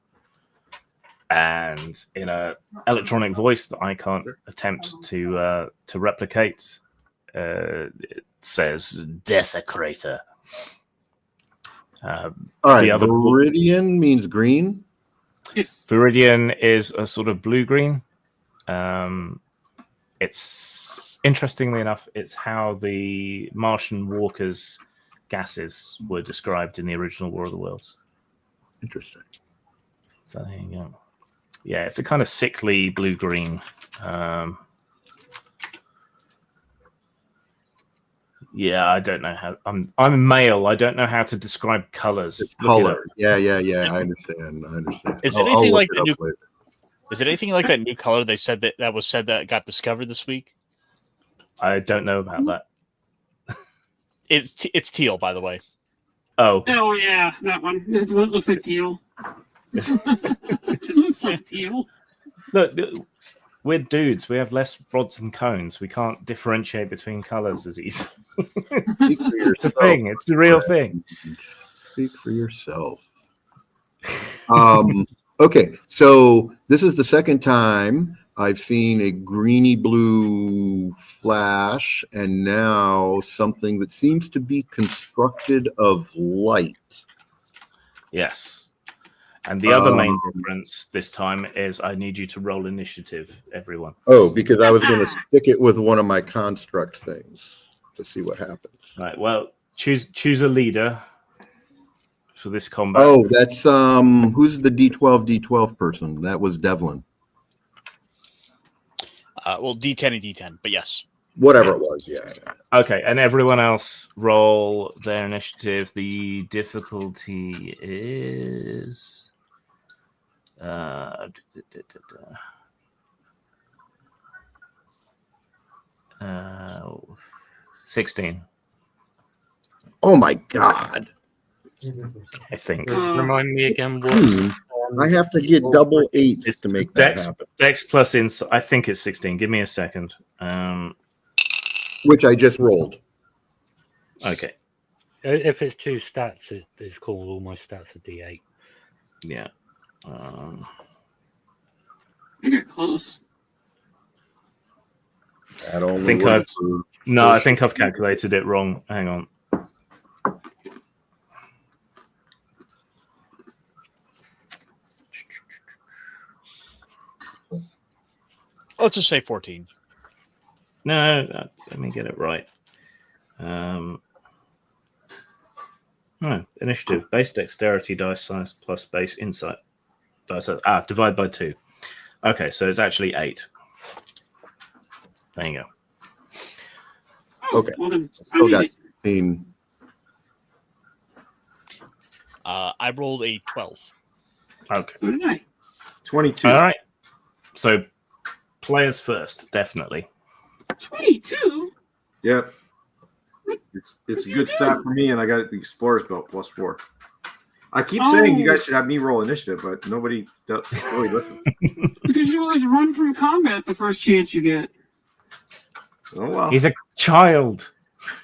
And in an electronic voice that I can't attempt to replicate, it says "Desecrator." All right. The other Viridian means green. Yes. Viridian is a sort of blue-green. It's interestingly enough, it's how the Martian walkers' gases were described in the original War of the Worlds. Interesting. So there you go. Yeah, it's a kind of sickly blue-green. Yeah, I don't know how. I'm male. I don't know how to describe colors. It's color. Yeah. I understand. Is I'll it anything look like it the up new? later. Is it anything like that new color they said that was said that got discovered this week? I don't know about that. It's teal, by the way. Oh, Oh yeah, that one. It looks like teal. It looks like teal. look, we're dudes. We have less rods and cones. We can't differentiate between colors as easy. Speak for It's a yourself. thing. It's a real thing. Speak for yourself. Okay, so this is the second time I've seen a greeny blue flash, and now something that seems to be constructed of light. Yes. And the other main difference this time is I need you to roll initiative, everyone. Oh, because I was going to stick it with one of my construct things to see what happens. Right. Well, choose a leader for this combat. Oh, that's who's the D12 person? That was Devlin. Well, D10 and D10, but yes. Whatever it was, yeah. Okay, and everyone else roll their initiative. The difficulty is 16. Oh my God. I think. Remind me again what. I have to get double 8s to make that Dex, happen. Dex plus Insight. I think it's 16. Give me a second. Which I just rolled. Okay. If it's two stats, it's called all my stats are D8. Yeah. I got close. That only I think works I've for- no. I think I've calculated it wrong. Hang on. Let's just say 14. No, let me get it right. No, initiative, base dexterity dice size plus base insight dice size. Divide by 2. Okay, so it's actually 8. There you go. Okay. Well, then, Still got 15. I rolled a 12. Okay. so did I. 22. All right. So players first, definitely. 22? Yep. It's a good stat for me, and I got the Explorer's Belt +4. I keep saying you guys should have me roll initiative, but nobody does really listen. Because you always run from combat the first chance you get. Oh well. He's a child.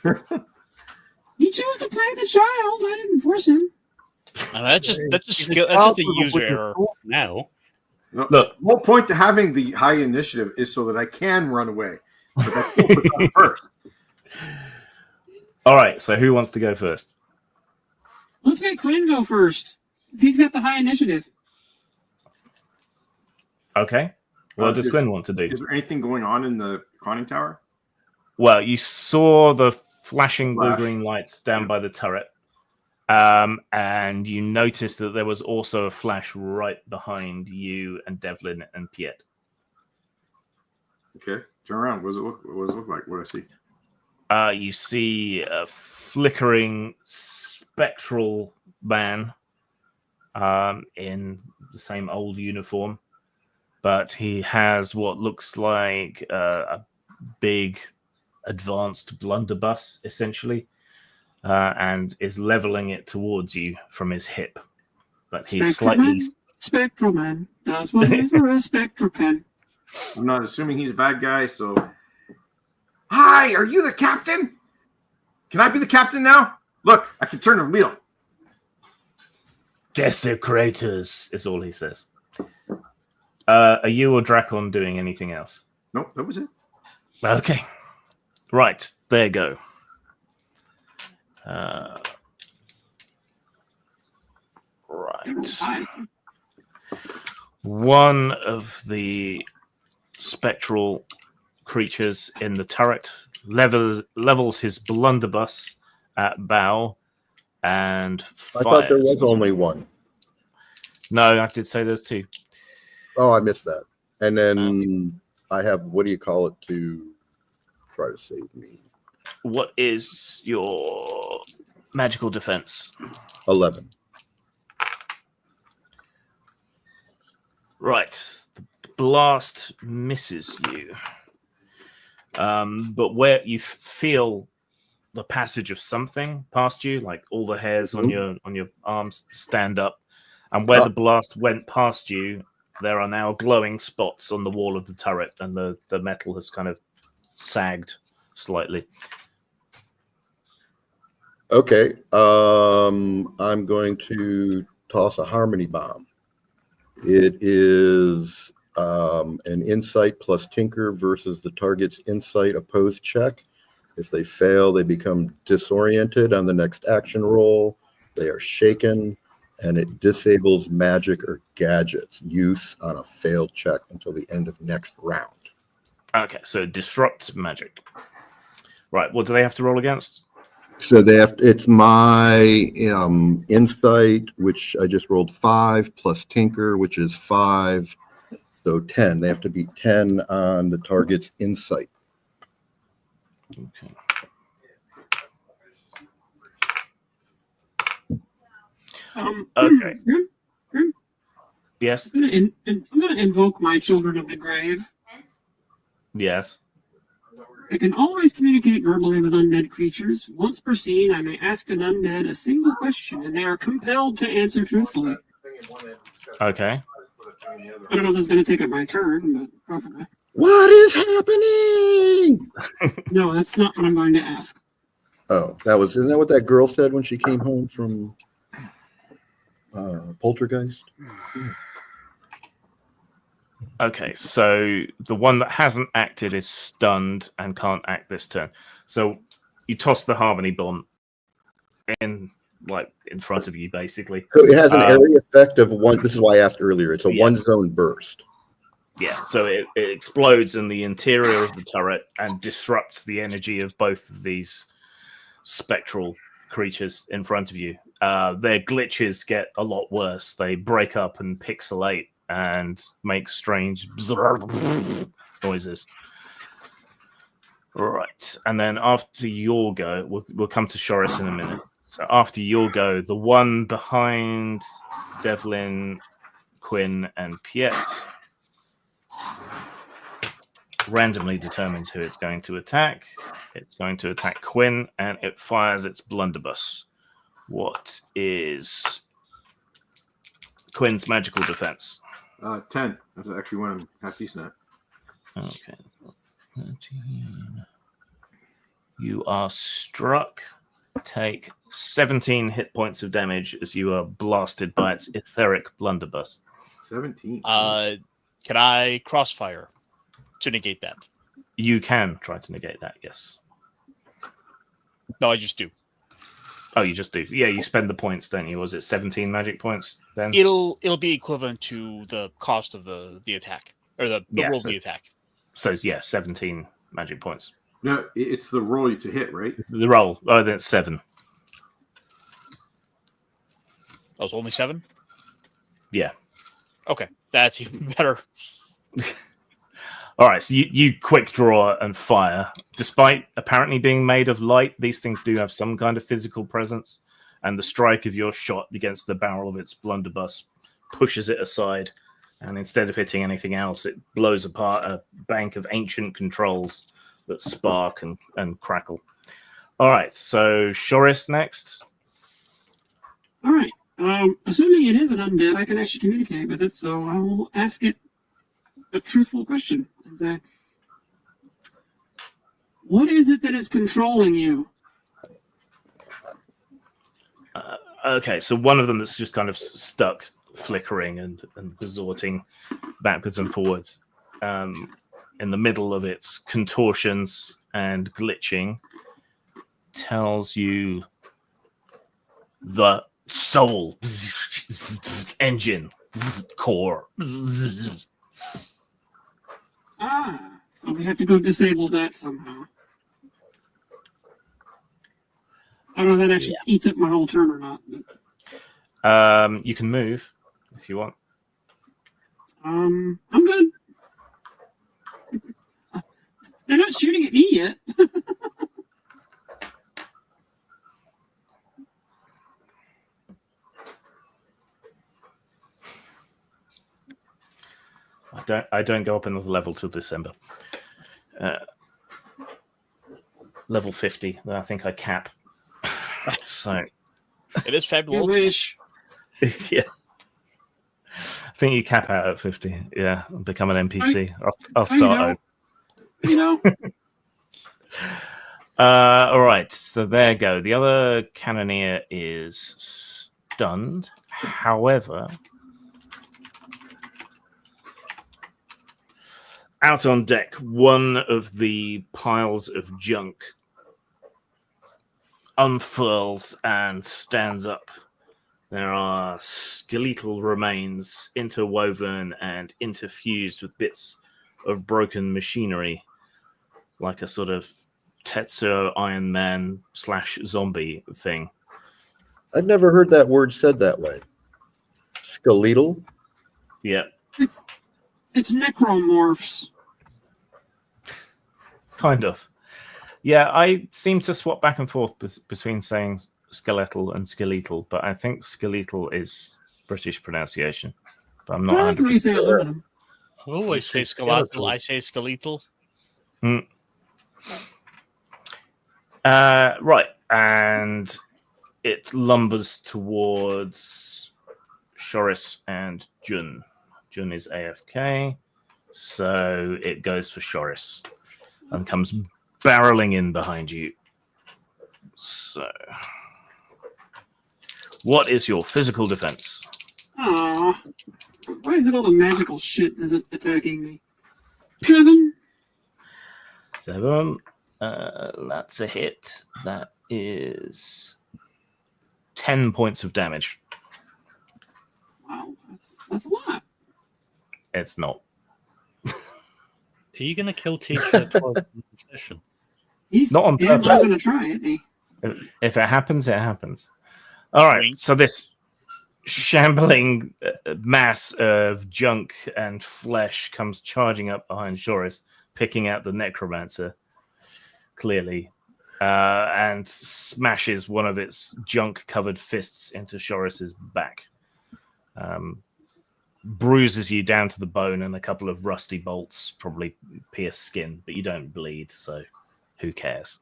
He chose to play the child. I didn't force him. That's just He's skill. That's just a child user with a error. sword now. No, Look. the whole point to having the high initiative is so that I can run away. But that's focus on first. All right. So who wants to go first? Let's make Quinn go first. He's got the high initiative. Okay. What does Is- Quinn want to do? Is there anything going on in the conning tower? Well, you saw the flashing blue Flash. green lights down by the turret, and you noticed that there was also a flash right behind you and Devlin and Piet. Okay, turn around. What does it look like? What do I see? You see a flickering spectral man in the same old uniform, but he has what looks like a big advanced blunderbuss, essentially, and is leveling it towards you from his hip. But he's slightly... Spectral man does whatever a spectral can. I'm not assuming he's a bad guy, so... Hi, are you the captain? Can I be the captain now? Look, I can turn the wheel. Desecrators is all he says. Are you or Dracon doing anything else? Nope, that was it. Okay. Right, there you go. Right. One of the spectral creatures in the turret levels his blunderbuss at bow and fires. I thought there was only one. No, I did say there's two. Oh, I missed that. And then I have, what do you call it, to try to save me? What is your magical defense? 11. Right. The blast misses you. But where you feel the passage of something past you, like all the hairs on your arms stand up, and where the blast went past you, there are now glowing spots on the wall of the turret, and the metal has kind of sagged slightly. Okay. I'm going to toss a harmony bomb. It is an insight plus tinker versus the target's insight opposed check. If they fail, they become disoriented on the next action roll. They are shaken, and it disables magic or gadgets use on a failed check until the end of next round. Okay, so it disrupts magic. Right, what do they have to roll against? So they have. It's my insight, which I just rolled 5, plus tinker, which is 5, so 10. They have to beat 10 on the target's insight. Okay. Okay. Yes. I'm gonna invoke my children of the grave. Yes. I can always communicate verbally with undead creatures. Once per scene, I may ask an undead a single question, and they are compelled to answer truthfully. Okay. I don't know if this is going to take up my turn, but probably. What is happening? No, that's not what I'm going to ask. Oh, isn't that what that girl said when she came home from Poltergeist? Okay, so the one that hasn't acted is stunned and can't act this turn. So you toss the harmony bomb in front of you, basically. So it has an area effect of one. This is why I asked earlier. It's a one-zone burst. Yeah, so it explodes in the interior of the turret and disrupts the energy of both of these spectral creatures in front of you. Their glitches get a lot worse. They break up and pixelate and make strange noises. Right, and then after your go, we'll come to Shoris in a minute. So after your go, the one behind Devlin, Quinn, and Piet randomly determines who it's going to attack. It's going to attack Quinn, and it fires its blunderbuss. What is Quinn's magical defense? 10. That's actually one I'm half decent at. Okay. 13. You are struck take 17 hit points of damage as you are blasted by its etheric blunderbuss. 17. Can I crossfire to negate that? You can try to negate that, yes. No, I just do. Oh, you just do. Yeah, you spend the points, don't you? Was it 17 magic points then? It'll be equivalent to the cost of the attack or the Yeah, roll so- of the attack. So, yeah, 17 magic points. No, it's the roll to hit, right? The roll. Oh, then it's 7. That was only 7? Yeah. Okay, that's even better. All right, so you quick draw and fire. Despite apparently being made of light, these things do have some kind of physical presence, and the strike of your shot against the barrel of its blunderbuss pushes it aside, and instead of hitting anything else, it blows apart a bank of ancient controls that spark and crackle. All right, so Shoris next. All right. Assuming it is an undead, I can actually communicate with it, so I will ask it a truthful question. And say, what is it that is controlling you? Okay, so one of them that's just kind of stuck, flickering and resorting backwards and forwards. In the middle of its contortions and glitching, tells you the soul engine core. So we have to go disable that somehow. I don't know if that actually eats up my whole turn or not. But, You can move if you want. I'm good. They're not shooting at me yet. I don't go up another level till December. Level 50. I think I cap. So It is You fabulous. wish. yeah. I think you cap out at 50. Yeah, and become an NPC. I'll start over. You know, All right, so there you go. The other cannoneer is stunned. However, out on deck, one of the piles of junk unfurls and stands up. There are skeletal remains interwoven and interfused with bits of broken machinery, like a sort of Tetsuo Iron Man / zombie thing. I've never heard that word said that way. Skeletal? Yeah, it's necromorphs. kind of. Yeah, I seem to swap back and forth between saying skeletal and skeletal, but I think skeletal is British pronunciation. But I'm not Well, I can 100%. say a lot of them. I always say skeletal. I say skeletal. Right, and it lumbers towards Shoris and Jun. Jun is AFK, so it goes for Shoris and comes barreling in behind you. So, what is your physical defense? Aw. Why is it all the magical shit isn't attacking me? 7. 7. That's a hit. That is 10 points of damage. Wow, that's a lot. It's not. Are you going to kill Teacher twice in session? He's Not on damn purpose. sure gonna try it. If it happens, it happens. All right. So this shambling mass of junk and flesh comes charging up behind Shoris, picking out the necromancer, clearly, and smashes one of its junk-covered fists into Shoris's back. Bruises you down to the bone, and a couple of rusty bolts probably pierce skin, but you don't bleed, so who cares?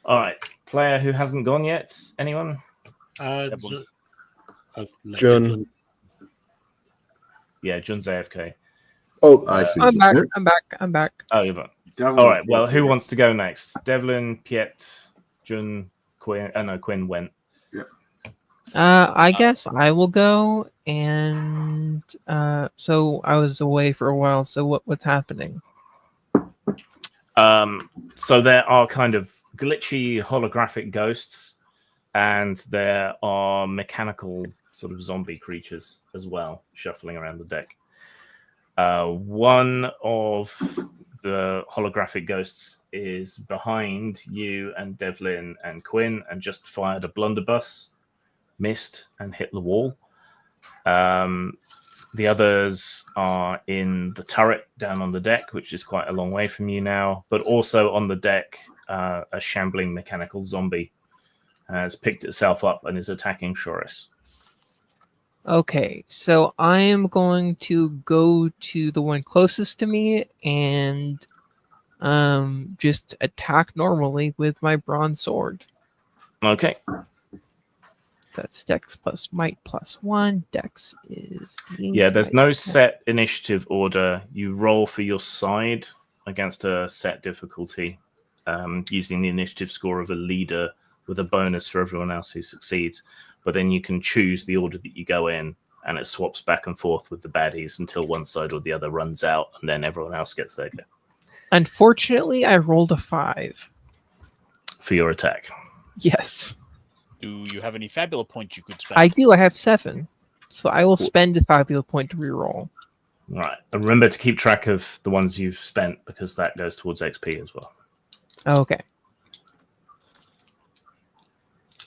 All right, player who hasn't gone yet. Anyone? Jun. Yeah, Jun's AFK. Oh, I see. I'm back. I'm back. Oh, you're back. Devlin All right. Well, fourth who year. wants to go next? Devlin, Piet, Jun, Quinn. No, Quinn went. I guess I will go, and so I was away for a while. So what's happening? So there are kind of glitchy holographic ghosts, and there are mechanical sort of zombie creatures as well, shuffling around the deck. One of the holographic ghosts is behind you and Devlin and Quinn, and just fired a blunderbuss, missed, and hit the wall. The others are in the turret down on the deck, which is quite a long way from you now, but also on the deck, a shambling mechanical zombie has picked itself up and is attacking Shoris. Okay, so I am going to go to the one closest to me and just attack normally with my bronze sword. Okay. That's Dex plus Might plus 1. Dex is... Yeah, there's no set initiative order. You roll for your side against a set difficulty, using the initiative score of a leader with a bonus for everyone else who succeeds. But then you can choose the order that you go in, and it swaps back and forth with the baddies until one side or the other runs out, and then everyone else gets their go. Unfortunately, I rolled a 5. For your attack. Yes. Do you have any Fabula points you could spend? I do. I have 7. So I will spend a Fabula point to reroll. All right. And remember to keep track of the ones you've spent, because that goes towards XP as well. Okay.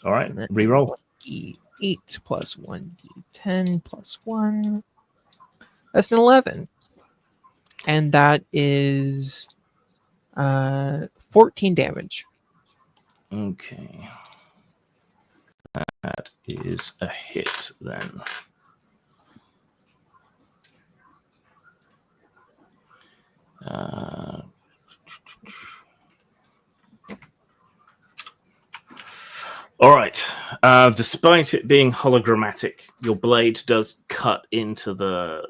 All right. Reroll. 8 plus 1d10 plus 1. That's an 11. And that is 14 damage. Okay. That is a hit then. All right. Despite it being hologrammatic, your blade does cut into the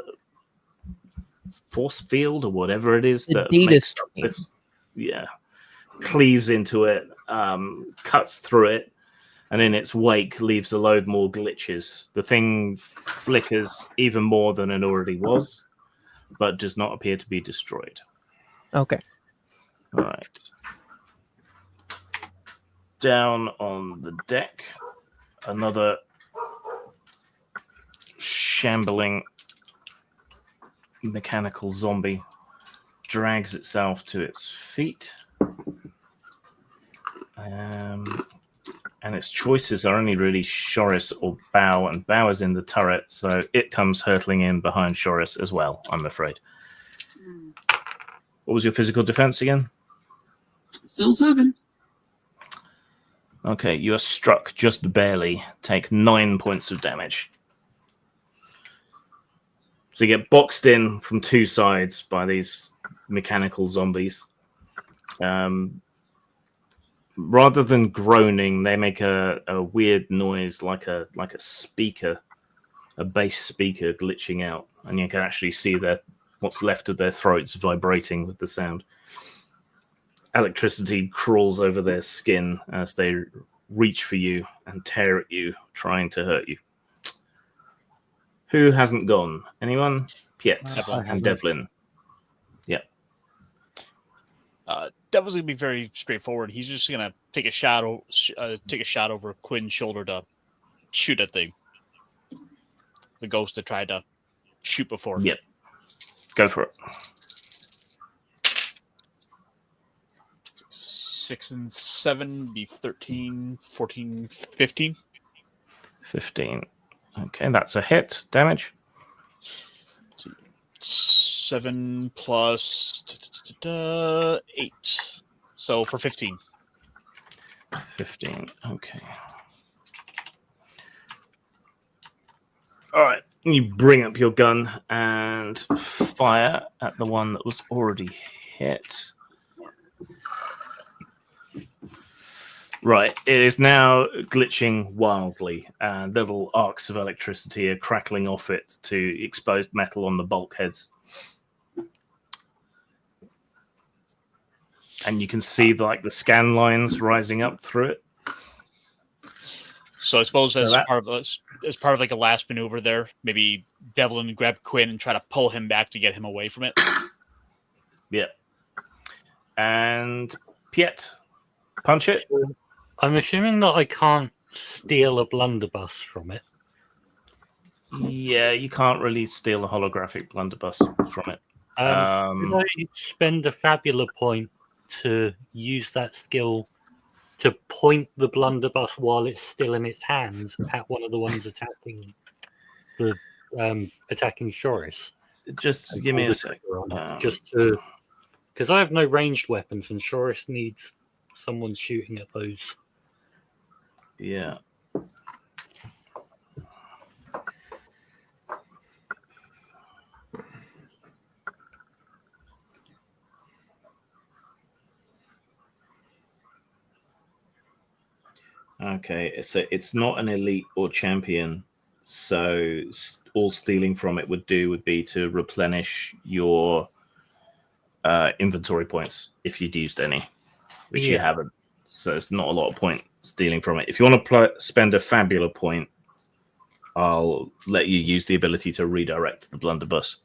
force field or whatever it is that makes this, cleaves into it, cuts through it, and in its wake leaves a load more glitches. The thing flickers even more than it already was, but does not appear to be destroyed. Okay. All right. Down on the deck, another shambling mechanical zombie drags itself to its feet. And its choices are only really Shoris or Bao, and Bao is in the turret, so it comes hurtling in behind Shoris as well, I'm afraid. What was your physical defense again? Still 7. Okay, you are struck just barely. Take 9 points of damage. So you get boxed in from two sides by these mechanical zombies. Rather than groaning, they make a weird noise like a speaker, a bass speaker glitching out, and you can actually see what's left of their throats vibrating with the sound. Electricity crawls over their skin as they reach for you and tear at you, trying to hurt you. Who hasn't gone? Anyone? Piet and Devlin. Yeah. Devil's gonna be very straightforward. He's just gonna take a shot over Quinn's shoulder to shoot at the ghost that tried to shoot before. Yep. Go for it. 6 and 7 be 13, 14, 15. 15. Okay, that's a hit. Damage. 7 plus 8. So for 15. 15. Okay. All right. You bring up your gun and fire at the one that was already hit. Right, it is now glitching wildly, and little arcs of electricity are crackling off it to exposed metal on the bulkheads. and you can see the scan lines rising up through it. So I suppose as that- part of like a last maneuver there, maybe Devlin grab Quinn and try to pull him back to get him away from it. Yeah. And Piet, punch it. I'm assuming that I can't steal a blunderbuss from it. Yeah, you can't really steal a holographic blunderbuss from it. Could I spend a Fabula point to use that skill to point the blunderbuss while it's still in its hands at one of the ones attacking the attacking Shoris? Just give me a sec. Just to, because I have no ranged weapons, and Shoris needs someone shooting at those. Yeah. Okay, so it's not an elite or champion, so all stealing from it would be to replenish your inventory points if you'd used any, which you haven't. So it's not a lot of point stealing from it. If you want to spend a Fabula point, I'll let you use the ability to redirect the blunderbuss.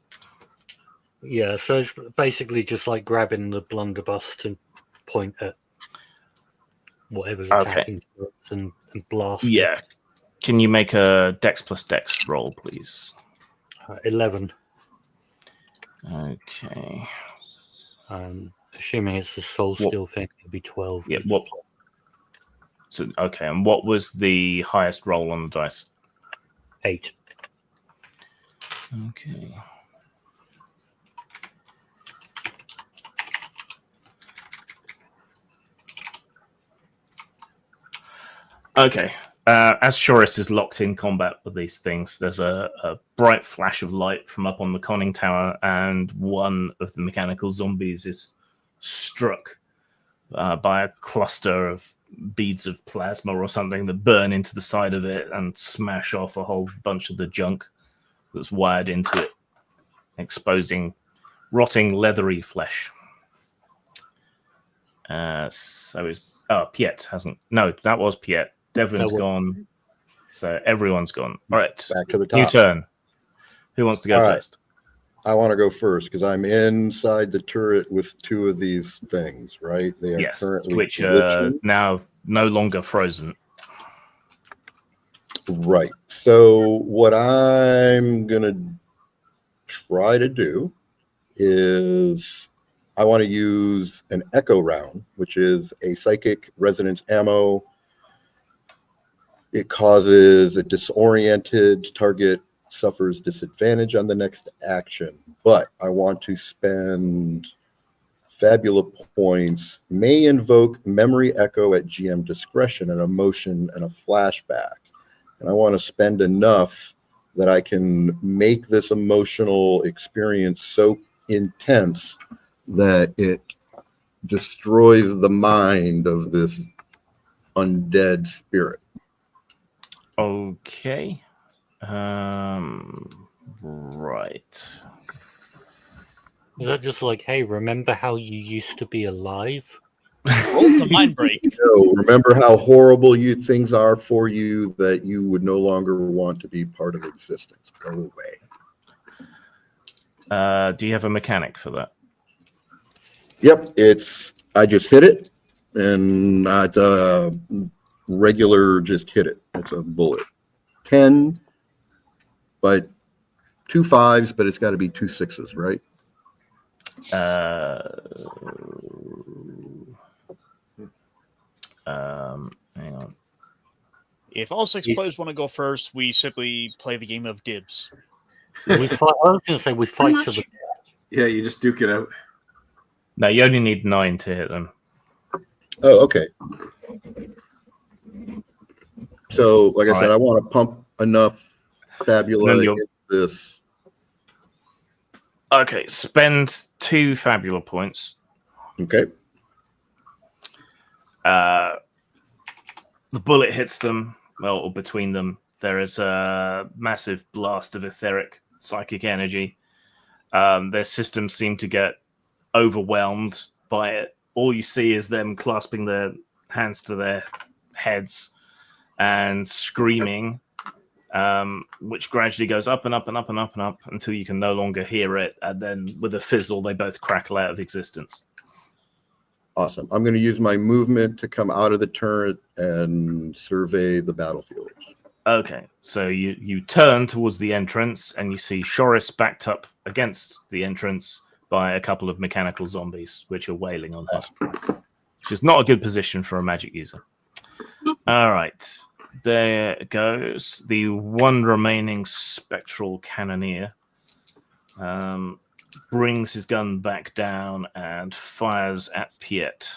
Yeah, so it's basically just like grabbing the blunderbuss to point at whatever's attacking and blast. Yeah. Can you make a Dex plus Dex roll, please? 11. Okay. Assuming it's a soul steel thing, it'd be 12. Yeah. What? So okay. And what was the highest roll on the dice? 8. Okay. Okay. As Shoris is locked in combat with these things, there's a bright flash of light from up on the conning tower, and one of the mechanical zombies is struck by a cluster of beads of plasma or something that burn into the side of it and smash off a whole bunch of the junk that's wired into it, exposing rotting leathery flesh. Piet hasn't. No, that was Piet. Devlin's gone. So everyone's gone. All right. Back to the top. New turn. Who wants to go first? I want to go first because I'm inside the turret with two of these things, right? They are currently which are now no longer frozen. Right. So what I'm going to try to do is I want to use an echo round, which is a psychic resonance ammo. It causes a disoriented target suffers disadvantage on the next action, but I want to spend Fabula points, may invoke memory echo at GM discretion, an emotion, and a flashback. And I want to spend enough that I can make this emotional experience so intense that it destroys the mind of this undead spirit. Okay. Right. Is that just like, hey, remember how you used to be alive? Roll the mind break. No, remember how horrible things are for you that you would no longer want to be part of existence. Go away. Do you have a mechanic for that? Yep, I just hit it, and not regular just hit it. It's a bullet. 10, but 2 5s, but it's got to be 2 6s, right? Hang on. If all 6 players want to go first, we simply play the game of dibs. We fight, I was going to say we fight to the. Yeah, you just duke it out. No, you only need 9 to hit them. Oh, okay. So, like I said, I want to pump enough Fabula into this. Okay, spend 2 Fabula points. Okay. The bullet hits them, or between them. There is a massive blast of etheric psychic energy. Their systems seem to get overwhelmed by it, all you see is them clasping their hands to their heads and screaming, which gradually goes up and up and up and up and up until you can no longer hear it. And then with a fizzle, they both crackle out of existence. Awesome. I'm going to use my movement to come out of the turret and survey the battlefield. Okay, so you turn towards the entrance and you see Shoris backed up against the entrance by a couple of mechanical zombies, which are wailing on her. Awesome. Which is not a good position for a magic user. All right, there goes the one remaining spectral cannoneer. Brings his gun back down and fires at Piet.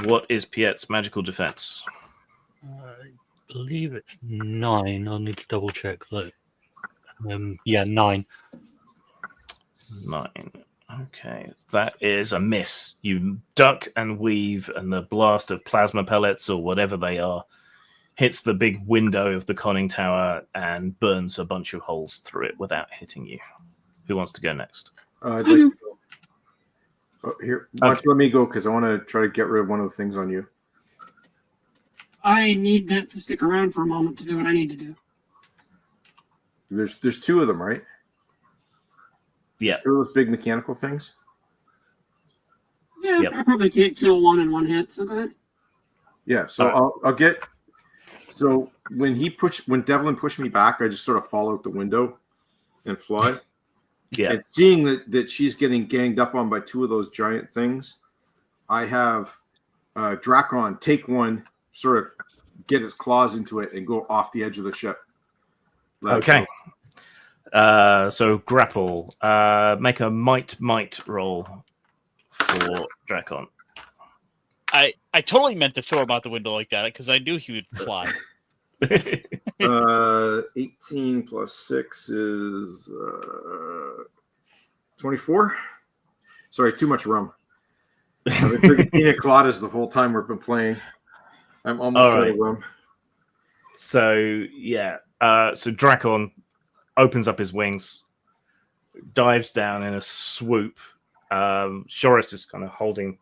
What is Piet's magical defense? I believe it's 9. I'll need to double check though. Yeah, 9. 9. Okay, that is a miss. You duck and weave, and the blast of plasma pellets or whatever they are hits the big window of the conning tower and burns a bunch of holes through it without hitting you. Who wants to go next? I'd like to go. Oh, here, why don't you let me go because I want to try to get rid of one of the things on you. I need that to stick around for a moment to do what I need to do. There's 2 of them, right? Yeah. There's 2 of those big mechanical things. Yeah, Yep. I probably can't kill one in one hit, so go ahead. Yeah, so I'll get. So when Devlin pushed me back, I just sort of fall out the window and fly. Yeah. And seeing that she's getting ganged up on by 2 of those giant things, I have Drakon take one, sort of get his claws into it, and go off the edge of the ship. Okay. So grapple. Make a might roll for Drakon. I totally meant to throw him out the window like that because I knew he would fly. 18 plus 6 is 24. Sorry, too much rum. I've been drinking pina coladas the whole time we've been playing. I'm almost out of rum. So yeah, so Drakon opens up his wings, dives down in a swoop. Shoris is kind of holding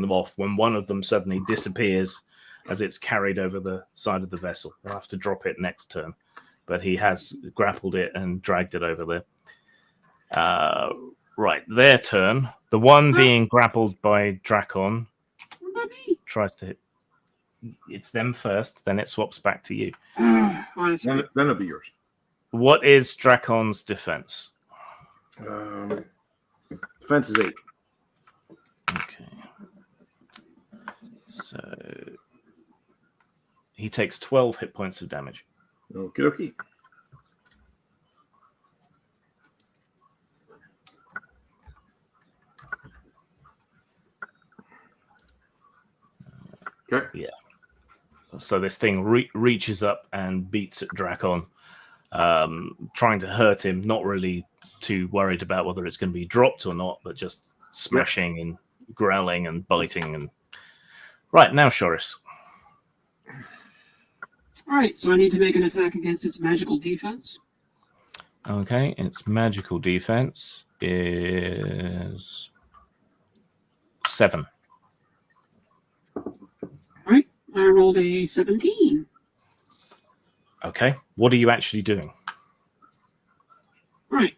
them off when one of them suddenly disappears as it's carried over the side of the vessel. We'll have to drop it next turn, but he has grappled it and dragged it over there. Right, their turn. The one being grappled by Drakon tries to hit. It's them first, then it swaps back to you. Then it'll be yours. What is Drakon's defense? Defense is 8. Okay. So he takes 12 hit points of damage. Okie dokie. Okay. Yeah. So this thing reaches up and beats at Drakon, trying to hurt him, not really too worried about whether it's going to be dropped or not, but just smashing and growling and biting. And right, now Shoris. Alright, so I need to make an attack against its magical defense. Okay, its magical defense is 7. Alright, I rolled a 17. Okay, what are you actually doing? Right.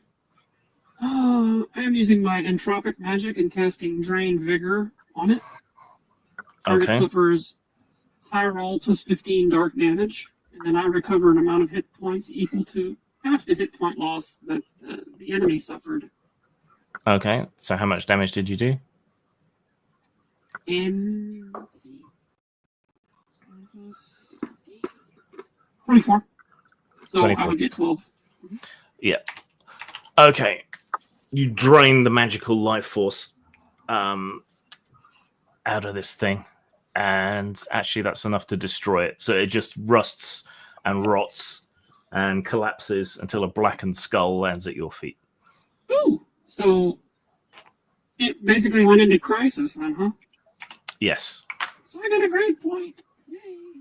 I am using my entropic magic and casting Drain Vigor on it. Target Okay. suffers high roll plus 15 dark damage, and then I recover an amount of hit points equal to half the hit point loss that the enemy suffered. Okay, so how much damage did you do? And let's see. 24. So 24. I would get 12. Yeah. Okay. You drain the magical life force out of this thing, and actually that's enough to destroy it. So it just rusts and rots and collapses until a blackened skull lands at your feet. Ooh, so it basically went into crisis then, huh? Yes. So I got a grade point. Yay.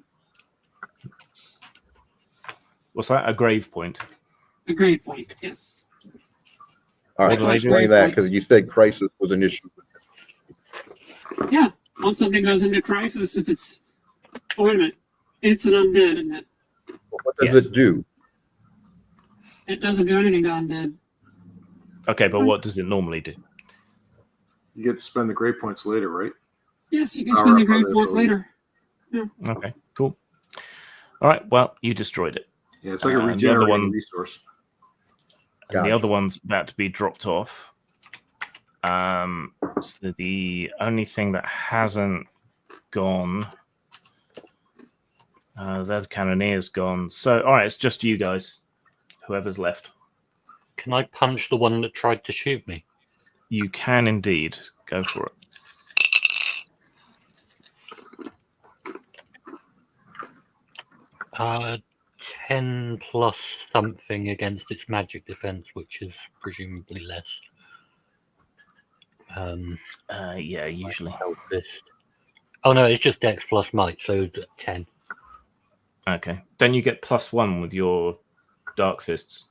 What's that? A grave point? A grade point, yes. All right, What do I do? explain that because you said crisis was an issue. Yeah, once something goes into crisis, if it's oh, wait a minute, it's an undead, isn't it? What does it do? It doesn't do anything to undead. Okay, but what does it normally do? You get to spend the great points later, right? Yes, you can Power spend the up great other points abilities. later. Yeah. Okay, cool. All right, well, you destroyed it. Yeah, it's like a the other regenerating one- resource. And the Gotcha. other one's about to be dropped off. So the only thing that hasn't gone, that Cannoneer's gone. So, all right, it's just you guys, whoever's left. Can I punch the one that tried to shoot me? You can indeed go for it. Uh, 10 plus something against its magic defense, which is presumably less. Yeah, usually. Fist. Oh no, it's just Dex plus Might, so 10. Okay. Then you get +1 with your Dark Fists.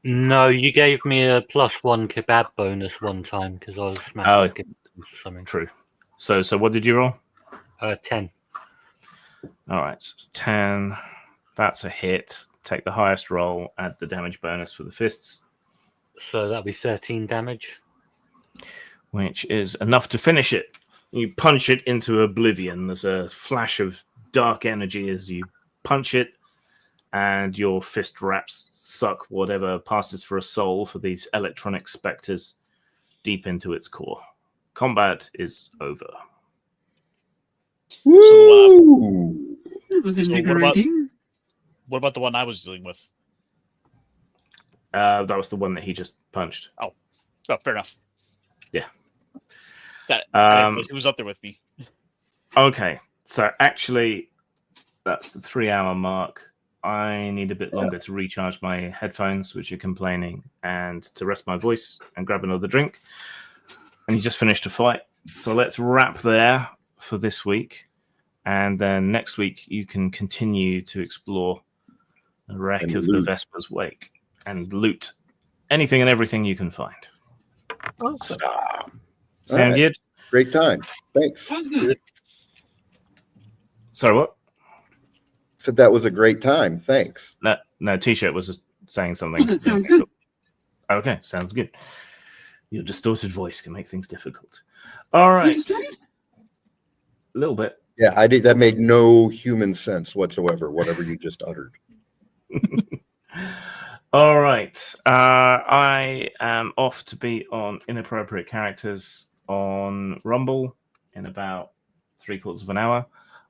No, you gave me a +1 kebab bonus one time because I was smashing or something. True. So what did you roll? 10. All right, so it's 10. That's a hit. Take the highest roll, add the damage bonus for the fists, So that'll be 13 damage. which is enough to finish it. You punch it into oblivion. There's a flash of dark energy as you punch it, and your fist wraps suck whatever passes for a soul for these electronic specters deep into its core. Combat is over. Woo! That was So invigorating. what about the one I was dealing with? That was the one that he just punched. Oh, fair enough. Yeah. He was up there with me. Okay, so actually, that's the 3-hour mark. I need a bit longer to recharge my headphones, which are complaining, and to rest my voice and grab another drink. And you just finished a fight. So let's wrap there for this week. And then next week, you can continue to explore the wreck And of loot. the Vesper's Wake and loot anything and everything you can find. Awesome. Sound All right. good? Great time. Thanks. That was good. Sorry, what? Said that was a great time. Thanks. No, T-shirt was saying something. Oh, that sounds good. Okay, sounds good. Your distorted voice can make things difficult. All right. You said it? A little bit. Yeah, I did. That made no human sense whatsoever. Whatever you just uttered. All right. I am off to be on Inappropriate Characters on Rumble in about 3/4 of an hour.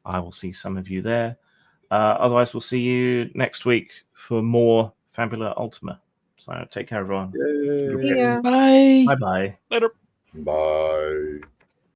I will see some of you there. Otherwise, we'll see you next week for more Fabula Ultima. So take care, everyone. Yay. Yeah. Bye. Bye-bye. Later. Bye.